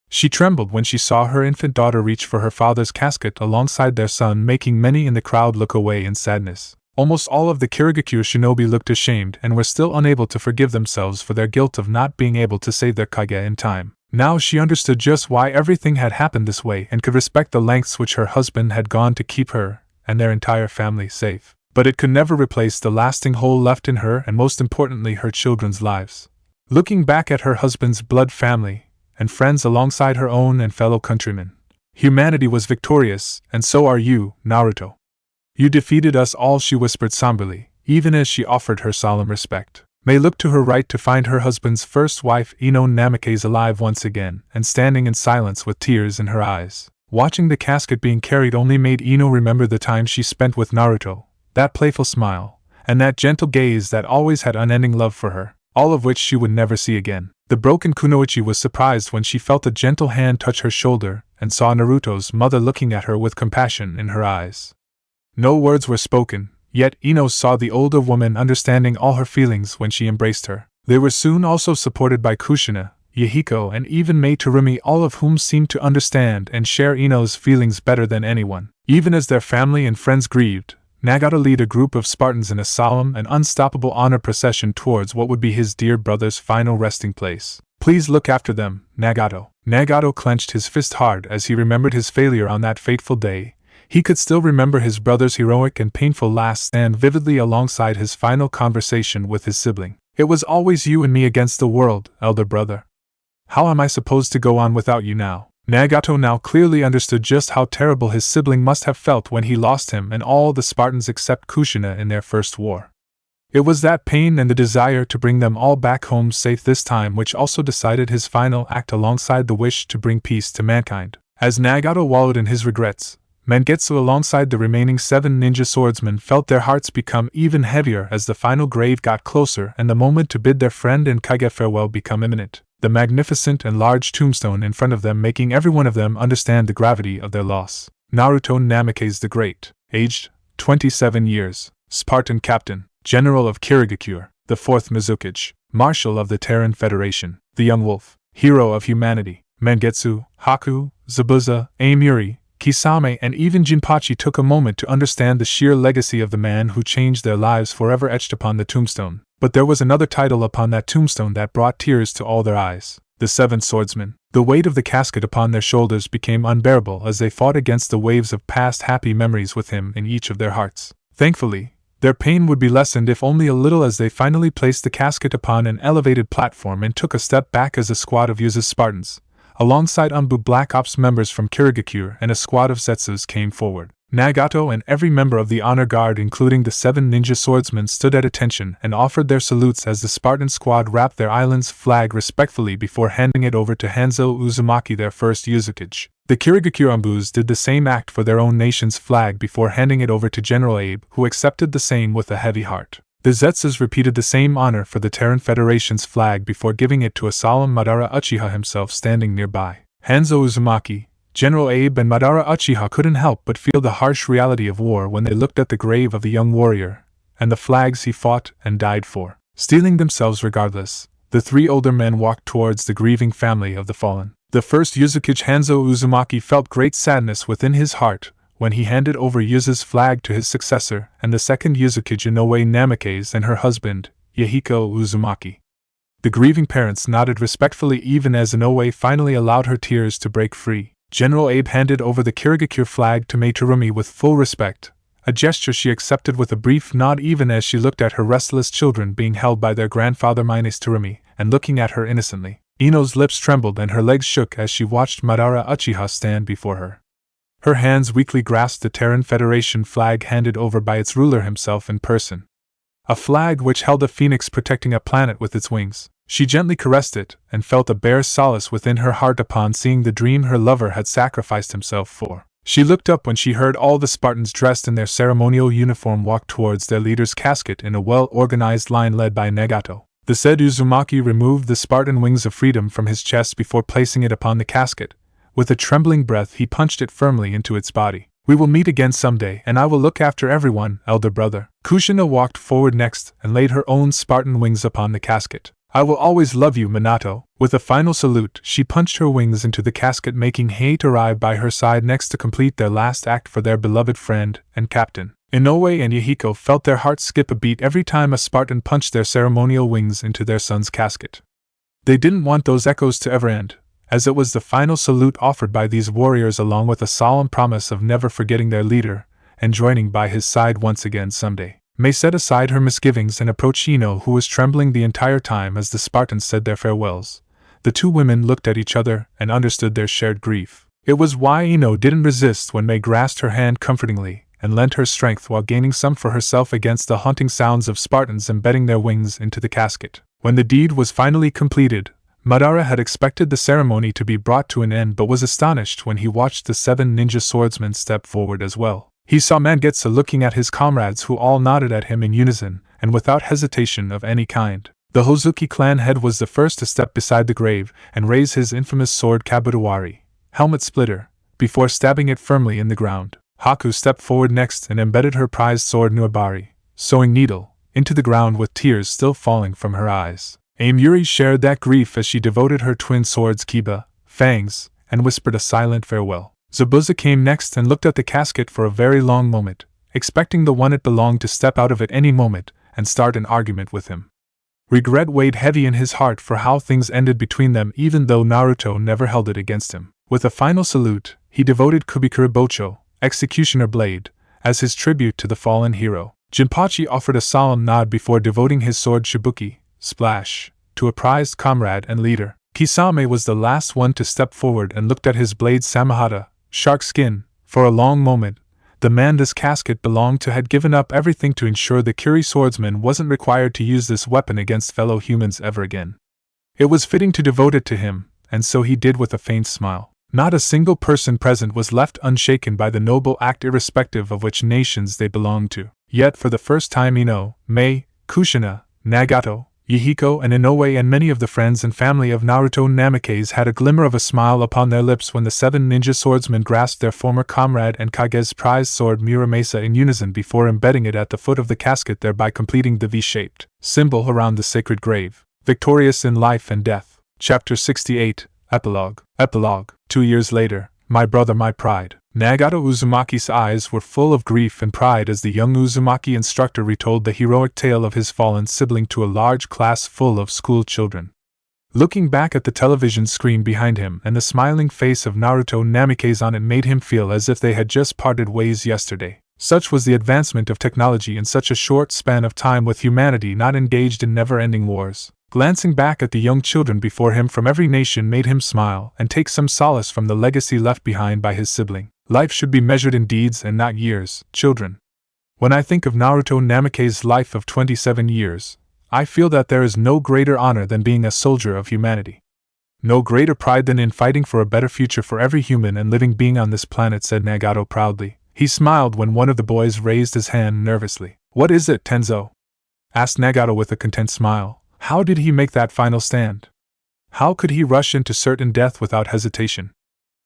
[SPEAKER 1] She trembled when she saw her infant daughter reach for her father's casket alongside their son, making many in the crowd look away in sadness. Almost all of the Kirigakure shinobi looked ashamed and were still unable to forgive themselves for their guilt of not being able to save their Kage in time. Now she understood just why everything had happened this way and could respect the lengths which her husband had gone to keep her and their entire family safe. But it could never replace the lasting hole left in her and most importantly her children's lives. Looking back at her husband's blood family and friends alongside her own and fellow countrymen, humanity was victorious, and so are you, Naruto. You defeated us all, she whispered somberly, even as she offered her solemn respect. Mei looked to her right to find her husband's first wife, Ino Namikaze, alive once again, and standing in silence with tears in her eyes. Watching the casket being carried only made Ino remember the time she spent with Naruto, that playful smile, and that gentle gaze that always had unending love for her, all of which she would never see again. The broken kunoichi was surprised when she felt a gentle hand touch her shoulder and saw Naruto's mother looking at her with compassion in her eyes. No words were spoken, yet Ino saw the older woman understanding all her feelings when she embraced her. They were soon also supported by Kushina, Yahiko, and even Mei Terumi, all of whom seemed to understand and share Ino's feelings better than anyone. Even as their family and friends grieved, Nagato led a group of Spartans in a solemn and unstoppable honor procession towards what would be his dear brother's final resting place. Please look after them, Nagato. Nagato clenched his fist hard as he remembered his failure on that fateful day. He could still remember his brother's heroic and painful last stand vividly alongside his final conversation with his sibling. It was always you and me against the world, elder brother. How am I supposed to go on without you now? Nagato now clearly understood just how terrible his sibling must have felt when he lost him and all the Spartans except Kushina in their first war. It was that pain and the desire to bring them all back home safe this time which also decided his final act alongside the wish to bring peace to mankind. As Nagato wallowed in his regrets, Mangetsu alongside the remaining 7 ninja swordsmen felt their hearts become even heavier as the final grave got closer and the moment to bid their friend and Kage farewell become imminent, the magnificent and large tombstone in front of them making every one of them understand the gravity of their loss. Naruto Namikaze the Great, aged 27 years, Spartan captain, general of Kirigakure, the 4th Mizukage, marshal of the Terran Federation, the young wolf, hero of humanity. Mangetsu, Haku, Zabuza, Amiri, Kisame, and even Jinpachi took a moment to understand the sheer legacy of the man who changed their lives forever etched upon the tombstone. But there was another title upon that tombstone that brought tears to all their eyes: the 7 swordsmen. The weight of the casket upon their shoulders became unbearable as they fought against the waves of past happy memories with him in each of their hearts. Thankfully, their pain would be lessened if only a little as they finally placed the casket upon an elevated platform and took a step back as a squad of Yuza's Spartans, alongside Umbu Black Ops members from Kirigakure and a squad of Zetsus came forward. Nagato and every member of the honor guard, including the 7 ninja swordsmen, stood at attention and offered their salutes as the Spartan squad wrapped their island's flag respectfully before handing it over to Hanzo Uzumaki, their first Mizukage. The Kirigakirambus did the same act for their own nation's flag before handing it over to General Abe, who accepted the same with a heavy heart. The Zetsus repeated the same honor for the Terran Federation's flag before giving it to a solemn Madara Uchiha himself standing nearby. Hanzo Uzumaki, General Abe and Madara Uchiha couldn't help but feel the harsh reality of war when they looked at the grave of the young warrior, and the flags he fought and died for. Steeling themselves regardless, the 3 older men walked towards the grieving family of the fallen. The first Mizukage, Hanzo Uzumaki, felt great sadness within his heart when he handed over Yuza's flag to his successor, and the second Mizukage, Inoue Namikaze, and her husband, Yahiko Uzumaki. The grieving parents nodded respectfully even as Inoue finally allowed her tears to break free. General Abe handed over the Kirigakure flag to Mei Terumi with full respect, a gesture she accepted with a brief nod even as she looked at her restless children being held by their grandfather Minae Terumi, and looking at her innocently. Ino's lips trembled and her legs shook as she watched Madara Uchiha stand before her. Her hands weakly grasped the Terran Federation flag handed over by its ruler himself in person. A flag which held a phoenix protecting a planet with its wings. She gently caressed it, and felt a bare solace within her heart upon seeing the dream her lover had sacrificed himself for. She looked up when she heard all the Spartans dressed in their ceremonial uniform walk towards their leader's casket in a well-organized line led by Nagato. The said Uzumaki removed the Spartan wings of freedom from his chest before placing it upon the casket. With a trembling breath he punched it firmly into its body. "We will meet again someday, and I will look after everyone, elder brother." Kushina walked forward next and laid her own Spartan wings upon the casket. "I will always love you, Minato." With a final salute, she punched her wings into the casket, making Hate arrive by her side next to complete their last act for their beloved friend and captain. Inoue and Yahiko felt their hearts skip a beat every time a Spartan punched their ceremonial wings into their son's casket. They didn't want those echoes to ever end, as it was the final salute offered by these warriors along with a solemn promise of never forgetting their leader and joining by his side once again someday. Mei set aside her misgivings and approached Ino, who was trembling the entire time as the Spartans said their farewells. The 2 women looked at each other and understood their shared grief. It was why Ino didn't resist when Mei grasped her hand comfortingly and lent her strength while gaining some for herself against the haunting sounds of Spartans embedding their wings into the casket. When the deed was finally completed, Madara had expected the ceremony to be brought to an end but was astonished when he watched the 7 ninja swordsmen step forward as well. He saw Mangetsu looking at his comrades, who all nodded at him in unison, and without hesitation of any kind. The Hozuki clan head was the first to step beside the grave and raise his infamous sword Kabutowari, helmet splitter, before stabbing it firmly in the ground. Haku stepped forward next and embedded her prized sword Nuabari, sewing needle, into the ground with tears still falling from her eyes. Yuri shared that grief as she devoted her twin swords Kiba, Fangs, and whispered a silent farewell. Zabuza came next and looked at the casket for a very long moment, expecting the one it belonged to step out of it any moment and start an argument with him. Regret weighed heavy in his heart for how things ended between them, even though Naruto never held it against him. With a final salute, he devoted Kubikura Bocho, Executioner Blade, as his tribute to the fallen hero. Jinpachi offered a solemn nod before devoting his sword Shibuki, Splash, to a prized comrade and leader. Kisame was the last one to step forward and looked at his blade Samahata, Shark Skin. For a long moment, the man this casket belonged to had given up everything to ensure the Kiri swordsman wasn't required to use this weapon against fellow humans ever again. It was fitting to devote it to him, and so he did with a faint smile. Not a single person present was left unshaken by the noble act, irrespective of which nations they belonged to. Yet for the first time Ino, Mei, Kushina, Nagato, Yahiko and Inoue and many of the friends and family of Naruto Namikaze had a glimmer of a smile upon their lips when the 7 ninja swordsmen grasped their former comrade and Kage's prized sword Muramasa in unison before embedding it at the foot of the casket, thereby completing the V-shaped symbol around the sacred grave. Victorious in life and death. Chapter 68, Epilogue. Epilogue. 2 years later, my brother, my pride. Nagato Uzumaki's eyes were full of grief and pride as the young Uzumaki instructor retold the heroic tale of his fallen sibling to a large class full of school children. Looking back at the television screen behind him and the smiling face of Naruto Namikaze on it made him feel as if they had just parted ways yesterday. Such was the advancement of technology in such a short span of time, with humanity not engaged in never-ending wars. Glancing back at the young children before him from every nation made him smile and take some solace from the legacy left behind by his sibling. Life should be measured in deeds and not years, children. When I think of Naruto Namake's life of 27 years, I feel that there is no greater honor than being a soldier of humanity. No greater pride than in fighting for a better future for every human and living being on this planet, said Nagato proudly. He smiled when one of the boys raised his hand nervously. What is it, Tenzo? Asked Nagato with a content smile. How did he make that final stand? How could he rush into certain death without hesitation?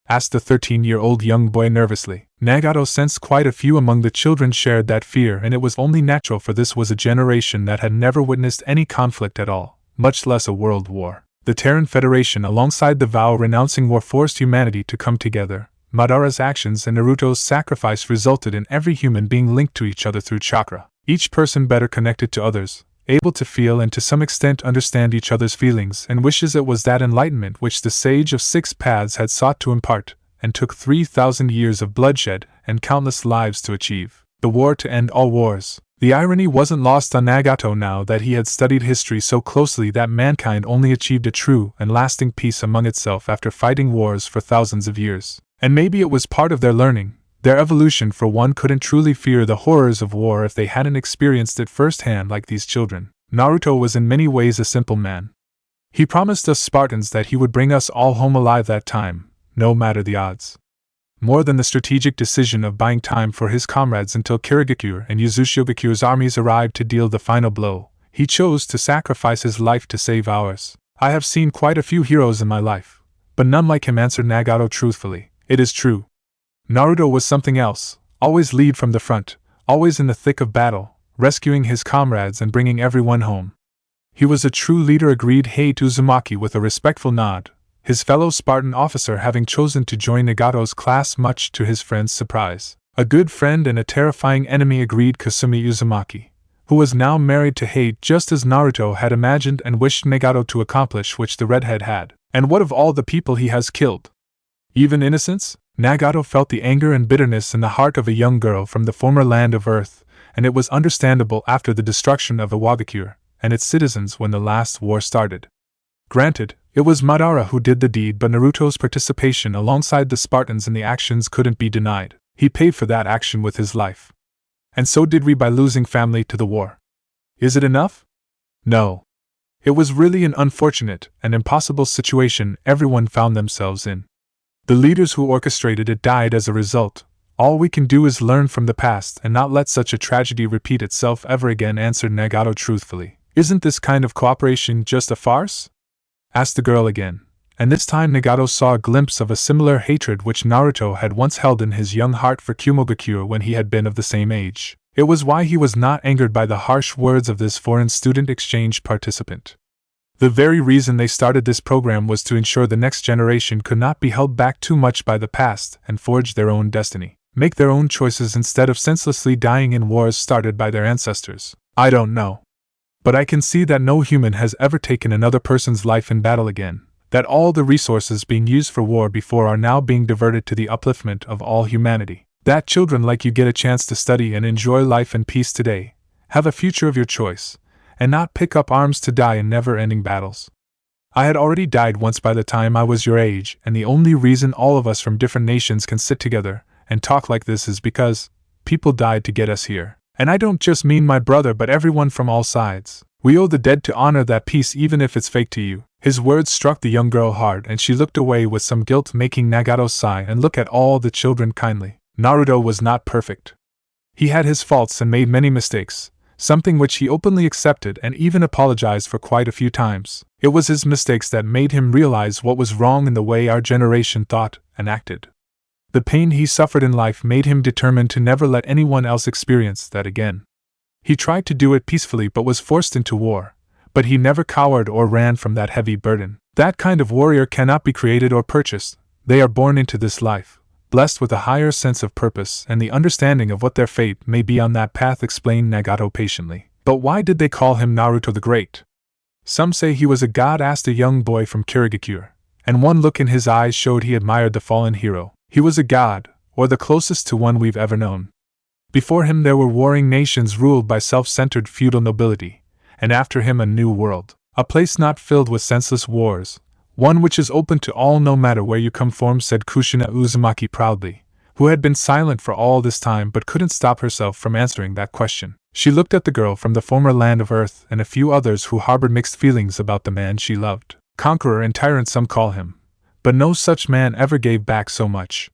[SPEAKER 1] Asked the 13-year-old young boy nervously. Nagato sensed quite a few among the children shared that fear, and it was only natural, for this was a generation that had never witnessed any conflict at all, much less a world war. The Terran Federation, alongside the vow renouncing war, forced humanity to come together. Madara's actions and Naruto's sacrifice resulted in every human being linked to each other through chakra, each person better connected to others, able to feel and to some extent understand each other's feelings and wishes. It was that enlightenment which the Sage of Six Paths had sought to impart, and took 3,000 years of bloodshed and countless lives to achieve. The war to end all wars. The irony wasn't lost on Nagato now that he had studied history so closely that mankind only achieved a true and lasting peace among itself after fighting wars for thousands of years. And maybe it was part of their learning, their evolution, for one couldn't truly fear the horrors of war if they hadn't experienced it firsthand like these children. Naruto was in many ways a simple man. He promised us Spartans that he would bring us all home alive that time, no matter the odds. More than the strategic decision of buying time for his comrades until Kirigakure and Uzushigakure's armies arrived to deal the final blow, he chose to sacrifice his life to save ours. I have seen quite a few heroes in my life, but none like him, answered Nagato truthfully. It is true. Naruto was something else, always lead from the front, always in the thick of battle, rescuing his comrades and bringing everyone home. He was a true leader, agreed Heiichi Uzumaki with a respectful nod, his fellow Spartan officer having chosen to join Nagato's class much to his friend's surprise. A good friend and a terrifying enemy, agreed Kasumi Uzumaki, who was now married to Heiichi, just as Naruto had imagined and wished Nagato to accomplish, which the redhead had. And what of all the people he has killed? Even innocents? Nagato felt the anger and bitterness in the heart of a young girl from the former land of Earth, and it was understandable after the destruction of Iwagakure and its citizens when the last war started. Granted, it was Madara who did the deed, but Naruto's participation alongside the Spartans in the actions couldn't be denied. He paid for that action with his life. And so did we by losing family to the war. Is it enough? No. It was really an unfortunate and impossible situation everyone found themselves in. The leaders who orchestrated it died as a result. All we can do is learn from the past and not let such a tragedy repeat itself ever again, answered Nagato truthfully. Isn't this kind of cooperation just a farce? Asked the girl again, and this time Nagato saw a glimpse of a similar hatred which Naruto had once held in his young heart for Kumogakure when he had been of the same age. It was why he was not angered by the harsh words of this foreign student exchange participant. The very reason they started this program was to ensure the next generation could not be held back too much by the past and forge their own destiny, make their own choices instead of senselessly dying in wars started by their ancestors. I don't know. But I can see that no human has ever taken another person's life in battle again, that all the resources being used for war before are now being diverted to the upliftment of all humanity, that children like you get a chance to study and enjoy life and peace today, have a future of your choice, and not pick up arms to die in never-ending battles. I had already died once by the time I was your age, and the only reason all of us from different nations can sit together and talk like this is because people died to get us here. And I don't just mean my brother but everyone from all sides. We owe the dead to honor that peace even if it's fake to you. His words struck the young girl hard and she looked away with some guilt, making Nagato sigh and look at all the children kindly. Naruto was not perfect. He had his faults and made many mistakes, something which he openly accepted and even apologized for quite a few times. It was his mistakes that made him realize what was wrong in the way our generation thought and acted. The pain he suffered in life made him determined to never let anyone else experience that again. He tried to do it peacefully but was forced into war, but he never cowered or ran from that heavy burden. That kind of warrior cannot be created or purchased. They are born into this life, blessed with a higher sense of purpose and the understanding of what their fate may be on that path, explained Nagato patiently. But why did they call him Naruto the Great? Some say he was a god, asked a young boy from Kirigakure, and one look in his eyes showed he admired the fallen hero. He was a god, or the closest to one we've ever known. Before him there were warring nations ruled by self-centered feudal nobility, and after him a new world, a place not filled with senseless wars, one which is open to all no matter where you come from, said Kushina Uzumaki proudly, who had been silent for all this time but couldn't stop herself from answering that question. She looked at the girl from the former land of Earth and a few others who harbored mixed feelings about the man she loved. Conqueror and tyrant some call him, but no such man ever gave back so much.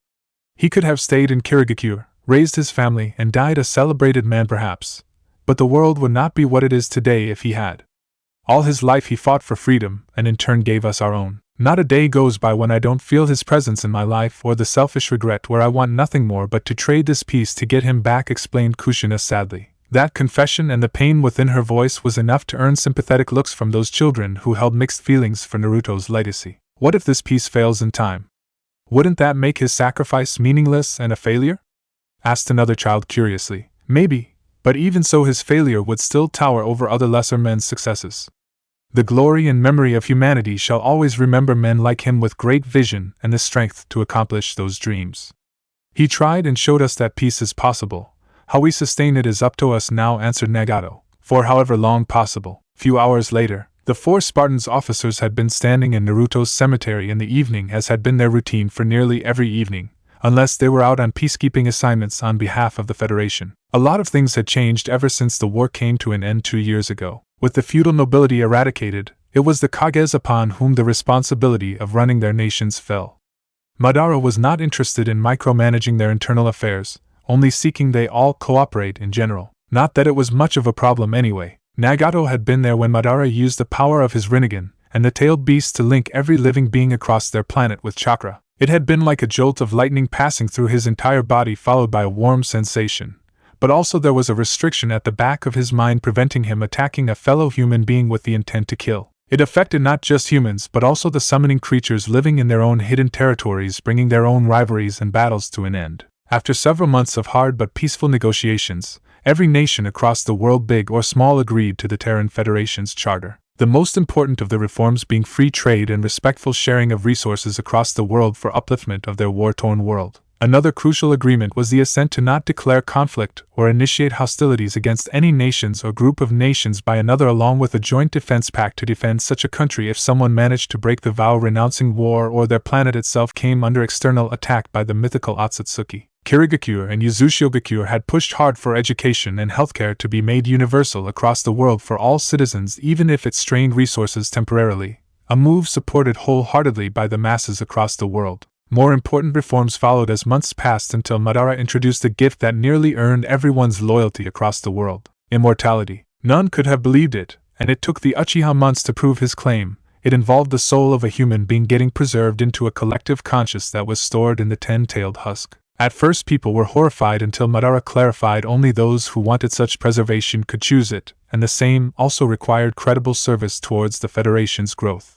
[SPEAKER 1] He could have stayed in Kirigakure, raised his family, and died a celebrated man perhaps, but the world would not be what it is today if he had. All his life he fought for freedom, and in turn gave us our own. Not a day goes by when I don't feel his presence in my life or the selfish regret where I want nothing more but to trade this peace to get him back, explained Kushina sadly. That confession and the pain within her voice was enough to earn sympathetic looks from those children who held mixed feelings for Naruto's legacy. What if this peace fails in time? Wouldn't that make his sacrifice meaningless and a failure? Asked another child curiously. Maybe, but even so his failure would still tower over other lesser men's successes. The glory and memory of humanity shall always remember men like him with great vision and the strength to accomplish those dreams. He tried and showed us that peace is possible. How we sustain it is up to us now, answered Nagato, for however long possible. Few hours later, the 4 Spartans officers had been standing in Naruto's cemetery in the evening as had been their routine for nearly every evening, unless they were out on peacekeeping assignments on behalf of the Federation. A lot of things had changed ever since the war came to an end 2 years ago. With the feudal nobility eradicated, it was the Kages upon whom the responsibility of running their nations fell. Madara was not interested in micromanaging their internal affairs, only seeking they all cooperate in general. Not that it was much of a problem anyway. Nagato had been there when Madara used the power of his Rinnegan and the tailed beast to link every living being across their planet with chakra. It had been like a jolt of lightning passing through his entire body followed by a warm sensation. But also there was a restriction at the back of his mind preventing him attacking a fellow human being with the intent to kill. It affected not just humans but also the summoning creatures living in their own hidden territories, bringing their own rivalries and battles to an end. After several months of hard but peaceful negotiations, every nation across the world, big or small, agreed to the Terran Federation's charter. The most important of the reforms being free trade and respectful sharing of resources across the world for upliftment of their war-torn world. Another crucial agreement was the assent to not declare conflict or initiate hostilities against any nations or group of nations by another, along with a joint defense pact to defend such a country if someone managed to break the vow renouncing war or their planet itself came under external attack by the mythical Otsutsuki. Kirigakure and Uzushigakure had pushed hard for education and healthcare to be made universal across the world for all citizens, even if it strained resources temporarily, a move supported wholeheartedly by the masses across the world. More important reforms followed as months passed until Madara introduced a gift that nearly earned everyone's loyalty across the world: immortality. None could have believed it, and it took the Uchiha months to prove his claim. It involved the soul of a human being getting preserved into a collective conscious that was stored in the 10-tailed husk. At first people were horrified until Madara clarified only those who wanted such preservation could choose it, and the same also required credible service towards the Federation's growth.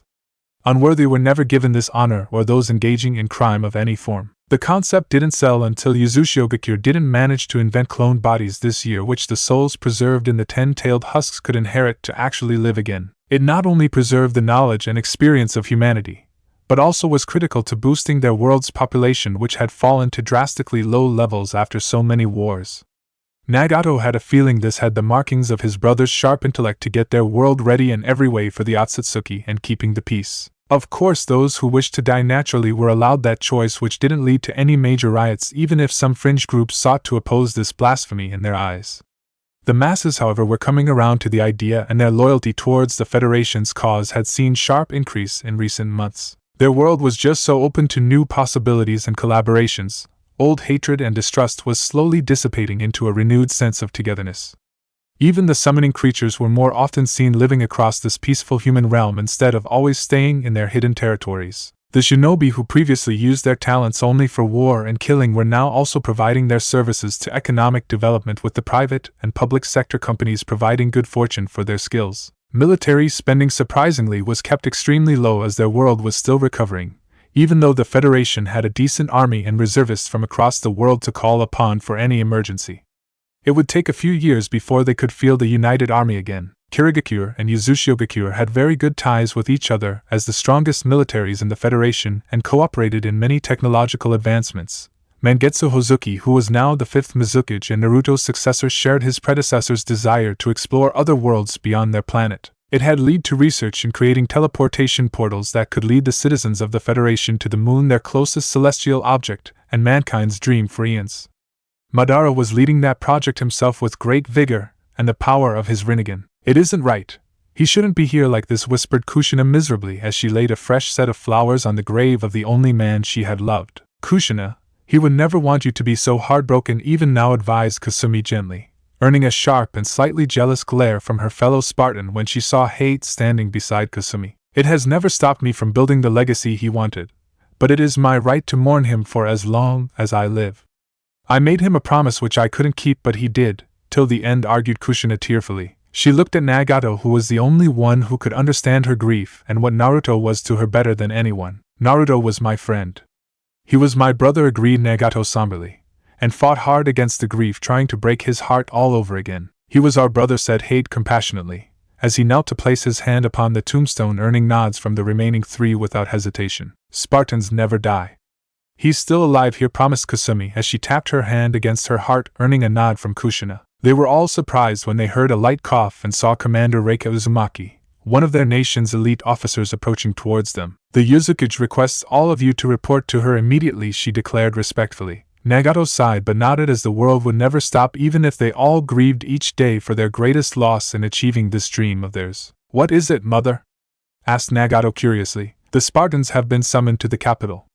[SPEAKER 1] Unworthy were never given this honor or those engaging in crime of any form. The concept didn't sell until Uzushigakure didn't manage to invent cloned bodies this year which the souls preserved in the 10-tailed husks could inherit to actually live again. It not only preserved the knowledge and experience of humanity, but also was critical to boosting their world's population, which had fallen to drastically low levels after so many wars. Nagato had a feeling this had the markings of his brother's sharp intellect to get their world ready in every way for the Otsutsuki and keeping the peace. Of course, those who wished to die naturally were allowed that choice, which didn't lead to any major riots, even if some fringe groups sought to oppose this blasphemy in their eyes. The masses, however, were coming around to the idea, and their loyalty towards the Federation's cause had seen sharp increase in recent months. Their world was just so open to new possibilities and collaborations. Old hatred and distrust was slowly dissipating into a renewed sense of togetherness. Even the summoning creatures were more often seen living across this peaceful human realm instead of always staying in their hidden territories. The shinobi who previously used their talents only for war and killing were now also providing their services to economic development, with the private and public sector companies providing good fortune for their skills. Military spending surprisingly was kept extremely low as their world was still recovering, even though the Federation had a decent army and reservists from across the world to call upon for any emergency. It would take a few years before they could feel the united army again. Kirigakure and Uzushigakure had very good ties with each other as the strongest militaries in the Federation and cooperated in many technological advancements. Mangetsu Hozuki, who was now the 5th Mizukage and Naruto's successor, shared his predecessor's desire to explore other worlds beyond their planet. It had led to research in creating teleportation portals that could lead the citizens of the Federation to the moon, their closest celestial object, and mankind's dream for eons. Madara was leading that project himself with great vigor and the power of his Rinnegan. "It isn't right. He shouldn't be here like this," whispered Kushina miserably as she laid a fresh set of flowers on the grave of the only man she had loved. "Kushina, he would never want you to be so heartbroken even now," advised Kasumi gently, earning a sharp and slightly jealous glare from her fellow Spartan when she saw Hate standing beside Kasumi. "It has never stopped me from building the legacy he wanted, but it is my right to mourn him for as long as I live. I made him a promise which I couldn't keep, but he did, till the end," argued Kushina tearfully. She looked at Nagato, who was the only one who could understand her grief and what Naruto was to her better than anyone. "Naruto was my friend. He was my brother," agreed Nagato somberly, "and fought hard against the grief, trying to break his heart all over again." "He was our brother," said Hate compassionately, as he knelt to place his hand upon the tombstone, earning nods from the remaining three without hesitation. "Spartans never die." "He's still alive here," promised Kasumi as she tapped her hand against her heart, earning a nod from Kushina. They were all surprised when they heard a light cough and saw Commander Reika Uzumaki, one of their nation's elite officers, approaching towards them. "The Mizukage requests all of you to report to her immediately," she declared respectfully. Nagato sighed but nodded, as the world would never stop even if they all grieved each day for their greatest loss in achieving this dream of theirs. "What is it, mother?" asked Nagato curiously. "The Spartans have been summoned to the capital.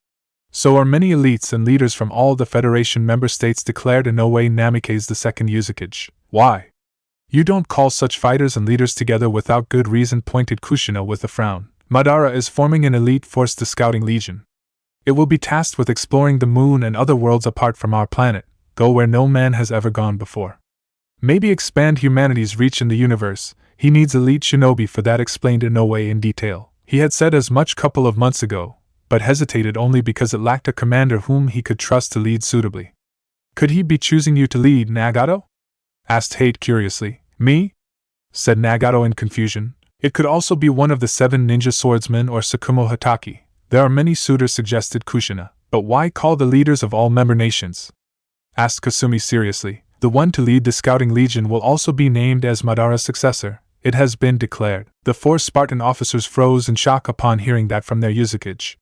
[SPEAKER 1] So are many elites and leaders from all the Federation member states," declared Inoue Namikaze, the second Mizukage. "Why? You don't call such fighters and leaders together without good reason," pointed Kushina with a frown. "Madara is forming an elite force, the Scouting Legion. It will be tasked with exploring the moon and other worlds apart from our planet, go where no man has ever gone before. Maybe expand humanity's reach in the universe. He needs elite shinobi for that," explained Inoue in detail. He had said as much couple of months ago, but hesitated only because it lacked a commander whom he could trust to lead suitably. "Could he be choosing you to lead, Nagato?" asked Hate curiously. "Me?" said Nagato in confusion. "It could also be one of the 7 ninja swordsmen or Sakumo Hatake. There are many suitors," suggested Kushina. "But why call the leaders of all member nations?" asked Kasumi seriously. "The one to lead the Scouting Legion will also be named as Madara's successor. It has been declared." The 4 Spartan officers froze in shock upon hearing that from their Mizukage.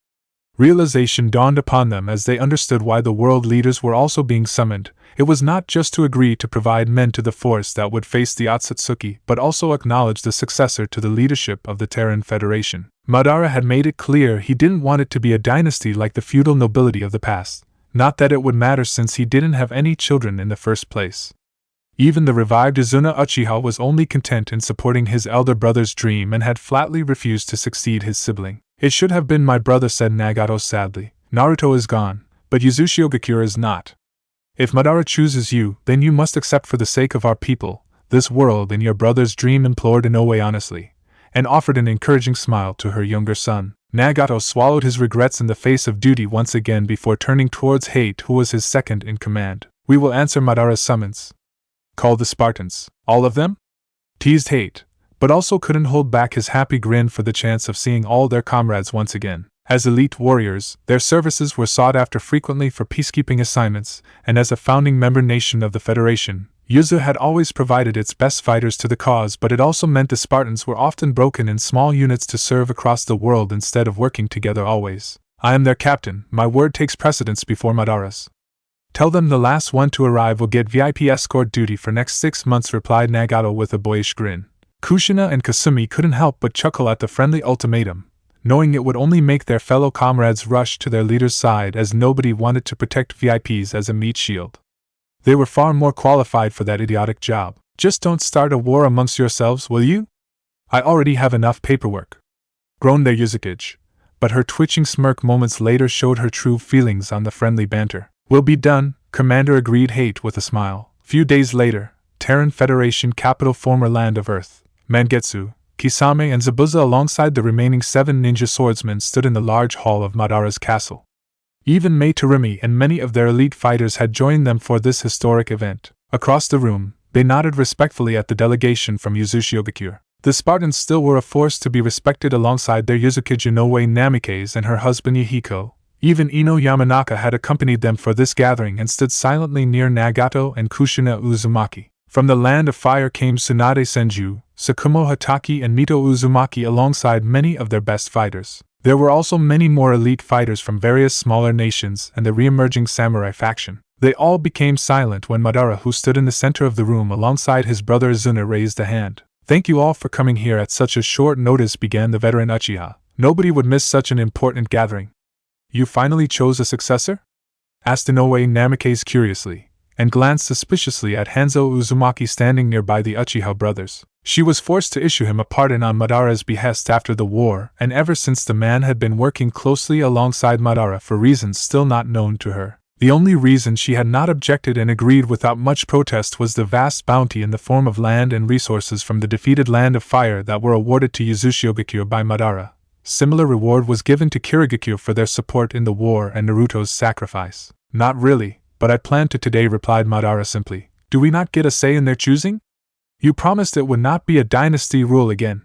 [SPEAKER 1] Realization dawned upon them as they understood why the world leaders were also being summoned. It was not just to agree to provide men to the force that would face the Otsutsuki, but also acknowledge the successor to the leadership of the Terran Federation. Madara had made it clear he didn't want it to be a dynasty like the feudal nobility of the past. Not that it would matter since he didn't have any children in the first place. Even the revived Izuna Uchiha was only content in supporting his elder brother's dream and had flatly refused to succeed his sibling. "It should have been my brother," said Nagato sadly. "Naruto is gone, but Uzushiogakure is not. If Madara chooses you, then you must accept for the sake of our people, this world and your brother's dream," implored Inoue honestly, and offered an encouraging smile to her younger son. Nagato swallowed his regrets in the face of duty once again before turning towards Hate, who was his second in command. "We will answer Madara's summons. Call the Spartans." "All of them?" teased Hate, but also couldn't hold back his happy grin for the chance of seeing all their comrades once again. As elite warriors, their services were sought after frequently for peacekeeping assignments, and as a founding member nation of the Federation, Yuzu had always provided its best fighters to the cause, but it also meant the Spartans were often broken in small units to serve across the world instead of working together always. "I am their captain, my word takes precedence before Madara's. Tell them the last one to arrive will get VIP escort duty for next 6 months," replied Nagato with a boyish grin. Kushina and Kasumi couldn't help but chuckle at the friendly ultimatum, knowing it would only make their fellow comrades rush to their leader's side, as nobody wanted to protect VIPs as a meat shield. They were far more qualified for that idiotic job. "Just don't start a war amongst yourselves, will you? I already have enough paperwork," groaned their Mizukage, but her twitching smirk moments later showed her true feelings on the friendly banter. "We'll be done," Commander agreed Hate with a smile. Few days later, Terran Federation capital, former land of Earth. Mangetsu, Kisame and Zabuza alongside the remaining 7 ninja swordsmen stood in the large hall of Madara's castle. Even Mei Tarimi and many of their elite fighters had joined them for this historic event. Across the room, they nodded respectfully at the delegation from Uzushiogakure. The Spartans still were a force to be respected alongside their Mizukage Inoue Namikaze and her husband Yahiko. Even Ino Yamanaka had accompanied them for this gathering and stood silently near Nagato and Kushina Uzumaki. From the land of fire came Tsunade Senju, Tsukumo Hatake and Mito Uzumaki alongside many of their best fighters. There were also many more elite fighters from various smaller nations and the re-emerging samurai faction. They all became silent when Madara, who stood in the center of the room alongside his brother Izuna, raised a hand. "Thank you all for coming here at such a short notice," began the veteran Uchiha. "Nobody would miss such an important gathering." "You finally chose a successor?" asked Inoue Namikaze curiously, and glanced suspiciously at Hanzo Uzumaki standing nearby the Uchiha brothers. She was forced to issue him a pardon on Madara's behest after the war, and ever since the man had been working closely alongside Madara for reasons still not known to her. The only reason she had not objected and agreed without much protest was the vast bounty in the form of land and resources from the defeated Land of Fire that were awarded to Uzushigakure by Madara. Similar reward was given to Kirigakure for their support in the war and Naruto's sacrifice. "Not really, but I plan to today," replied Madara simply. "Do we not get a say in their choosing?" "You promised it would not be a dynasty rule again,"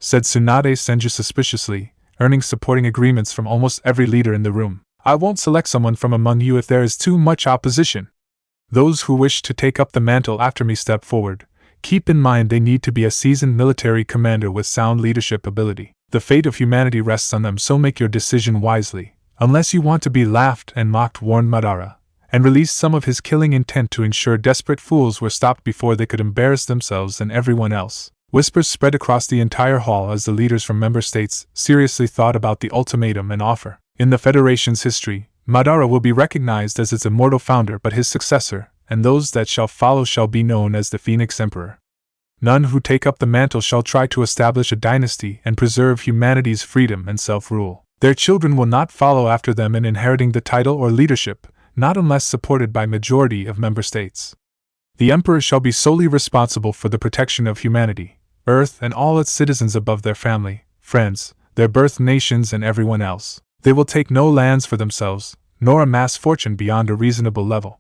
[SPEAKER 1] said Tsunade Senju suspiciously, earning supporting agreements from almost every leader in the room. "I won't select someone from among you if there is too much opposition. Those who wish to take up the mantle after me step forward. Keep in mind they need to be a seasoned military commander with sound leadership ability. The fate of humanity rests on them, so make your decision wisely. Unless you want to be laughed and mocked," warned Madara, and released some of his killing intent to ensure desperate fools were stopped before they could embarrass themselves and everyone else. Whispers spread across the entire hall as the leaders from member states seriously thought about the ultimatum and offer. In the Federation's history, Madara will be recognized as its immortal founder, but his successor, and those that shall follow, shall be known as the Phoenix Emperor. None who take up the mantle shall try to establish a dynasty and preserve humanity's freedom and self-rule. Their children will not follow after them in inheriting the title or leadership, not unless supported by majority of member states. The Emperor shall be solely responsible for the protection of humanity, Earth and all its citizens above their family, friends, their birth nations and everyone else. They will take no lands for themselves, nor amass fortune beyond a reasonable level.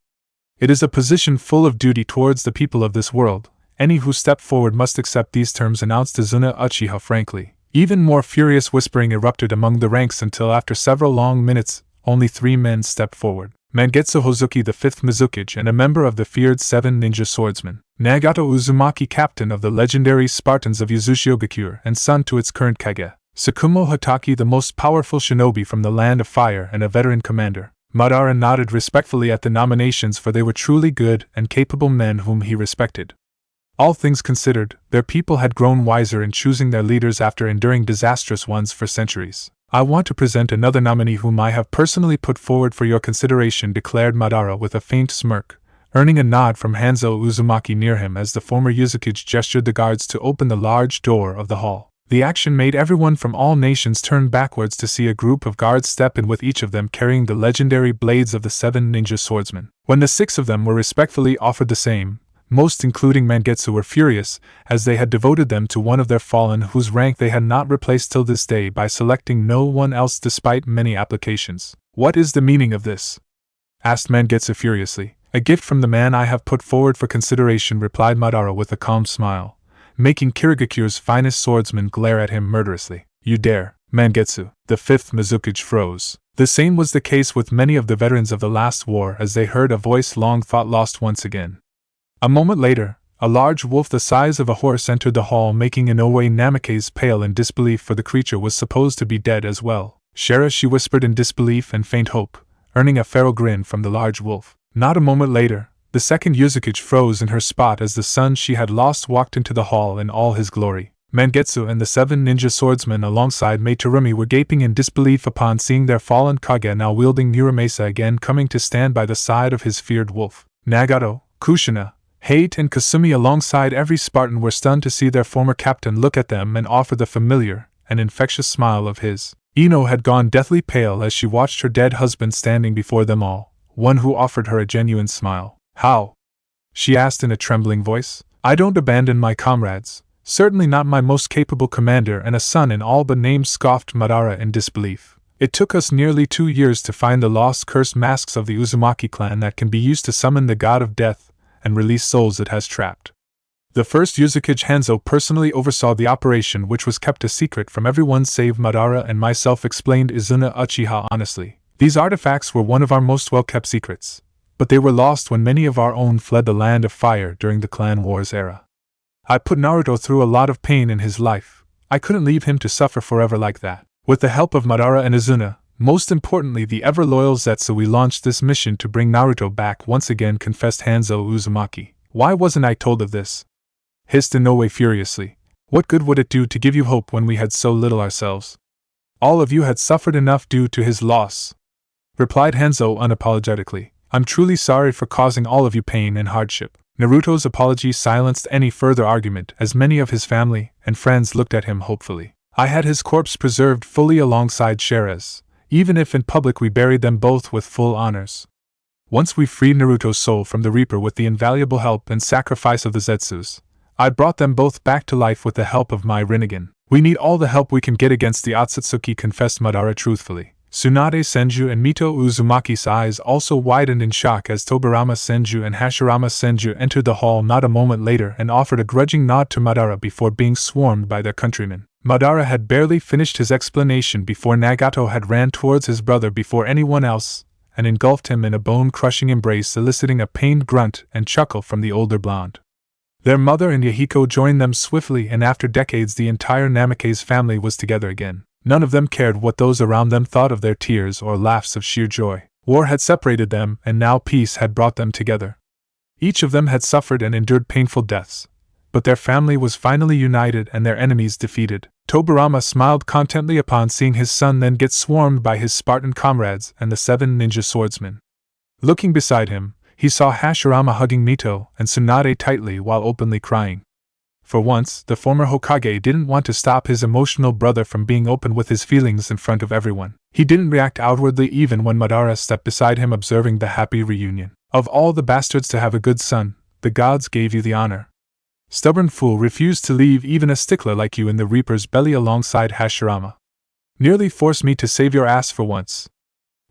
[SPEAKER 1] It is a position full of duty towards the people of this world. Any who step forward must accept these terms, announced Izuna Uchiha frankly. Even more furious whispering erupted among the ranks until after several long minutes, only 3 men stepped forward. Mangetsu Hozuki, the 5th Mizukage and a member of the feared 7 ninja swordsmen. Nagato Uzumaki, captain of the legendary Spartans of Uzushigakure and son to its current Kage. Tsukumo Hatake, the most powerful shinobi from the Land of Fire and a veteran commander. Madara nodded respectfully at the nominations, for they were truly good and capable men whom he respected. All things considered, their people had grown wiser in choosing their leaders after enduring disastrous ones for centuries. "I want to present another nominee whom I have personally put forward for your consideration," declared Madara with a faint smirk, earning a nod from Hanzo Uzumaki near him as the former Mizukage gestured the guards to open the large door of the hall. The action made everyone from all nations turn backwards to see a group of guards step in, with each of them carrying the legendary blades of the 7 ninja swordsmen. When the 6 of them were respectfully offered the same, most, including Mangetsu, were furious, as they had devoted them to one of their fallen whose rank they had not replaced till this day by selecting no one else despite many applications. "What is the meaning of this?" asked Mangetsu furiously. "A gift from the man I have put forward for consideration," replied Madara with a calm smile, making Kirigakure's finest swordsman glare at him murderously. "You dare, Mangetsu!" The 5th Mizukage froze. The same was the case with many of the veterans of the last war as they heard a voice long thought lost once again. A moment later, a large wolf the size of a horse entered the hall, making Inoue Namikaze pale in disbelief, for the creature was supposed to be dead as well. "Shara," she whispered in disbelief and faint hope, earning a feral grin from the large wolf. Not a moment later, the 2nd Mizukage froze in her spot as the son she had lost walked into the hall in all his glory. Mangetsu and the 7 ninja swordsmen alongside Meitarumi were gaping in disbelief upon seeing their fallen Kage now wielding Muramasa again, coming to stand by the side of his feared wolf. Nagato, Kushina, Hate and Kasumi alongside every Spartan were stunned to see their former captain look at them and offer the familiar and infectious smile of his. Ino had gone deathly pale as she watched her dead husband standing before them all, one who offered her a genuine smile. "How?" she asked in a trembling voice. "I don't abandon my comrades, certainly not my most capable commander and a son in all but name," scoffed Madara in disbelief. "It took us nearly 2 years to find the lost cursed masks of the Uzumaki clan that can be used to summon the god of death and release souls it has trapped. The 1st Mizukage Hanzo personally oversaw the operation, which was kept a secret from everyone save Madara and myself," explained Izuna Uchiha honestly. "These artifacts were one of our most well-kept secrets, but they were lost when many of our own fled the Land of Fire during the Clan Wars era. I put Naruto through a lot of pain in his life. I couldn't leave him to suffer forever like that. With the help of Madara and Izuna, most importantly the ever-loyal Zetsu, we launched this mission to bring Naruto back once again, confessed Hanzo Uzumaki. Why wasn't I told of this? Hissed Inoue furiously. What good would it do to give you hope when we had so little ourselves? All of you had suffered enough due to his loss, replied Hanzo unapologetically. I'm truly sorry for causing all of you pain and hardship. Naruto's apology silenced any further argument as many of his family and friends looked at him hopefully. I had his corpse preserved fully alongside Sherez, even if in public we buried them both with full honors. Once we freed Naruto's soul from the Reaper with the invaluable help and sacrifice of the Zetsus, I brought them both back to life with the help of my Rinnegan. We need all the help we can get against the Otsutsuki, confessed Madara truthfully. Tsunade Senju and Mito Uzumaki's eyes also widened in shock as Tobirama Senju and Hashirama Senju entered the hall not a moment later and offered a grudging nod to Madara before being swarmed by their countrymen. Madara had barely finished his explanation before Nagato had ran towards his brother before anyone else and engulfed him in a bone-crushing embrace, eliciting a pained grunt and chuckle from the older blonde. Their mother and Yahiko joined them swiftly, and after decades the entire Namake's family was together again. None of them cared what those around them thought of their tears or laughs of sheer joy. War had separated them, and now peace had brought them together. Each of them had suffered and endured painful deaths, but their family was finally united and their enemies defeated. Tobirama smiled contentedly upon seeing his son then get swarmed by his Spartan comrades and the 7 ninja swordsmen. Looking beside him, he saw Hashirama hugging Mito and Tsunade tightly while openly crying. For once, the former Hokage didn't want to stop his emotional brother from being open with his feelings in front of everyone. He didn't react outwardly even when Madara stepped beside him observing the happy reunion. Of all the bastards to have a good son, the gods gave you the honor. Stubborn fool, refused to leave even a stickler like you in the Reaper's belly alongside Hashirama. Nearly forced me to save your ass for once,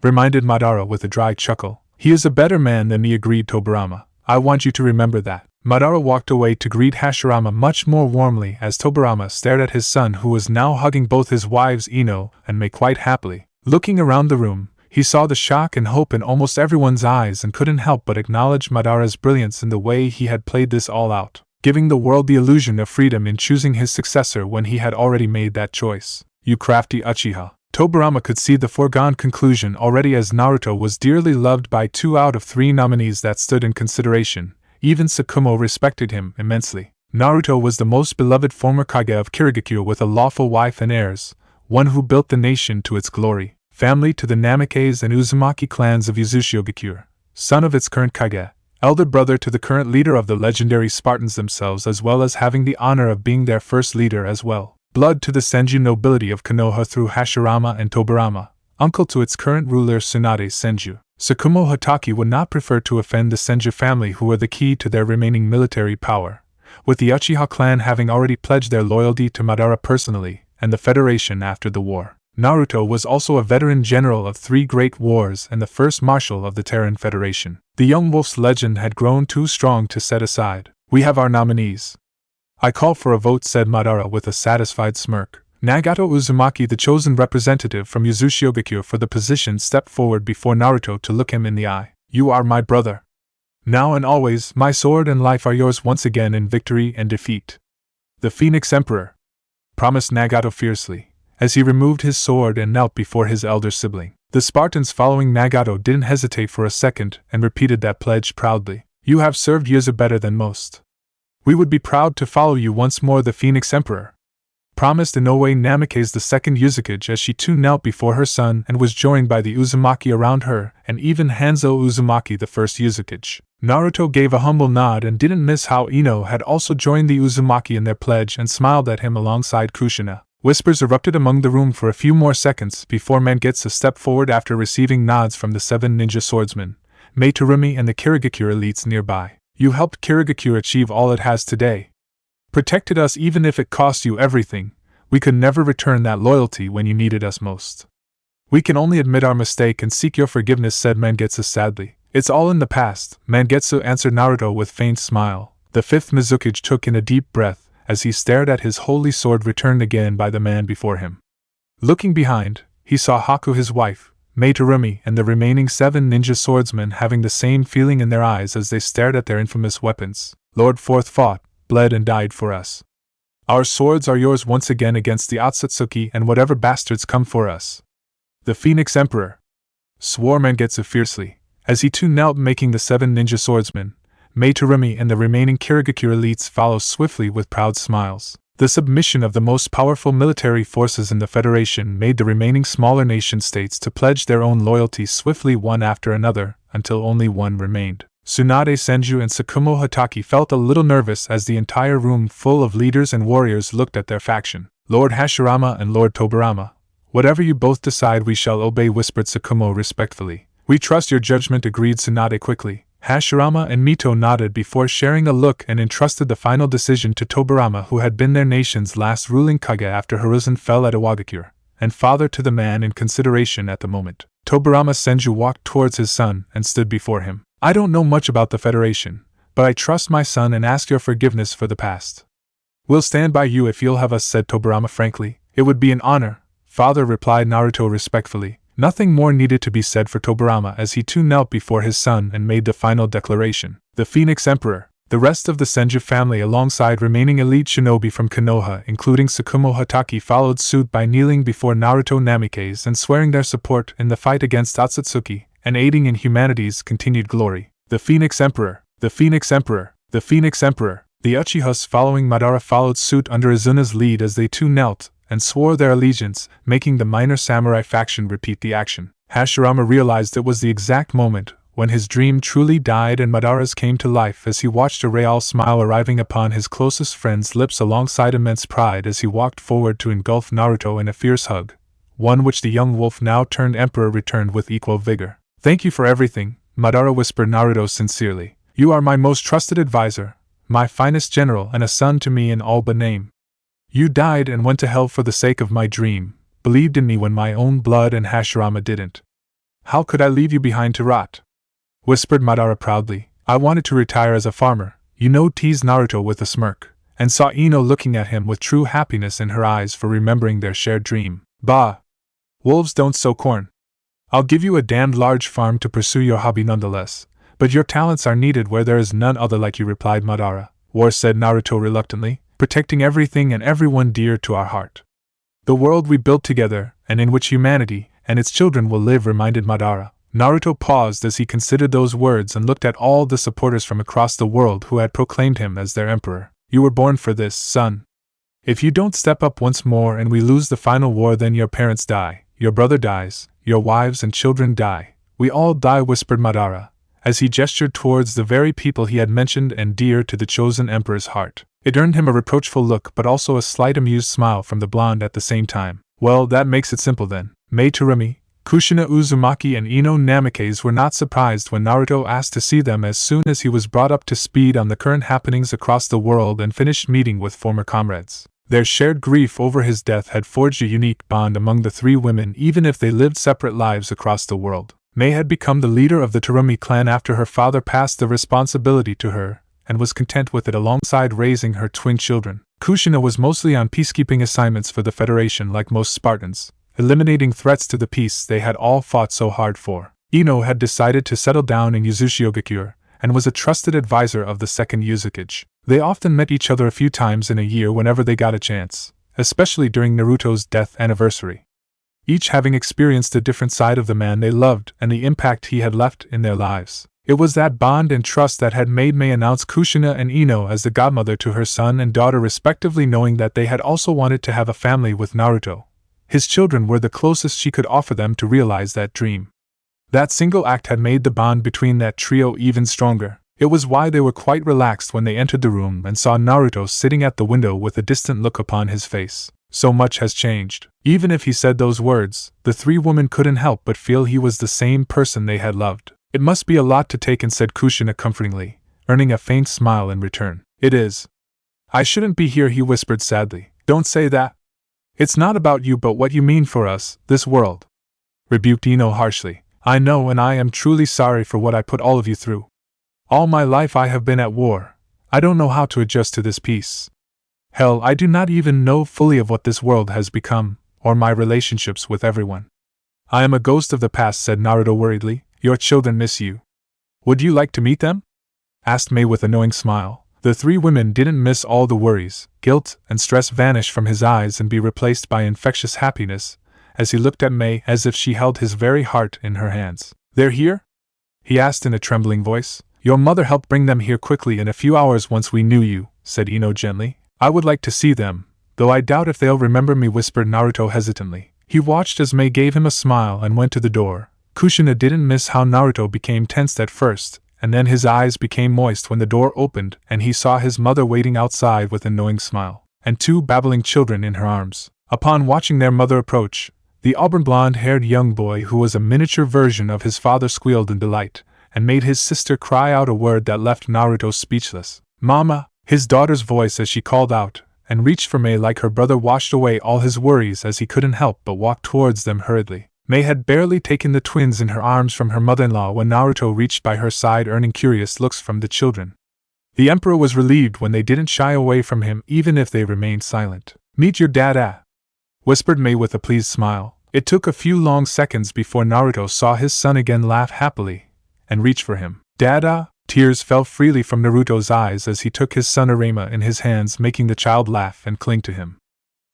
[SPEAKER 1] reminded Madara with a dry chuckle. He is a better man than me, agreed Tobirama. I want you to remember that. Madara walked away to greet Hashirama much more warmly as Tobirama stared at his son, who was now hugging both his wives Ino and Mei quite happily. Looking around the room, he saw the shock and hope in almost everyone's eyes and couldn't help but acknowledge Madara's brilliance in the way he had played this all out, giving the world the illusion of freedom in choosing his successor when he had already made that choice. You crafty Uchiha. Tobirama could see the foregone conclusion already, as Naruto was dearly loved by 2 out of 3 nominees that stood in consideration. Even Tsukumo respected him immensely. Naruto was the most beloved former Kage of Kirigakure with a lawful wife and heirs, one who built the nation to its glory, family to the Namake's and Uzumaki clans of Uzushigakure, son of its current Kage, elder brother to the current leader of the legendary Spartans themselves, as well as having the honor of being their first leader as well. Blood to the Senju nobility of Konoha through Hashirama and Tobirama, uncle to its current ruler Tsunade Senju. Tsukumo Hatake would not prefer to offend the Senju family, who were the key to their remaining military power, with the Uchiha clan having already pledged their loyalty to Madara personally and the Federation after the war. Naruto was also a veteran general of 3 great wars and the first marshal of the Terran Federation. The young wolf's legend had grown too strong to set aside. We have our nominees. I call for a vote, said Madara with a satisfied smirk. Nagato Uzumaki, the chosen representative from Uzushigakure for the position, stepped forward before Naruto to look him in the eye. You are my brother. Now and always, my sword and life are yours once again in victory and defeat. The Phoenix Emperor, promised Nagato fiercely, as he removed his sword and knelt before his elder sibling. The Spartans following Nagato didn't hesitate for a second and repeated that pledge proudly. You have served Yuzu better than most. We would be proud to follow you once more, the Phoenix Emperor, promised Inoue Namake's the 2nd Mizukage as she too knelt before her son and was joined by the Uzumaki around her and even Hanzo Uzumaki, the 1st Mizukage. Naruto gave a humble nod and didn't miss how Ino had also joined the Uzumaki in their pledge and smiled at him alongside Kushina. Whispers erupted among the room for a few more seconds before Mangetsu stepped forward after receiving nods from the 7 ninja swordsmen, Mei Terumi and the Kirigakure elites nearby. You helped Kirigakure achieve all it has today. Protected us even if it cost you everything. We could never return that loyalty when you needed us most. We can only admit our mistake and seek your forgiveness, said Mangetsu sadly. It's all in the past, Mangetsu answered Naruto with faint smile. The 5th Mizukage took in a deep breath as he stared at his holy sword returned again by the man before him. Looking behind, he saw Haku, his wife, Mei Terumi, and the remaining 7 ninja swordsmen having the same feeling in their eyes as they stared at their infamous weapons. Lord Fourth fought, bled and died for us. Our swords are yours once again against the Otsutsuki and whatever bastards come for us. The Phoenix Emperor! Swore Mangetsu fiercely, as he too knelt, making the 7 ninja swordsmen, Meitarumi and the remaining Kirigakure elites follow swiftly with proud smiles. The submission of the most powerful military forces in the Federation made the remaining smaller nation-states to pledge their own loyalty swiftly one after another, until only one remained. Tsunade Senju and Tsukumo Hatake felt a little nervous as the entire room full of leaders and warriors looked at their faction. Lord Hashirama and Lord Tobirama, whatever you both decide we shall obey, whispered Tsukumo respectfully. We trust your judgment, agreed Tsunade quickly. Hashirama and Mito nodded before sharing a look and entrusted the final decision to Tobirama, who had been their nation's last ruling Kage after Hiruzen fell at Iwagakure, and father to the man in consideration at the moment. Tobirama Senju walked towards his son and stood before him. I don't know much about the Federation, but I trust my son and ask your forgiveness for the past. We'll stand by you if you'll have us, said Tobirama frankly. It would be an honor, father, replied Naruto respectfully. Nothing more needed to be said for Tobirama as he too knelt before his son and made the final declaration. The Phoenix Emperor, the rest of the Senju family alongside remaining elite shinobi from Konoha including Tsukumo Hatake followed suit by kneeling before Naruto Namikaze and swearing their support in the fight against Otsutsuki and aiding in humanity's continued glory. The Phoenix Emperor, the Phoenix Emperor, the Phoenix Emperor. The Uchihas following Madara followed suit under Izuna's lead as they too knelt and swore their allegiance, making the minor samurai faction repeat the action. Hashirama realized it was the exact moment when his dream truly died and Madara's came to life as he watched a real smile arriving upon his closest friend's lips alongside immense pride as he walked forward to engulf Naruto in a fierce hug, one which the young wolf now turned emperor returned with equal vigor. Thank you for everything, Madara whispered Naruto sincerely. You are my most trusted advisor, my finest general and a son to me in all but name. You died and went to hell for the sake of my dream, believed in me when my own blood and Hashirama didn't. How could I leave you behind to rot? Whispered Madara proudly. I wanted to retire as a farmer, teased Naruto with a smirk, and saw Ino looking at him with true happiness in her eyes for remembering their shared dream. Bah! Wolves don't sow corn. I'll give you a damned large farm to pursue your hobby nonetheless, but your talents are needed where there is none other like you, replied Madara. War, said Naruto reluctantly, protecting everything and everyone dear to our heart. The world we built together, and in which humanity and its children will live, reminded Madara. Naruto paused as he considered those words and looked at all the supporters from across the world who had proclaimed him as their emperor. You were born for this, son. If you don't step up once more and we lose the final war, then your parents die, your brother dies, your wives and children die. We all die, whispered Madara, as he gestured towards the very people he had mentioned and dear to the chosen emperor's heart. It earned him a reproachful look but also a slight amused smile from the blonde at the same time. Well, that makes it simple then. Meitarumi, Kushina Uzumaki and Ino Namikaze were not surprised when Naruto asked to see them as soon as he was brought up to speed on the current happenings across the world and finished meeting with former comrades. Their shared grief over his death had forged a unique bond among the three women even if they lived separate lives across the world. Mei had become the leader of the Tarumi clan after her father passed the responsibility to her, and was content with it alongside raising her twin children. Kushina was mostly on peacekeeping assignments for the Federation like most Spartans, eliminating threats to the peace they had all fought so hard for. Ino had decided to settle down in Yuzushiogakure, and was a trusted advisor of the Second Mizukage. They often met each other a few times in a year whenever they got a chance, especially during Naruto's death anniversary. Each having experienced a different side of the man they loved and the impact he had left in their lives. It was that bond and trust that had made Mei announce Kushina and Ino as the godmother to her son and daughter respectively, knowing that they had also wanted to have a family with Naruto. His children were the closest she could offer them to realize that dream. That single act had made the bond between that trio even stronger. It was why they were quite relaxed when they entered the room and saw Naruto sitting at the window with a distant look upon his face. So much has changed. Even if he said those words, the three women couldn't help but feel he was the same person they had loved. It must be a lot to take in, said Kushina comfortingly, earning a faint smile in return. It is. I shouldn't be here, he whispered sadly. Don't say that. It's not about you but what you mean for us, this world. Rebuked Ino harshly. I know, and I am truly sorry for what I put all of you through. All my life I have been at war. I don't know how to adjust to this peace. Hell, I do not even know fully of what this world has become, or my relationships with everyone. I am a ghost of the past, said Naruto worriedly. Your children miss you. Would you like to meet them? Asked Mei with a knowing smile. The The three women didn't miss all the worries, guilt, and stress vanish from his eyes and be replaced by infectious happiness, as he looked at May as if she held his very heart in her hands. "They're here?" he asked in a trembling voice. "Your mother helped bring them here quickly in a few hours once we knew you," said Ino gently. "I would like to see them, though I doubt if they'll remember me," whispered Naruto hesitantly. He watched as May gave him a smile and went to the door. Kushina didn't miss how Naruto became tensed at first, and then his eyes became moist when the door opened and he saw his mother waiting outside with a knowing smile, and two babbling children in her arms. Upon watching their mother approach, the auburn blonde-haired young boy who was a miniature version of his father squealed in delight, and made his sister cry out a word that left Naruto speechless. "Mama!" His daughter's voice as she called out, and reached for May like her brother washed away all his worries as he couldn't help but walk towards them hurriedly. May had barely taken the twins in her arms from her mother-in-law when Naruto reached by her side, earning curious looks from the children. The emperor was relieved when they didn't shy away from him even if they remained silent. "Meet your dada," whispered May with a pleased smile. It took a few long seconds before Naruto saw his son again laugh happily and reach for him. "Dada?" Tears fell freely from Naruto's eyes as he took his son Arima in his hands, making the child laugh and cling to him.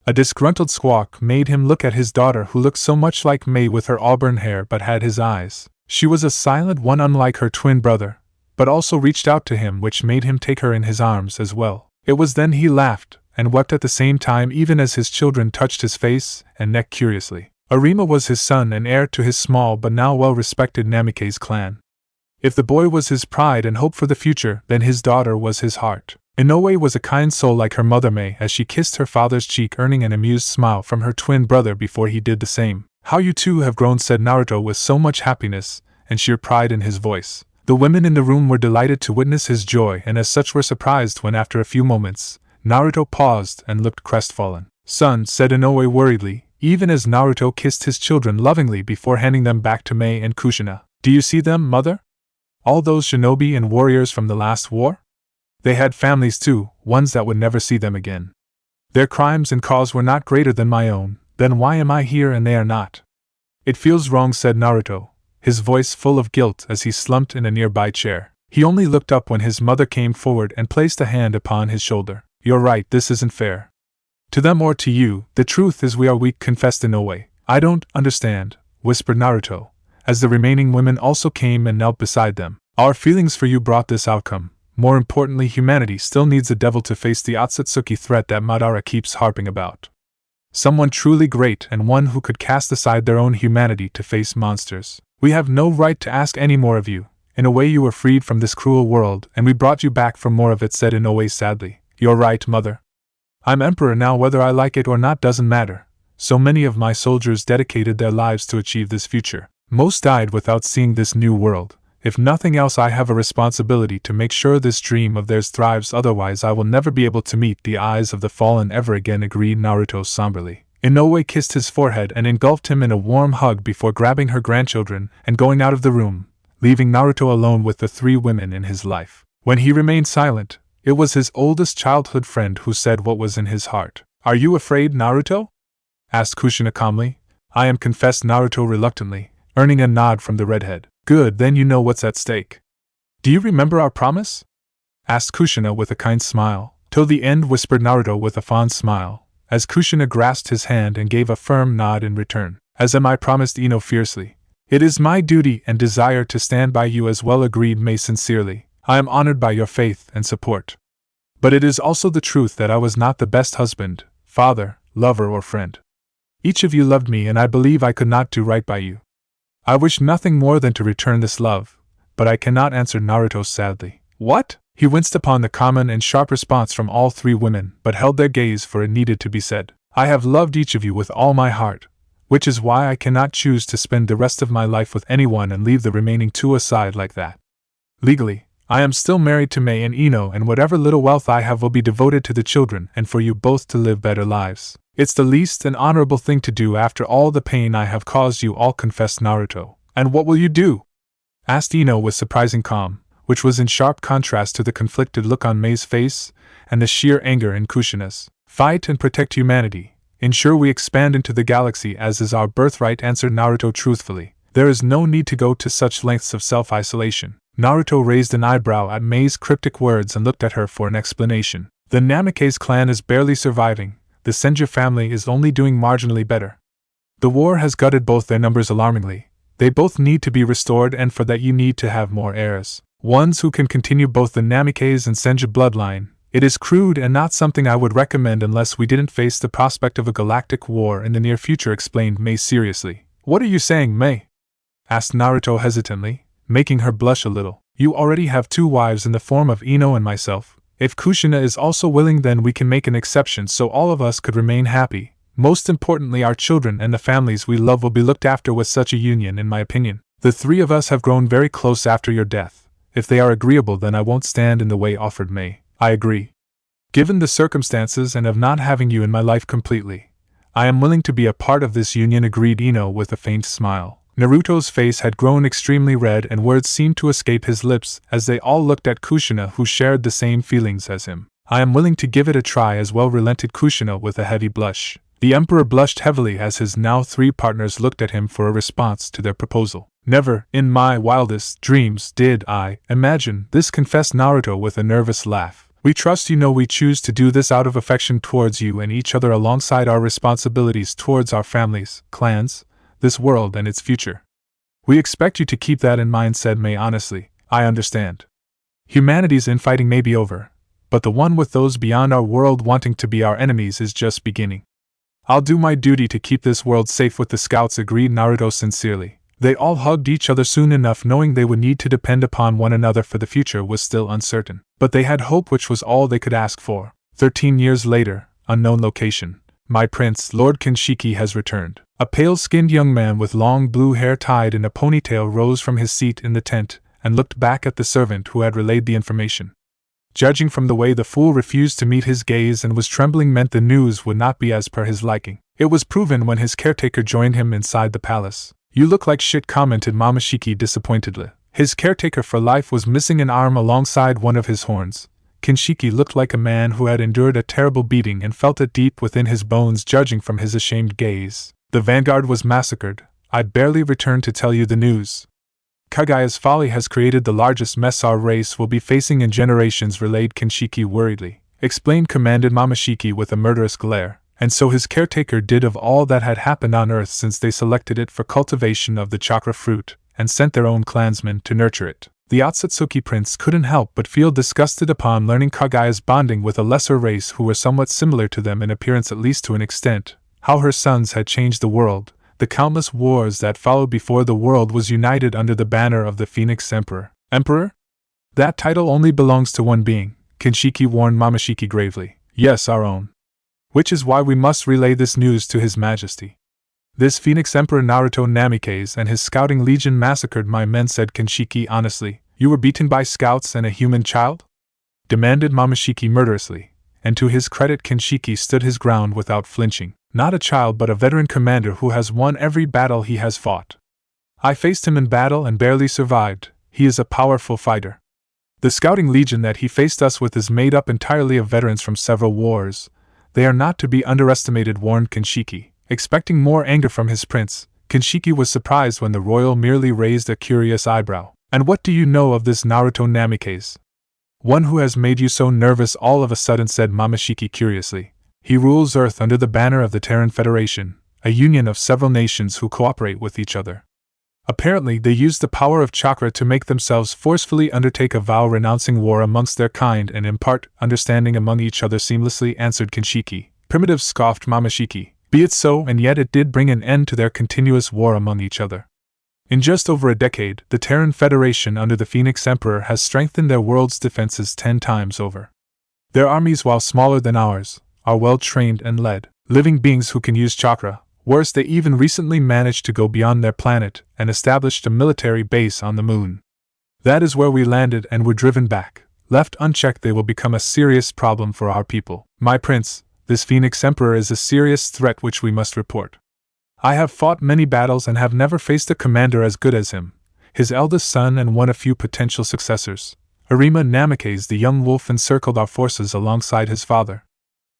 [SPEAKER 1] A disgruntled squawk made him look at his daughter, who looked so much like May with her auburn hair but had his eyes. She was a silent one unlike her twin brother, but also reached out to him, which made him take her in his arms as well. It was then he laughed and wept at the same time, even as his children touched his face and neck curiously. Arima was his son and heir to his small but now well-respected Namikaze clan. If the boy was his pride and hope for the future, then his daughter was his heart. Inoue was a kind soul like her mother May as she kissed her father's cheek, earning an amused smile from her twin brother before he did the same. "How you two have grown," said Naruto with so much happiness and sheer pride in his voice. The women in the room were delighted to witness his joy, and as such were surprised when after a few moments, Naruto paused and looked crestfallen. "Son," said Inoue worriedly, even as Naruto kissed his children lovingly before handing them back to May and Kushina. "Do you see them, mother? All those shinobi and warriors from the last war? They had families too, ones that would never see them again. Their crimes and cause were not greater than my own, then why am I here and they are not? It feels wrong," said Naruto, his voice full of guilt as he slumped in a nearby chair. He only looked up when his mother came forward and placed a hand upon his shoulder. "You're right, this isn't fair. To them or to you, the truth is we are weak," confessed Inoue. "I don't understand," whispered Naruto, as the remaining women also came and knelt beside them. "Our feelings for you brought this outcome. More importantly, humanity still needs a devil to face the Otsutsuki threat that Madara keeps harping about. Someone truly great and one who could cast aside their own humanity to face monsters. We have no right to ask any more of you. In a way you were freed from this cruel world and we brought you back for more of it," said Inoue sadly. "You're right, mother. I'm emperor now, whether I like it or not doesn't matter. So many of my soldiers dedicated their lives to achieve this future. Most died without seeing this new world. If nothing else, I have a responsibility to make sure this dream of theirs thrives, otherwise I will never be able to meet the eyes of the fallen ever again," agreed Naruto somberly. Inoue kissed his forehead and engulfed him in a warm hug before grabbing her grandchildren and going out of the room, leaving Naruto alone with the three women in his life. When he remained silent, it was his oldest childhood friend who said what was in his heart. "Are you afraid, Naruto?" asked Kushina calmly. "I am," confessed Naruto reluctantly, earning a nod from the redhead. "Good, then you know what's at stake." "Do you remember our promise?" asked Kushina with a kind smile. "Till the end," whispered Naruto with a fond smile, as Kushina grasped his hand and gave a firm nod in return. "As am I," promised Ino fiercely. "It is my duty and desire to stand by you as well," agreed May sincerely. "I am honored by your faith and support. But it is also the truth that I was not the best husband, father, lover or friend. Each of you loved me and I believe I could not do right by you. I wish nothing more than to return this love, but I cannot," answered Naruto sadly. "What?" He winced upon the common and sharp response from all three women, but held their gaze for it needed to be said. "I have loved each of you with all my heart, which is why I cannot choose to spend the rest of my life with anyone and leave the remaining two aside like that. Legally, I am still married to May and Ino, and whatever little wealth I have will be devoted to the children and for you both to live better lives. It's the least and honorable thing to do after all the pain I have caused you all," confessed Naruto. "And what will you do?" asked Ino with surprising calm, which was in sharp contrast to the conflicted look on May's face and the sheer anger in Kushina's. "Fight and protect humanity. Ensure we expand into the galaxy as is our birthright," answered Naruto truthfully. "There is no need to go to such lengths of self-isolation. Naruto raised an eyebrow at Mei's cryptic words and looked at her for an explanation. The Namikaze clan is barely surviving, the Senju family is only doing marginally better. The war has gutted both their numbers alarmingly. They both need to be restored, and for that you need to have more heirs. Ones who can continue both the Namikaze and Senju bloodline. It is crude and not something I would recommend unless we didn't face the prospect of a galactic war in the near future, explained Mei seriously. What are you saying, Mei? Asked Naruto hesitantly, making her blush a little. You already have 2 wives in the form of Ino and myself. If Kushina is also willing, then we can make an exception so all of us could remain happy. Most importantly, our children and the families we love will be looked after with such a union, in my opinion. The 3 of us have grown very close after your death. If they are agreeable, then I won't stand in the way, offered Mei. I agree. Given the circumstances and of not having you in my life completely, I am willing to be a part of this union, agreed Ino with a faint smile. Naruto's face had grown extremely red and words seemed to escape his lips as they all looked at Kushina, who shared the same feelings as him. I am willing to give it a try as well, relented Kushina with a heavy blush. The Emperor blushed heavily as his now 3 partners looked at him for a response to their proposal. Never, in my wildest dreams, did I imagine this, confessed Naruto with a nervous laugh. We trust you know we choose to do this out of affection towards you and each other alongside our responsibilities towards our families, clans, this world and its future. We expect you to keep that in mind, said Mei honestly. I understand. Humanity's infighting may be over, but the one with those beyond our world wanting to be our enemies is just beginning. I'll do my duty to keep this world safe with the scouts, agreed Naruto sincerely. They all hugged each other soon enough, knowing they would need to depend upon one another, for the future was still uncertain. But they had hope, which was all they could ask for. 13 years later, unknown location. My prince, Lord Kinshiki, has returned. A pale-skinned young man with long blue hair tied in a ponytail rose from his seat in the tent and looked back at the servant who had relayed the information. Judging from the way the fool refused to meet his gaze and was trembling meant the news would not be as per his liking. It was proven when his caretaker joined him inside the palace. You look like shit, commented Momoshiki disappointedly. His caretaker for life was missing an arm alongside one of his horns. Kinshiki looked like a man who had endured a terrible beating and felt it deep within his bones, judging from his ashamed gaze. The vanguard was massacred. I barely returned to tell you the news. Kagaya's folly has created the largest mess our race will be facing in generations, relayed Kinshiki worriedly. Explained, commanded Momoshiki with a murderous glare. And so his caretaker did of all that had happened on Earth since they selected it for cultivation of the chakra fruit, and sent their own clansmen to nurture it. The Otsutsuki prince couldn't help but feel disgusted upon learning Kagaya's bonding with a lesser race who were somewhat similar to them in appearance, at least to an extent, how her sons had changed the world, the countless wars that followed before the world was united under the banner of the Phoenix Emperor. Emperor? That title only belongs to one being, Kinshiki warned Momoshiki gravely. Yes, our own. Which is why we must relay this news to His Majesty. This Phoenix Emperor Naruto Namikaze and his scouting legion massacred my men, said Kinshiki honestly. You were beaten by scouts and a human child? Demanded Momoshiki murderously, and to his credit Kinshiki stood his ground without flinching. Not a child but a veteran commander who has won every battle he has fought. I faced him in battle and barely survived. He is a powerful fighter. The scouting legion that he faced us with is made up entirely of veterans from several wars. They are not to be underestimated, warned Kinshiki. Expecting more anger from his prince, Kinshiki was surprised when the royal merely raised a curious eyebrow. And what do you know of this Naruto Namikaze? One who has made you so nervous all of a sudden, said Momoshiki curiously. He rules Earth under the banner of the Terran Federation, a union of several nations who cooperate with each other. Apparently they use the power of chakra to make themselves forcefully undertake a vow renouncing war amongst their kind and impart understanding among each other seamlessly, answered Kinshiki. Primitive, scoffed Momoshiki. Be it so, and yet it did bring an end to their continuous war among each other. In just over a decade, the Terran Federation under the Phoenix Emperor has strengthened their world's defenses 10 times over. Their armies, while smaller than ours, are well trained and led. Living beings who can use chakra. Worse, they even recently managed to go beyond their planet and established a military base on the moon. That is where we landed and were driven back. Left unchecked, they will become a serious problem for our people. My prince, this Phoenix Emperor is a serious threat which we must report. I have fought many battles and have never faced a commander as good as him, his eldest son and one of few potential successors. Arima Namikaze, the young wolf, encircled our forces alongside his father.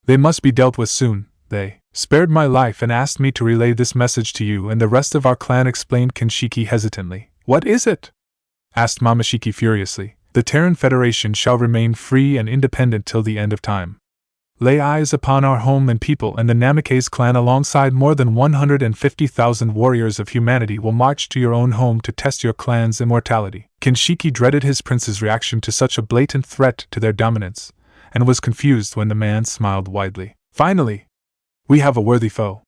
[SPEAKER 1] They must be dealt with soon. They spared my life and asked me to relay this message to you and the rest of our clan, explained Kinshiki hesitantly. What is it? asked Momoshiki furiously. The Terran Federation shall remain free and independent till the end of time. Lay eyes upon our home and people, and the Namikaze clan alongside more than 150,000 warriors of humanity will march to your own home to test your clan's immortality. Kinshiki dreaded his prince's reaction to such a blatant threat to their dominance, and was confused when the man smiled widely. Finally, we have a worthy foe.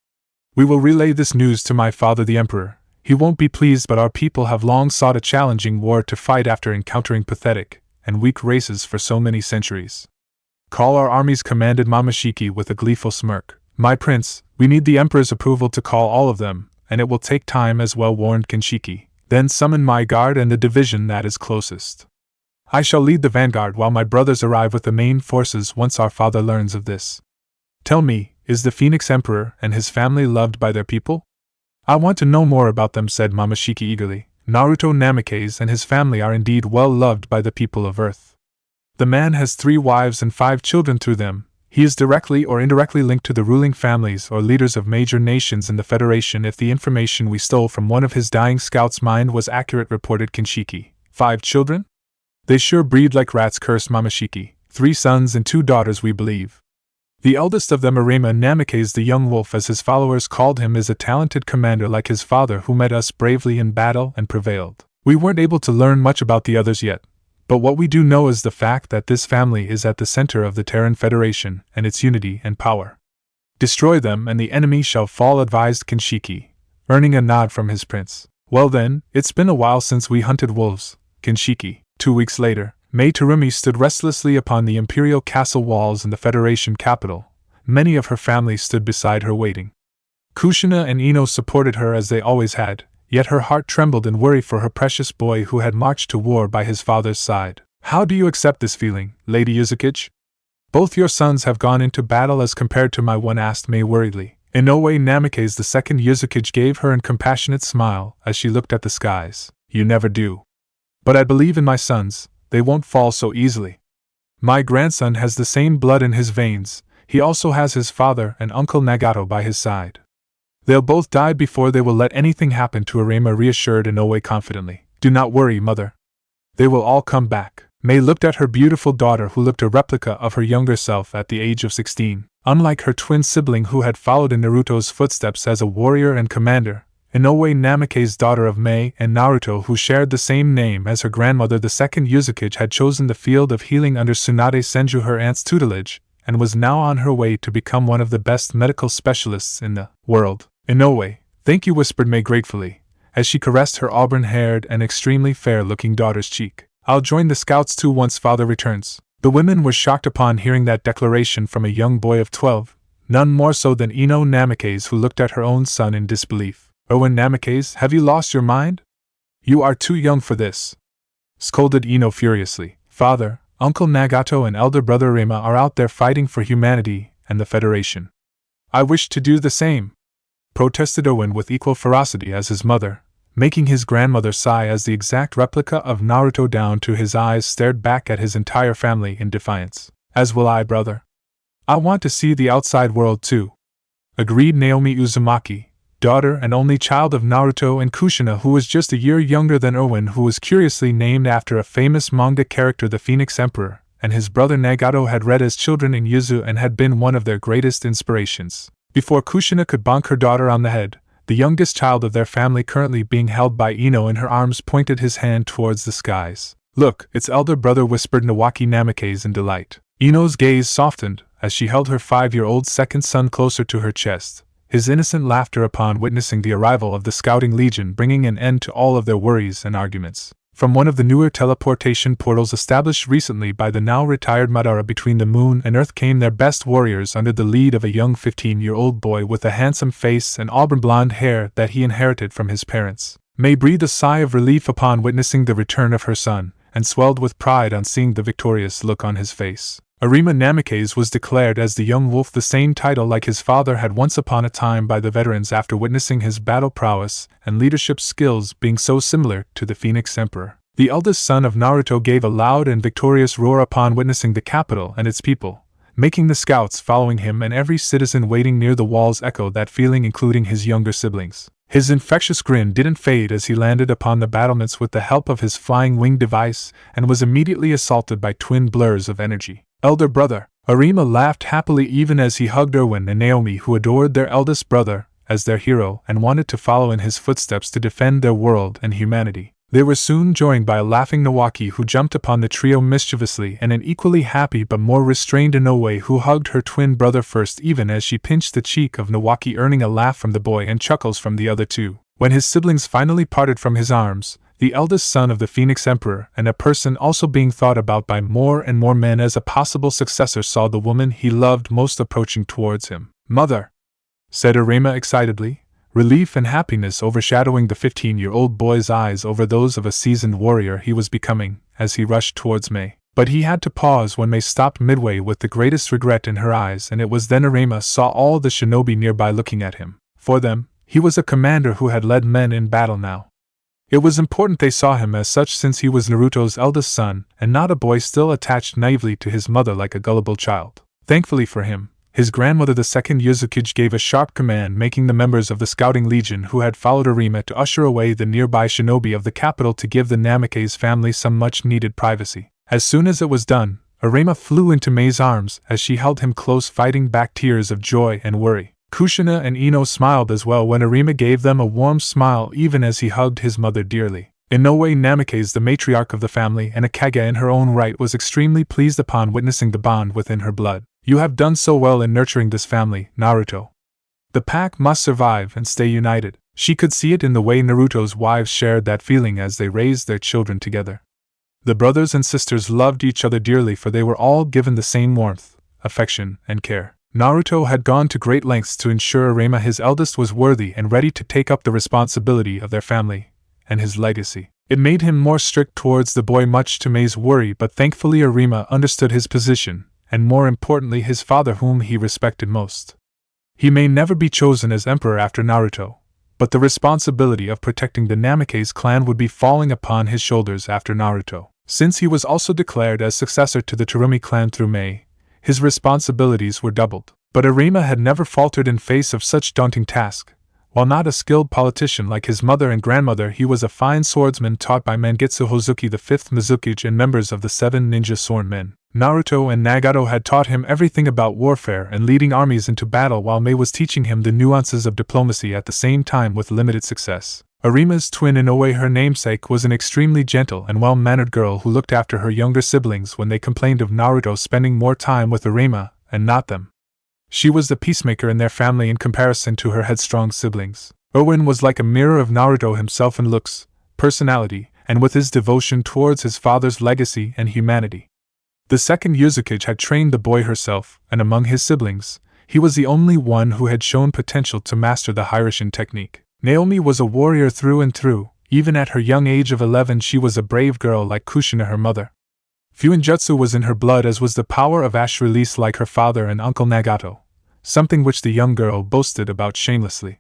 [SPEAKER 1] We will relay this news to my father the Emperor. He won't be pleased, but our people have long sought a challenging war to fight after encountering pathetic and weak races for so many centuries. Call our armies, commanded Momoshiki with a gleeful smirk. My prince, we need the Emperor's approval to call all of them, and it will take time as well, warned Kinshiki. Then summon my guard and the division that is closest. I shall lead the vanguard while my brothers arrive with the main forces once our father learns of this. Tell me, is the Phoenix Emperor and his family loved by their people? I want to know more about them, said Momoshiki eagerly. Naruto Namikaze and his family are indeed well loved by the people of Earth. The man has 3 wives and 5 children through them. He is directly or indirectly linked to the ruling families or leaders of major nations in the Federation if the information we stole from one of his dying scouts' mind was accurate, reported Kinshiki. 5 children? They sure breed like rats, cursed Momoshiki. 3 sons and 2 daughters, we believe. The eldest of them, Arima Namikaze the Young Wolf as his followers called him, is a talented commander like his father who met us bravely in battle and prevailed. We weren't able to learn much about the others yet, but what we do know is the fact that this family is at the center of the Terran Federation and its unity and power. Destroy them and the enemy shall fall, advised Kinshiki, earning a nod from his prince. Well then, it's been a while since we hunted wolves, Kinshiki. 2 weeks later, Mai Terumi stood restlessly upon the imperial castle walls in the Federation capital. Many of her family stood beside her waiting. Kushina and Ino supported her as they always had, yet her heart trembled in worry for her precious boy who had marched to war by his father's side. How do you accept this feeling, Lady Mizukage? Both your sons have gone into battle as compared to my one, asked Mai worriedly. Inoue Namikaze the second Mizukage gave her a compassionate smile as she looked at the skies. You never do. But I believe in my sons. They won't fall so easily. My grandson has the same blood in his veins. He also has his father and Uncle Nagato by his side. They'll both die before they will let anything happen to Arima, reassured Inoue confidently. Do not worry, mother. They will all come back. Mai looked at her beautiful daughter, who looked a replica of her younger self at the age of 16. Unlike her twin sibling who had followed in Naruto's footsteps as a warrior and commander, Inoue Namikaze's daughter of Mai and Naruto, who shared the same name as her grandmother, the second Mizukage, had chosen the field of healing under Tsunade Senju, her aunt's tutelage, and was now on her way to become one of the best medical specialists in the world. Inoue, thank you, whispered Mai gratefully, as she caressed her auburn-haired and extremely fair-looking daughter's cheek. I'll join the scouts too once father returns. The women were shocked upon hearing that declaration from a young boy of 12, none more so than Ino Namikaze, who looked at her own son in disbelief. Owen Namikaze, have you lost your mind? You are too young for this, scolded Ino furiously. Father, Uncle Nagato and elder brother Arima are out there fighting for humanity and the Federation. I wish to do the same, protested Owen with equal ferocity as his mother, making his grandmother sigh as the exact replica of Naruto down to his eyes stared back at his entire family in defiance. As will I, brother. I want to see the outside world too, agreed Naomi Uzumaki, daughter and only child of Naruto and Kushina, who was just a year younger than Owen, who was curiously named after a famous manga character, the Phoenix Emperor, and his brother Nagato had read as children in Yuzu and had been one of their greatest inspirations. Before Kushina could bonk her daughter on the head, the youngest child of their family, currently being held by Ino in her arms, pointed his hand towards the skies. Look, it's elder brother, whispered Nawaki Namikaze in delight. Ino's gaze softened as she held her 5-year-old second son closer to her chest, his innocent laughter upon witnessing the arrival of the Scouting Legion, bringing an end to all of their worries and arguments. From one of the newer teleportation portals established recently by the now-retired Madara between the moon and Earth came their best warriors under the lead of a young 15-year-old boy with a handsome face and auburn blonde hair that he inherited from his parents. Mai breathed a sigh of relief upon witnessing the return of her son, and swelled with pride on seeing the victorious look on his face. Arima Namikaze was declared as the Young Wolf, the same title like his father had once upon a time by the veterans after witnessing his battle prowess and leadership skills being so similar to the Phoenix Emperor. The eldest son of Naruto gave a loud and victorious roar upon witnessing the capital and its people, making the scouts following him and every citizen waiting near the walls echo that feeling, including his younger siblings. His infectious grin didn't fade as he landed upon the battlements with the help of his flying wing device and was immediately assaulted by twin blurs of energy. Elder brother! Arima laughed happily even as he hugged Erwin and Naomi, who adored their eldest brother as their hero and wanted to follow in his footsteps to defend their world and humanity. They were soon joined by a laughing Nawaki who jumped upon the trio mischievously, and an equally happy but more restrained Inoue who hugged her twin brother first, even as she pinched the cheek of Nawaki, earning a laugh from the boy and chuckles from the other two. When his siblings finally parted from his arms, the eldest son of the Phoenix Emperor and a person also being thought about by more and more men as a possible successor saw the woman he loved most approaching towards him. "Mother!" said Arima excitedly, relief and happiness overshadowing the 15-year-old boy's eyes over those of a seasoned warrior he was becoming as he rushed towards Mei. But he had to pause when Mei stopped midway with the greatest regret in her eyes, and it was then Arima saw all the shinobi nearby looking at him. For them, he was a commander who had led men in battle now. It was important they saw him as such, since he was Naruto's eldest son and not a boy still attached naively to his mother like a gullible child. Thankfully for him, his grandmother the Second Mizukage gave a sharp command, making the members of the scouting legion who had followed Arima to usher away the nearby shinobi of the capital to give the Namikaze family some much-needed privacy. As soon as it was done, Arima flew into Mei's arms as she held him close, fighting back tears of joy and worry. Kushina and Ino smiled as well when Arima gave them a warm smile, even as he hugged his mother dearly. In no way Namikaze, the matriarch of the family and a Kage in her own right, was extremely pleased upon witnessing the bond within her blood. "You have done so well in nurturing this family, Naruto. The pack must survive and stay united." She could see it in the way Naruto's wives shared that feeling as they raised their children together. The brothers and sisters loved each other dearly, for they were all given the same warmth, affection, and care. Naruto had gone to great lengths to ensure Arima, his eldest, was worthy and ready to take up the responsibility of their family and his legacy. It made him more strict towards the boy, much to Mei's worry, but thankfully Arima understood his position, and more importantly his father, whom he respected most. He may never be chosen as emperor after Naruto, but the responsibility of protecting the Namikaze clan would be falling upon his shoulders after Naruto. Since he was also declared as successor to the Tsurumi clan through Mei, his responsibilities were doubled. But Arima had never faltered in face of such daunting task. While not a skilled politician like his mother and grandmother, he was a fine swordsman taught by Mangetsu Hozuki, the 5th Mizukage, and members of the 7 ninja swordmen. Naruto and Nagato had taught him everything about warfare and leading armies into battle, while Mei was teaching him the nuances of diplomacy at the same time with limited success. Arima's twin Inoue, her namesake, was an extremely gentle and well-mannered girl who looked after her younger siblings when they complained of Naruto spending more time with Arima and not them. She was the peacemaker in their family in comparison to her headstrong siblings. Erwin was like a mirror of Naruto himself in looks, personality, and with his devotion towards his father's legacy and humanity. The Second Mizukage had trained the boy herself, and among his siblings, he was the only one who had shown potential to master the Hiraishin technique. Naomi was a warrior through and through. Even at her young age of 11 she was a brave girl like Kushina, her mother. Fuinjutsu was in her blood, as was the power of ash release like her father and Uncle Nagato, something which the young girl boasted about shamelessly.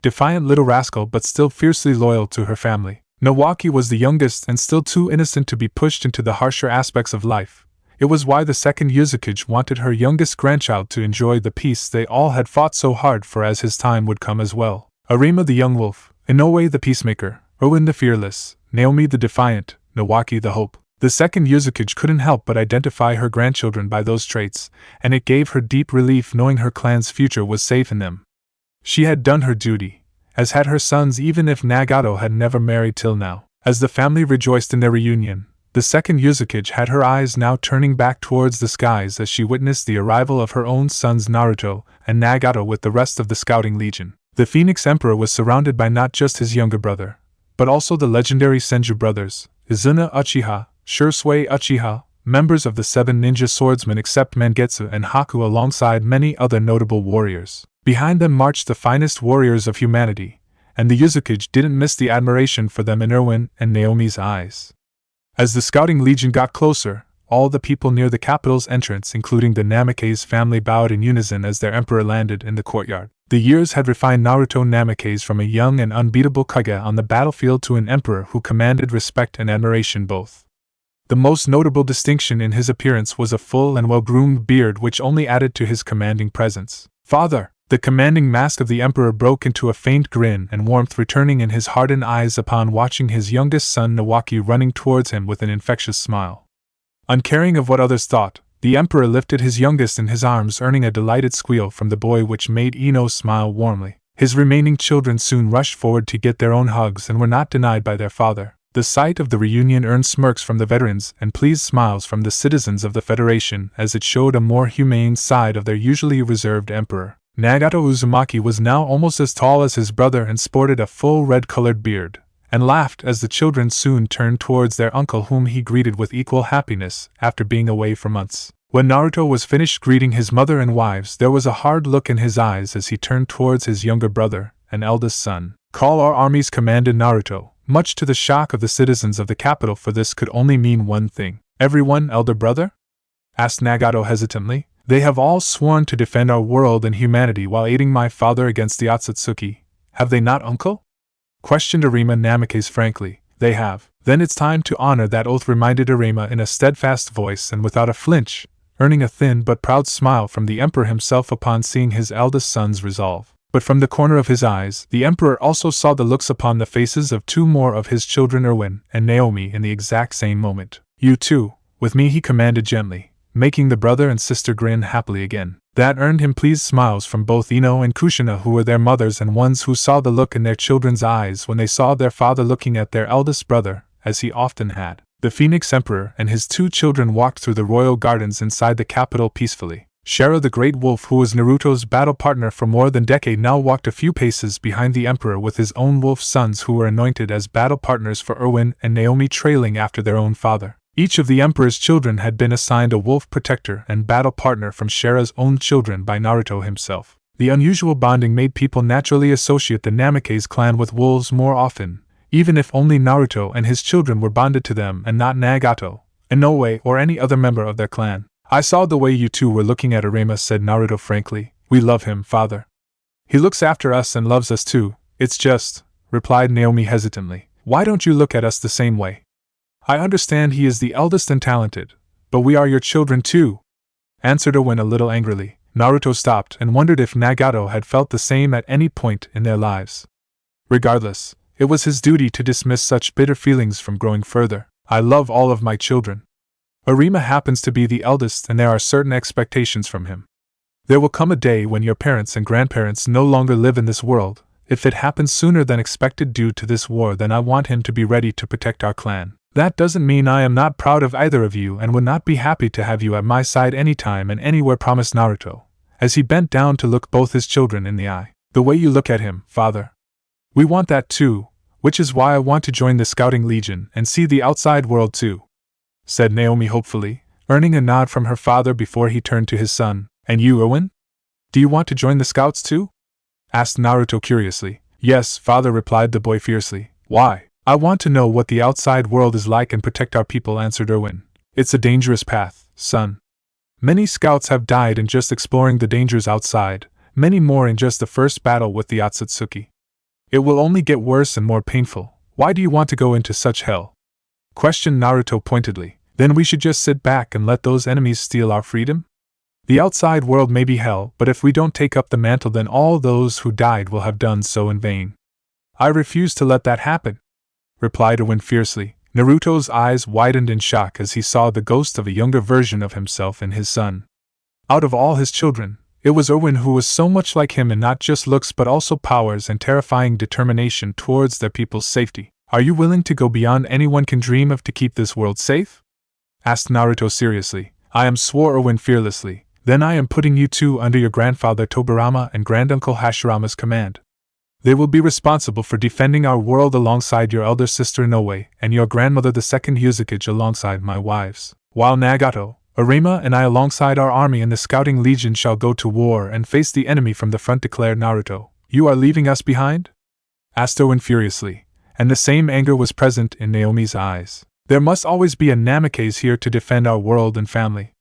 [SPEAKER 1] Defiant little rascal, but still fiercely loyal to her family. Nawaki was the youngest and still too innocent to be pushed into the harsher aspects of life. It was why the Second Mizukage wanted her youngest grandchild to enjoy the peace they all had fought so hard for, as his time would come as well. Arima the young wolf, Inoue the peacemaker, Erwin the fearless, Naomi the defiant, Nawaki the hope. The Second Mizukage couldn't help but identify her grandchildren by those traits, and it gave her deep relief knowing her clan's future was safe in them. She had done her duty, as had her sons, even if Nagato had never married till now. As the family rejoiced in their reunion, the Second Mizukage had her eyes now turning back towards the skies as she witnessed the arrival of her own sons Naruto and Nagato with the rest of the scouting legion. The Phoenix Emperor was surrounded by not just his younger brother, but also the legendary Senju brothers, Izuna Uchiha, Shursui Uchiha, members of the 7 ninja swordsmen except Mangetsu and Haku, alongside many other notable warriors. Behind them marched the finest warriors of humanity, and the Mizukage didn't miss the admiration for them in Erwin and Naomi's eyes. As the scouting legion got closer, all the people near the capital's entrance, including the Namikaze family, bowed in unison as their emperor landed in the courtyard. The years had refined Naruto Namikaze from a young and unbeatable Kage on the battlefield to an emperor who commanded respect and admiration both. The most notable distinction in his appearance was a full and well-groomed beard, which only added to his commanding presence. "Father!" The commanding mask of the Emperor broke into a faint grin and warmth returning in his hardened eyes upon watching his youngest son Nawaki running towards him with an infectious smile. Uncaring of what others thought, the Emperor lifted his youngest in his arms, earning a delighted squeal from the boy which made Ino smile warmly. His remaining children soon rushed forward to get their own hugs and were not denied by their father. The sight of the reunion earned smirks from the veterans and pleased smiles from the citizens of the Federation, as it showed a more humane side of their usually reserved emperor. Nagato Uzumaki was now almost as tall as his brother and sported a full red-colored beard, and laughed as the children soon turned towards their uncle, whom he greeted with equal happiness after being away for months. When Naruto was finished greeting his mother and wives, there was a hard look in his eyes as he turned towards his younger brother and eldest son. "Call our armies," commanded Naruto, much to the shock of the citizens of the capital, for this could only mean one thing. "Everyone, elder brother?" asked Nagato hesitantly. "They have all sworn to defend our world and humanity while aiding my father against the Otsutsuki. Have they not, uncle?" questioned Arima Namikaze frankly. "They have." "Then it's time to honor that oath," reminded Arima in a steadfast voice and without a flinch, earning a thin but proud smile from the Emperor himself upon seeing his eldest son's resolve. But from the corner of his eyes, the Emperor also saw the looks upon the faces of two more of his children, Erwin and Naomi, in the exact same moment. "You too, with me," he commanded gently, making the brother and sister grin happily again. That earned him pleased smiles from both Ino and Kushina, who were their mothers and ones who saw the look in their children's eyes when they saw their father looking at their eldest brother, as he often had. The Phoenix Emperor and his two children walked through the royal gardens inside the capital peacefully. Shara the Great Wolf, who was Naruto's battle partner for more than a decade, now walked a few paces behind the Emperor with his own wolf sons, who were anointed as battle partners for Erwin and Naomi, trailing after their own father. Each of the Emperor's children had been assigned a wolf protector and battle partner from Shara's own children by Naruto himself. The unusual bonding made people naturally associate the Namikaze clan with wolves more often, even if only Naruto and his children were bonded to them and not Nagato, Inoue, or any other member of their clan. "I saw the way you two were looking at Arima," said Naruto frankly. "We love him, father. He looks after us and loves us too. It's just," replied Naomi hesitantly, "why don't you look at us the same way? I understand he is the eldest and talented, but we are your children too," answered Erwin a little angrily. Naruto stopped and wondered if Nagato had felt the same at any point in their lives. Regardless, it was his duty to dismiss such bitter feelings from growing further. "I love all of my children. Arima happens to be the eldest and there are certain expectations from him. There will come a day when your parents and grandparents no longer live in this world. If it happens sooner than expected due to this war, then I want him to be ready to protect our clan. That doesn't mean I am not proud of either of you and would not be happy to have you at my side anytime and anywhere," promised Naruto, as he bent down to look both his children in the eye. "The way you look at him, father. We want that too, which is why I want to join the Scouting Legion and see the outside world too," said Naomi hopefully, earning a nod from her father before he turned to his son. "And you, Erwin? Do you want to join the Scouts too?" asked Naruto curiously. "Yes, father," replied the boy fiercely. "Why?" "I want to know what the outside world is like and protect our people," answered Erwin. "It's a dangerous path, son. Many scouts have died in just exploring the dangers outside, many more in just the first battle with the Otsutsuki. It will only get worse and more painful. Why do you want to go into such hell?" questioned Naruto pointedly. "Then we should just sit back and let those enemies steal our freedom? The outside world may be hell, but if we don't take up the mantle, then all those who died will have done so in vain." "I refuse to let that happen," replied Erwin fiercely. Naruto's eyes widened in shock as he saw the ghost of a younger version of himself in his son. Out of all his children, it was Erwin who was so much like him in not just looks but also powers and terrifying determination towards their people's safety. "Are you willing to go beyond anyone can dream of to keep this world safe?" asked Naruto seriously. "I am," swore Erwin fearlessly. "Then I am putting you two under your grandfather Tobirama and granduncle Hashirama's command. They will be responsible for defending our world alongside your elder sister Inoue and your grandmother the Second Mizukage alongside my wives, while Nagato, Arima and I alongside our army and the Scouting Legion shall go to war and face the enemy from the front," declared Naruto. "You are leaving us behind?" asked Erwin furiously, and the same anger was present in Naomi's eyes. "There must always be a Namikaze here to defend our world and family.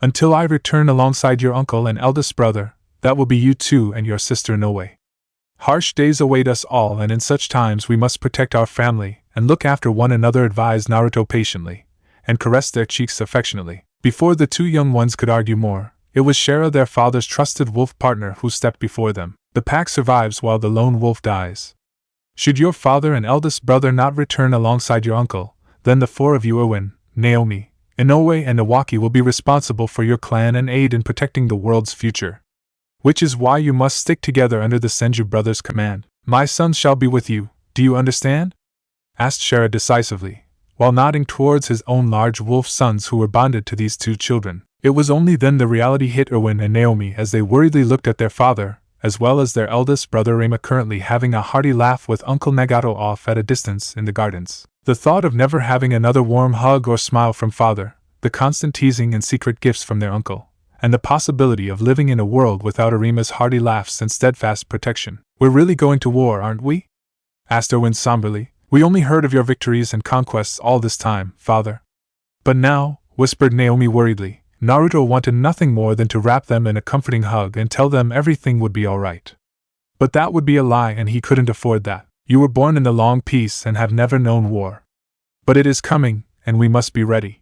[SPEAKER 1] Until I return alongside your uncle and eldest brother, that will be you two and your sister Inoue. Harsh days await us all, and in such times we must protect our family and look after one another," advised Naruto patiently, and caressed their cheeks affectionately. Before the two young ones could argue more, It was Shera, their father's trusted wolf partner, who stepped before them. The pack survives while the lone wolf dies. Should your father and eldest brother not return alongside your uncle, then the four of you, Erwin, Naomi, Inoue, and Iwaki, will be responsible for your clan and aid in protecting the world's future. Which is why you must stick together under the Senju brothers' command. My sons shall be with you, do you understand? Asked Shera decisively, while nodding towards his own large wolf sons who were bonded to these two children. It was only then the reality hit Erwin and Naomi as they worriedly looked at their father, as well as their eldest brother Rema, currently having a hearty laugh with Uncle Nagato off at a distance in the gardens. The thought of never having another warm hug or smile from father, the constant teasing and secret gifts from their uncle, and the possibility of living in a world without Arima's hearty laughs and steadfast protection. We're really going to war, aren't we? Asked Erwin somberly. We only heard of your victories and conquests all this time, father. But now, whispered Naomi worriedly, Naruto wanted nothing more than to wrap them in a comforting hug and tell them everything would be alright. But that would be a lie, and he couldn't afford that. You were born in the long peace and have never known war. But it is coming, and we must be ready.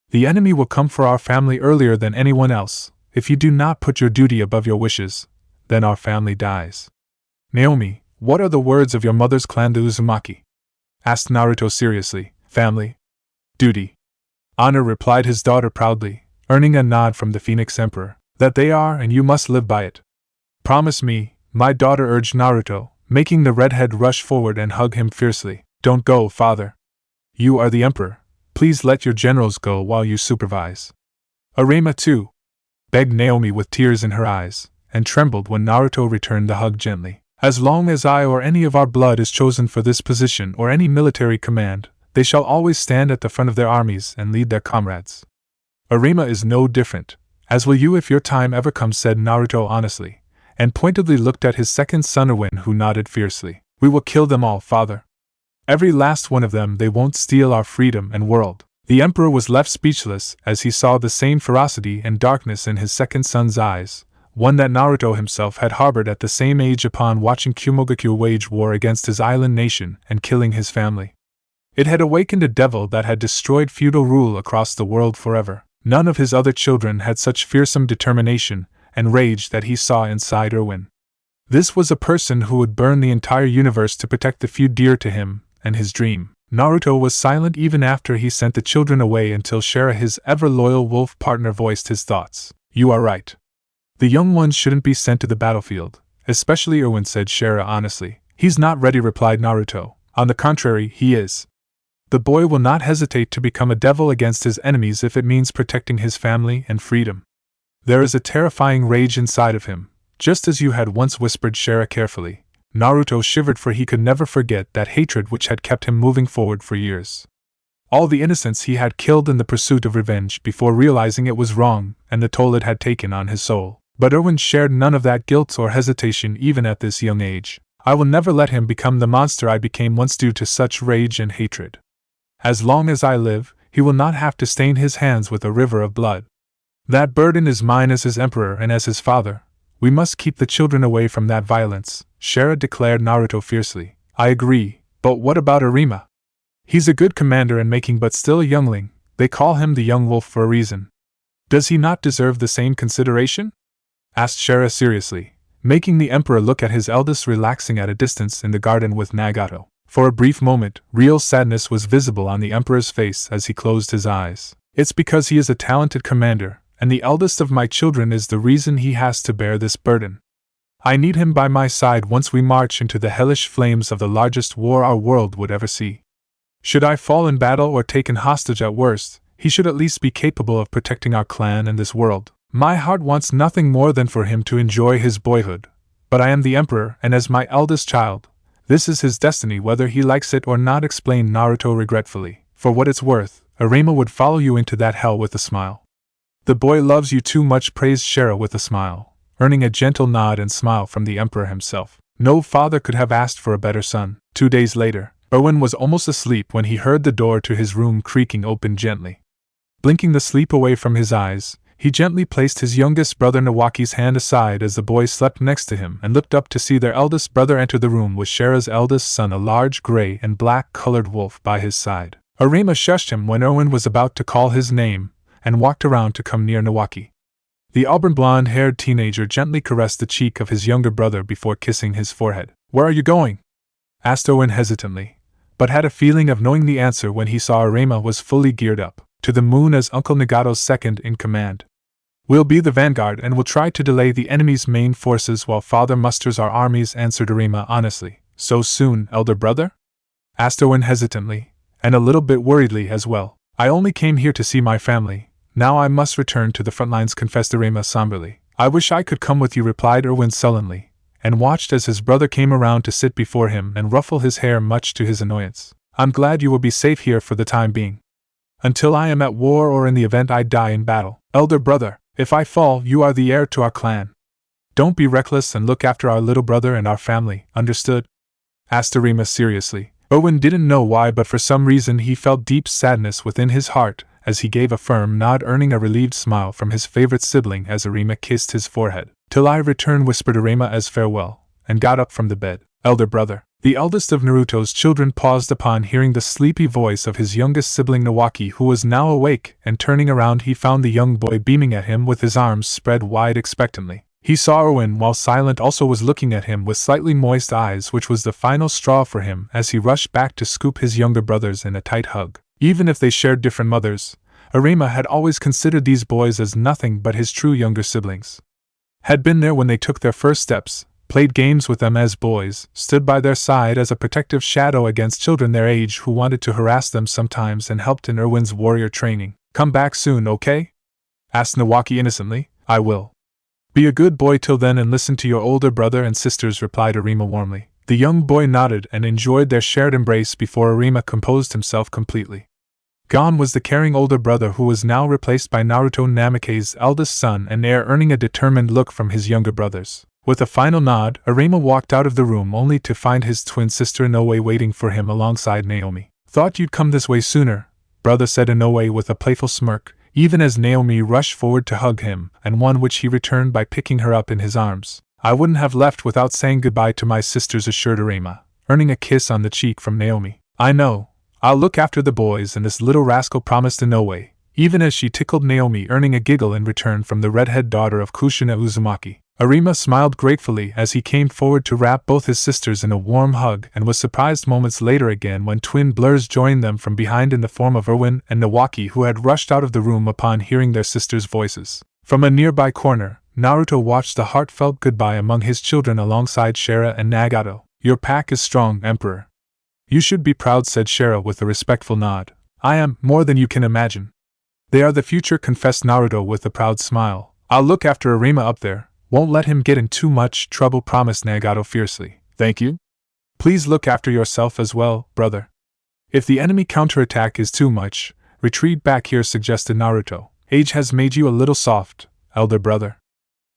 [SPEAKER 1] The enemy will come for our family earlier than anyone else. If you do not put your duty above your wishes, then our family dies. Naomi, what are the words of your mother's clan, the Uzumaki? Asked Naruto seriously. Family. Duty. Honor, replied his daughter proudly, earning a nod from the Phoenix Emperor. That they are, and you must live by it. Promise me, my daughter, urged Naruto, making the redhead rush forward and hug him fiercely. Don't go, father. You are the emperor. Please let your generals go while you supervise. Arima too, begged Naomi with tears in her eyes, and trembled when Naruto returned the hug gently. As long as I or any of our blood is chosen for this position or any military command, they shall always stand at the front of their armies and lead their comrades. Arima is no different, as will you if your time ever comes, said Naruto honestly, and pointedly looked at his second son Erwin, who nodded fiercely. We will kill them all, father. Every last one of them. They won't steal our freedom and world. The emperor was left speechless as he saw the same ferocity and darkness in his second son's eyes, one that Naruto himself had harbored at the same age upon watching Kumogaku wage war against his island nation and killing his family. It had awakened a devil that had destroyed feudal rule across the world forever. None of his other children had such fearsome determination and rage that he saw inside Erwin. This was a person who would burn the entire universe to protect the few dear to him and his dream. Naruto was silent even after he sent the children away until Shera, his ever-loyal wolf partner, voiced his thoughts. You are right. The young ones shouldn't be sent to the battlefield, especially Erwin, said Shera honestly. He's not ready, replied Naruto. On the contrary, he is. The boy will not hesitate to become a devil against his enemies if it means protecting his family and freedom. There is a terrifying rage inside of him, just as you had once, whispered Shera carefully. Naruto shivered, for he could never forget that hatred which had kept him moving forward for years. All the innocents he had killed in the pursuit of revenge before realizing it was wrong and the toll it had taken on his soul. But Erwin shared none of that guilt or hesitation even at this young age. I will never let him become the monster I became once due to such rage and hatred. As long as I live, he will not have to stain his hands with a river of blood. That burden is mine as his emperor and as his father. We must keep the children away from that violence, Shera declared Naruto fiercely. I agree, but what about Arima? He's a good commander in making but still a youngling. They call him the young wolf for a reason. Does he not deserve the same consideration? Asked Shera seriously, making the emperor look at his eldest relaxing at a distance in the garden with Nagato. For a brief moment, real sadness was visible on the emperor's face as he closed his eyes. It's because he is a talented commander, and the eldest of my children is the reason he has to bear this burden. I need him by my side once we march into the hellish flames of the largest war our world would ever see. Should I fall in battle or taken hostage at worst, he should at least be capable of protecting our clan and this world. My heart wants nothing more than for him to enjoy his boyhood, but I am the emperor, and as my eldest child, this is his destiny whether he likes it or not, explained Naruto regretfully. For what it's worth, Arima would follow you into that hell with a smile. The boy loves you too much, praised Shera with a smile, earning a gentle nod and smile from the emperor himself. No father could have asked for a better son. 2 days later, Erwin was almost asleep when he heard the door to his room creaking open gently. Blinking the sleep away from his eyes, he gently placed his youngest brother Nawaki's hand aside as the boy slept next to him and looked up to see their eldest brother enter the room with Shera's eldest son, a large gray and black-colored wolf, by his side. Arima shushed him when Erwin was about to call his name and walked around to come near Nawaki. The auburn blonde-haired teenager gently caressed the cheek of his younger brother before kissing his forehead. "Where are you going?" asked Owen hesitantly, but had a feeling of knowing the answer when he saw Arima was fully geared up. "To the moon as Uncle Nagato's second in command. We'll be the vanguard and will try to delay the enemy's main forces while Father musters our armies," answered Arima honestly. "So soon, elder brother?" asked Owen hesitantly, and a little bit worriedly as well. "I only came here to see my family. Now I must return to the front lines," confessed Arima somberly. "I wish I could come with you," replied Erwin sullenly, and watched as his brother came around to sit before him and ruffle his hair much to his annoyance. "I'm glad you will be safe here for the time being. Until I am at war or in the event I die in battle. Elder brother, if I fall, you are the heir to our clan. Don't be reckless and look after our little brother and our family, understood?" asked Arima seriously. Erwin didn't know why, but for some reason he felt deep sadness within his heart as he gave a firm nod, earning a relieved smile from his favorite sibling as Arima kissed his forehead. "Till I return," whispered Arima as farewell, and got up from the bed. "Elder brother." The eldest of Naruto's children paused upon hearing the sleepy voice of his youngest sibling Nawaki, who was now awake, and turning around he found the young boy beaming at him with his arms spread wide expectantly. He saw Erwin, while silent, also was looking at him with slightly moist eyes, which was the final straw for him as he rushed back to scoop his younger brothers in a tight hug. Even if they shared different mothers, Arima had always considered these boys as nothing but his true younger siblings. Had been there when they took their first steps, played games with them as boys, stood by their side as a protective shadow against children their age who wanted to harass them sometimes, and helped in Erwin's warrior training. "Come back soon, okay?" asked Nawaki innocently. "I will. Be a good boy till then and listen to your older brother and sisters," replied Arima warmly. The young boy nodded and enjoyed their shared embrace before Arima composed himself completely. Gone was the caring older brother, who was now replaced by Naruto, Namake's eldest son and heir, earning a determined look from his younger brothers. With a final nod, Arima walked out of the room only to find his twin sister Inoue waiting for him alongside Naomi. "Thought you'd come this way sooner," brother said Inoue with a playful smirk, even as Naomi rushed forward to hug him, and one which he returned by picking her up in his arms. "I wouldn't have left without saying goodbye to my sisters," assured Arima, earning a kiss on the cheek from Naomi. "I know. I'll look after the boys and this little rascal," promised Inoue, even as she tickled Naomi, earning a giggle in return from the redhead daughter of Kushina Uzumaki. Arima smiled gratefully as he came forward to wrap both his sisters in a warm hug, and was surprised moments later again when twin blurs joined them from behind in the form of Erwin and Nawaki, who had rushed out of the room upon hearing their sisters' voices. From a nearby corner, Naruto watched the heartfelt goodbye among his children alongside Shara and Nagato. "Your pack is strong, Emperor. You should be proud," said Shara with a respectful nod. "I am, more than you can imagine." "They are the future," confessed Naruto with a proud smile. "I'll look after Arima up there. Won't let him get in too much trouble," promised Nagato fiercely. "Thank you. Please look after yourself as well, brother. If the enemy counterattack is too much, retreat back here," suggested Naruto. "Age has made you a little soft, elder brother.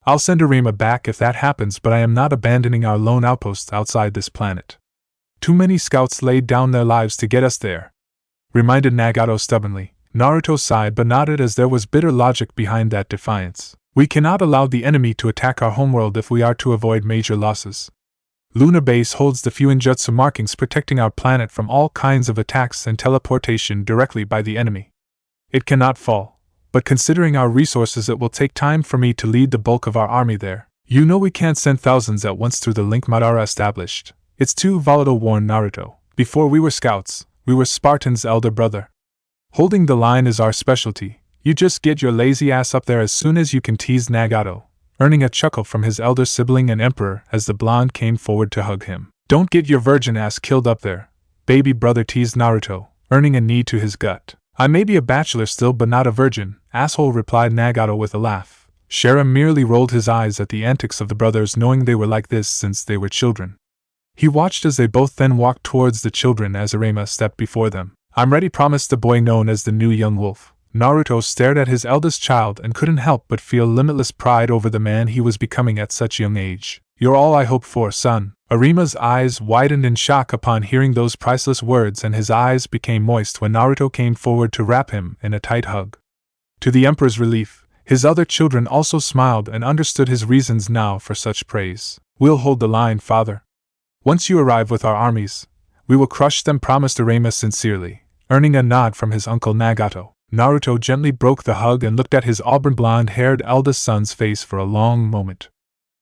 [SPEAKER 1] I'll send Arima back if that happens, but I am not abandoning our lone outpost outside this planet. Too many scouts laid down their lives to get us there," reminded Nagato stubbornly. Naruto sighed but nodded, as there was bitter logic behind that defiance. "We cannot allow the enemy to attack our homeworld if we are to avoid major losses. Lunar Base holds the Fuinjutsu markings protecting our planet from all kinds of attacks and teleportation directly by the enemy. It cannot fall, but considering our resources, it will take time for me to lead the bulk of our army there. You know we can't send thousands at once through the link Madara established. It's too volatile," warned Naruto. "Before we were scouts, we were Spartans, elder brother. Holding the line is our specialty. You just get your lazy ass up there as soon as you can," teased Nagato, earning a chuckle from his elder sibling and Emperor as the blonde came forward to hug him. "Don't get your virgin ass killed up there, baby brother," teased Naruto, earning a knee to his gut. "I may be a bachelor still but not a virgin, asshole," replied Nagato with a laugh. Shara merely rolled his eyes at the antics of the brothers, knowing they were like this since they were children. He watched as they both then walked towards the children as Arima stepped before them. "I'm ready," promised the boy known as the new young wolf. Naruto stared at his eldest child and couldn't help but feel limitless pride over the man he was becoming at such young age. "You're all I hoped for, son." Arima's eyes widened in shock upon hearing those priceless words, and his eyes became moist when Naruto came forward to wrap him in a tight hug. To the Emperor's relief, his other children also smiled and understood his reasons now for such praise. "We'll hold the line, father. Once you arrive with our armies, we will crush them," promised Arima sincerely, earning a nod from his uncle Nagato. Naruto gently broke the hug and looked at his auburn blonde-haired eldest son's face for a long moment.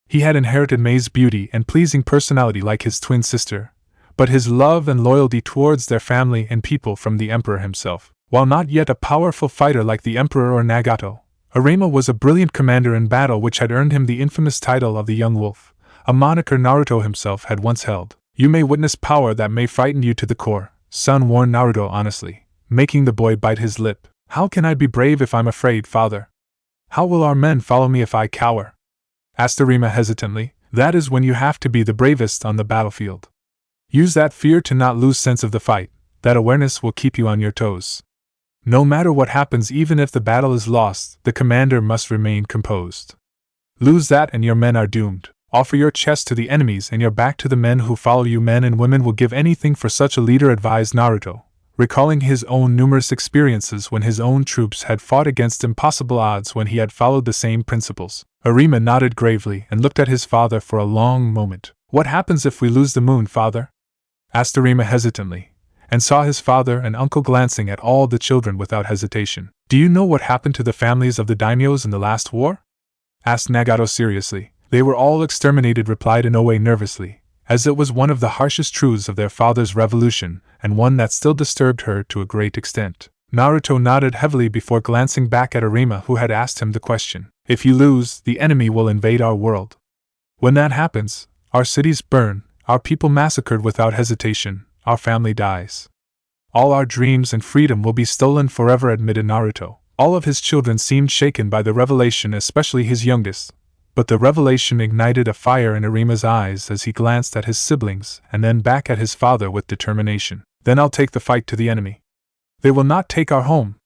[SPEAKER 1] He had inherited Mei's beauty and pleasing personality like his twin sister, but his love and loyalty towards their family and people from the Emperor himself. While not yet a powerful fighter like the Emperor or Nagato, Arima was a brilliant commander in battle which had earned him the infamous title of the Young Wolf, a moniker Naruto himself had once held. You may witness power that may frighten you to the core, son, warned Naruto honestly, making the boy bite his lip. How can I be brave if I'm afraid, father? How will our men follow me if I cower? Asked Arima hesitantly. That is when you have to be the bravest on the battlefield. Use that fear to not lose sense of the fight. That awareness will keep you on your toes. No matter what happens, even if the battle is lost, the commander must remain composed. Lose that and your men are doomed. Offer your chest to the enemies and your back to the men who follow you. Men and women will give anything for such a leader, advised Naruto, recalling his own numerous experiences when his own troops had fought against impossible odds when he had followed the same principles. Arima nodded gravely and looked at his father for a long moment. What happens if we lose the moon, father? Asked Arima hesitantly, and saw his father and uncle glancing at all the children without hesitation. Do you know what happened to the families of the daimyos in the last war? Asked Nagato seriously. They were all exterminated, replied Inoue nervously, as it was one of the harshest truths of their father's revolution, and one that still disturbed her to a great extent. Naruto nodded heavily before glancing back at Arima, who had asked him the question. If you lose, the enemy will invade our world. When that happens, our cities burn, our people massacred without hesitation, our family dies. All our dreams and freedom will be stolen forever, admitted Naruto. All of his children seemed shaken by the revelation, especially his youngest, but the revelation ignited a fire in Arima's eyes as he glanced at his siblings and then back at his father with determination. Then I'll take the fight to the enemy. They will not take our home,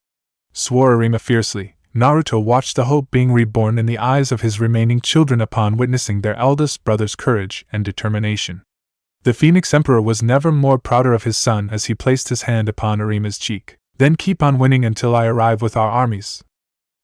[SPEAKER 1] swore Arima fiercely. Naruto watched the hope being reborn in the eyes of his remaining children upon witnessing their eldest brother's courage and determination. The Phoenix Emperor was never more prouder of his son as he placed his hand upon Arima's cheek. Then keep on winning until I arrive with our armies.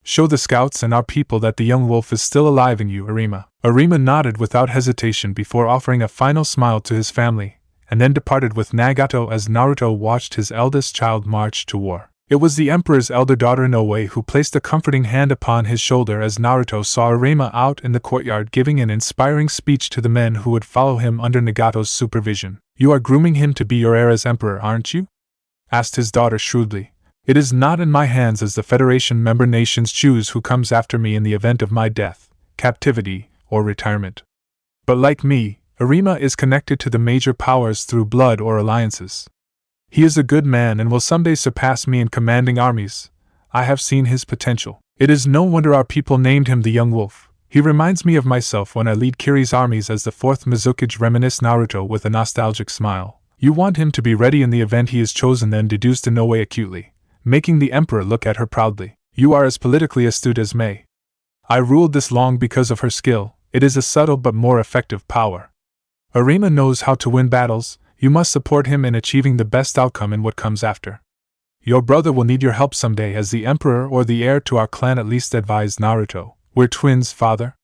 [SPEAKER 1] Show the scouts and our people that the young wolf is still alive in you, Arima. Arima nodded without hesitation before offering a final smile to his family, and then departed with Nagato as Naruto watched his eldest child march to war. It was the Emperor's elder daughter Inoue who placed a comforting hand upon his shoulder as Naruto saw Arima out in the courtyard giving an inspiring speech to the men who would follow him under Nagato's supervision. You are grooming him to be your heir as Emperor, aren't you? Asked his daughter shrewdly. It is not in my hands as the Federation member nations choose who comes after me in the event of my death, captivity, or retirement. But like me, Arima is connected to the major powers through blood or alliances. He is a good man and will someday surpass me in commanding armies. I have seen his potential. It is no wonder our people named him the Young Wolf. He reminds me of myself when I lead Kiri's armies as the fourth Mizukage, reminisced Naruto with a nostalgic smile. You want him to be ready in the event he is chosen, then deduced Inoue acutely, making the Emperor look at her proudly. You are as politically astute as Mei. I ruled this long because of her skill. It is a subtle but more effective power. Arima knows how to win battles. You must support him in achieving the best outcome in what comes after. Your brother will need your help someday as the Emperor or the heir to our clan, at least, advised Naruto. We're twins, father.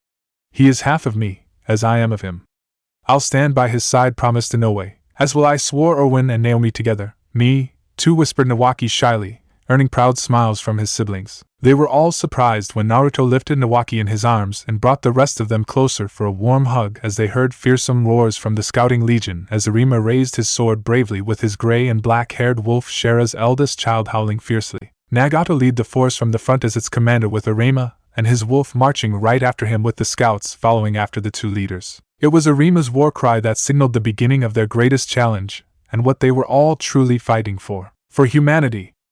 [SPEAKER 1] He is half of me, as I am of him. I'll stand by his side, promised Inoue, as will I, swore Erwin and Naomi together. Me, too, whispered Nawaki shyly, earning proud smiles from his siblings. They were all surprised when Naruto lifted Nawaki in his arms and brought the rest of them closer for a warm hug as they heard fearsome roars from the scouting legion as Arima raised his sword bravely with his gray and black-haired wolf Shera's eldest child howling fiercely. Nagato led the force from the front as its commander with Arima and his wolf marching right after him with the scouts following after the two leaders. It was Arima's war cry that signaled the beginning of their greatest challenge and what they were all truly fighting for humanity.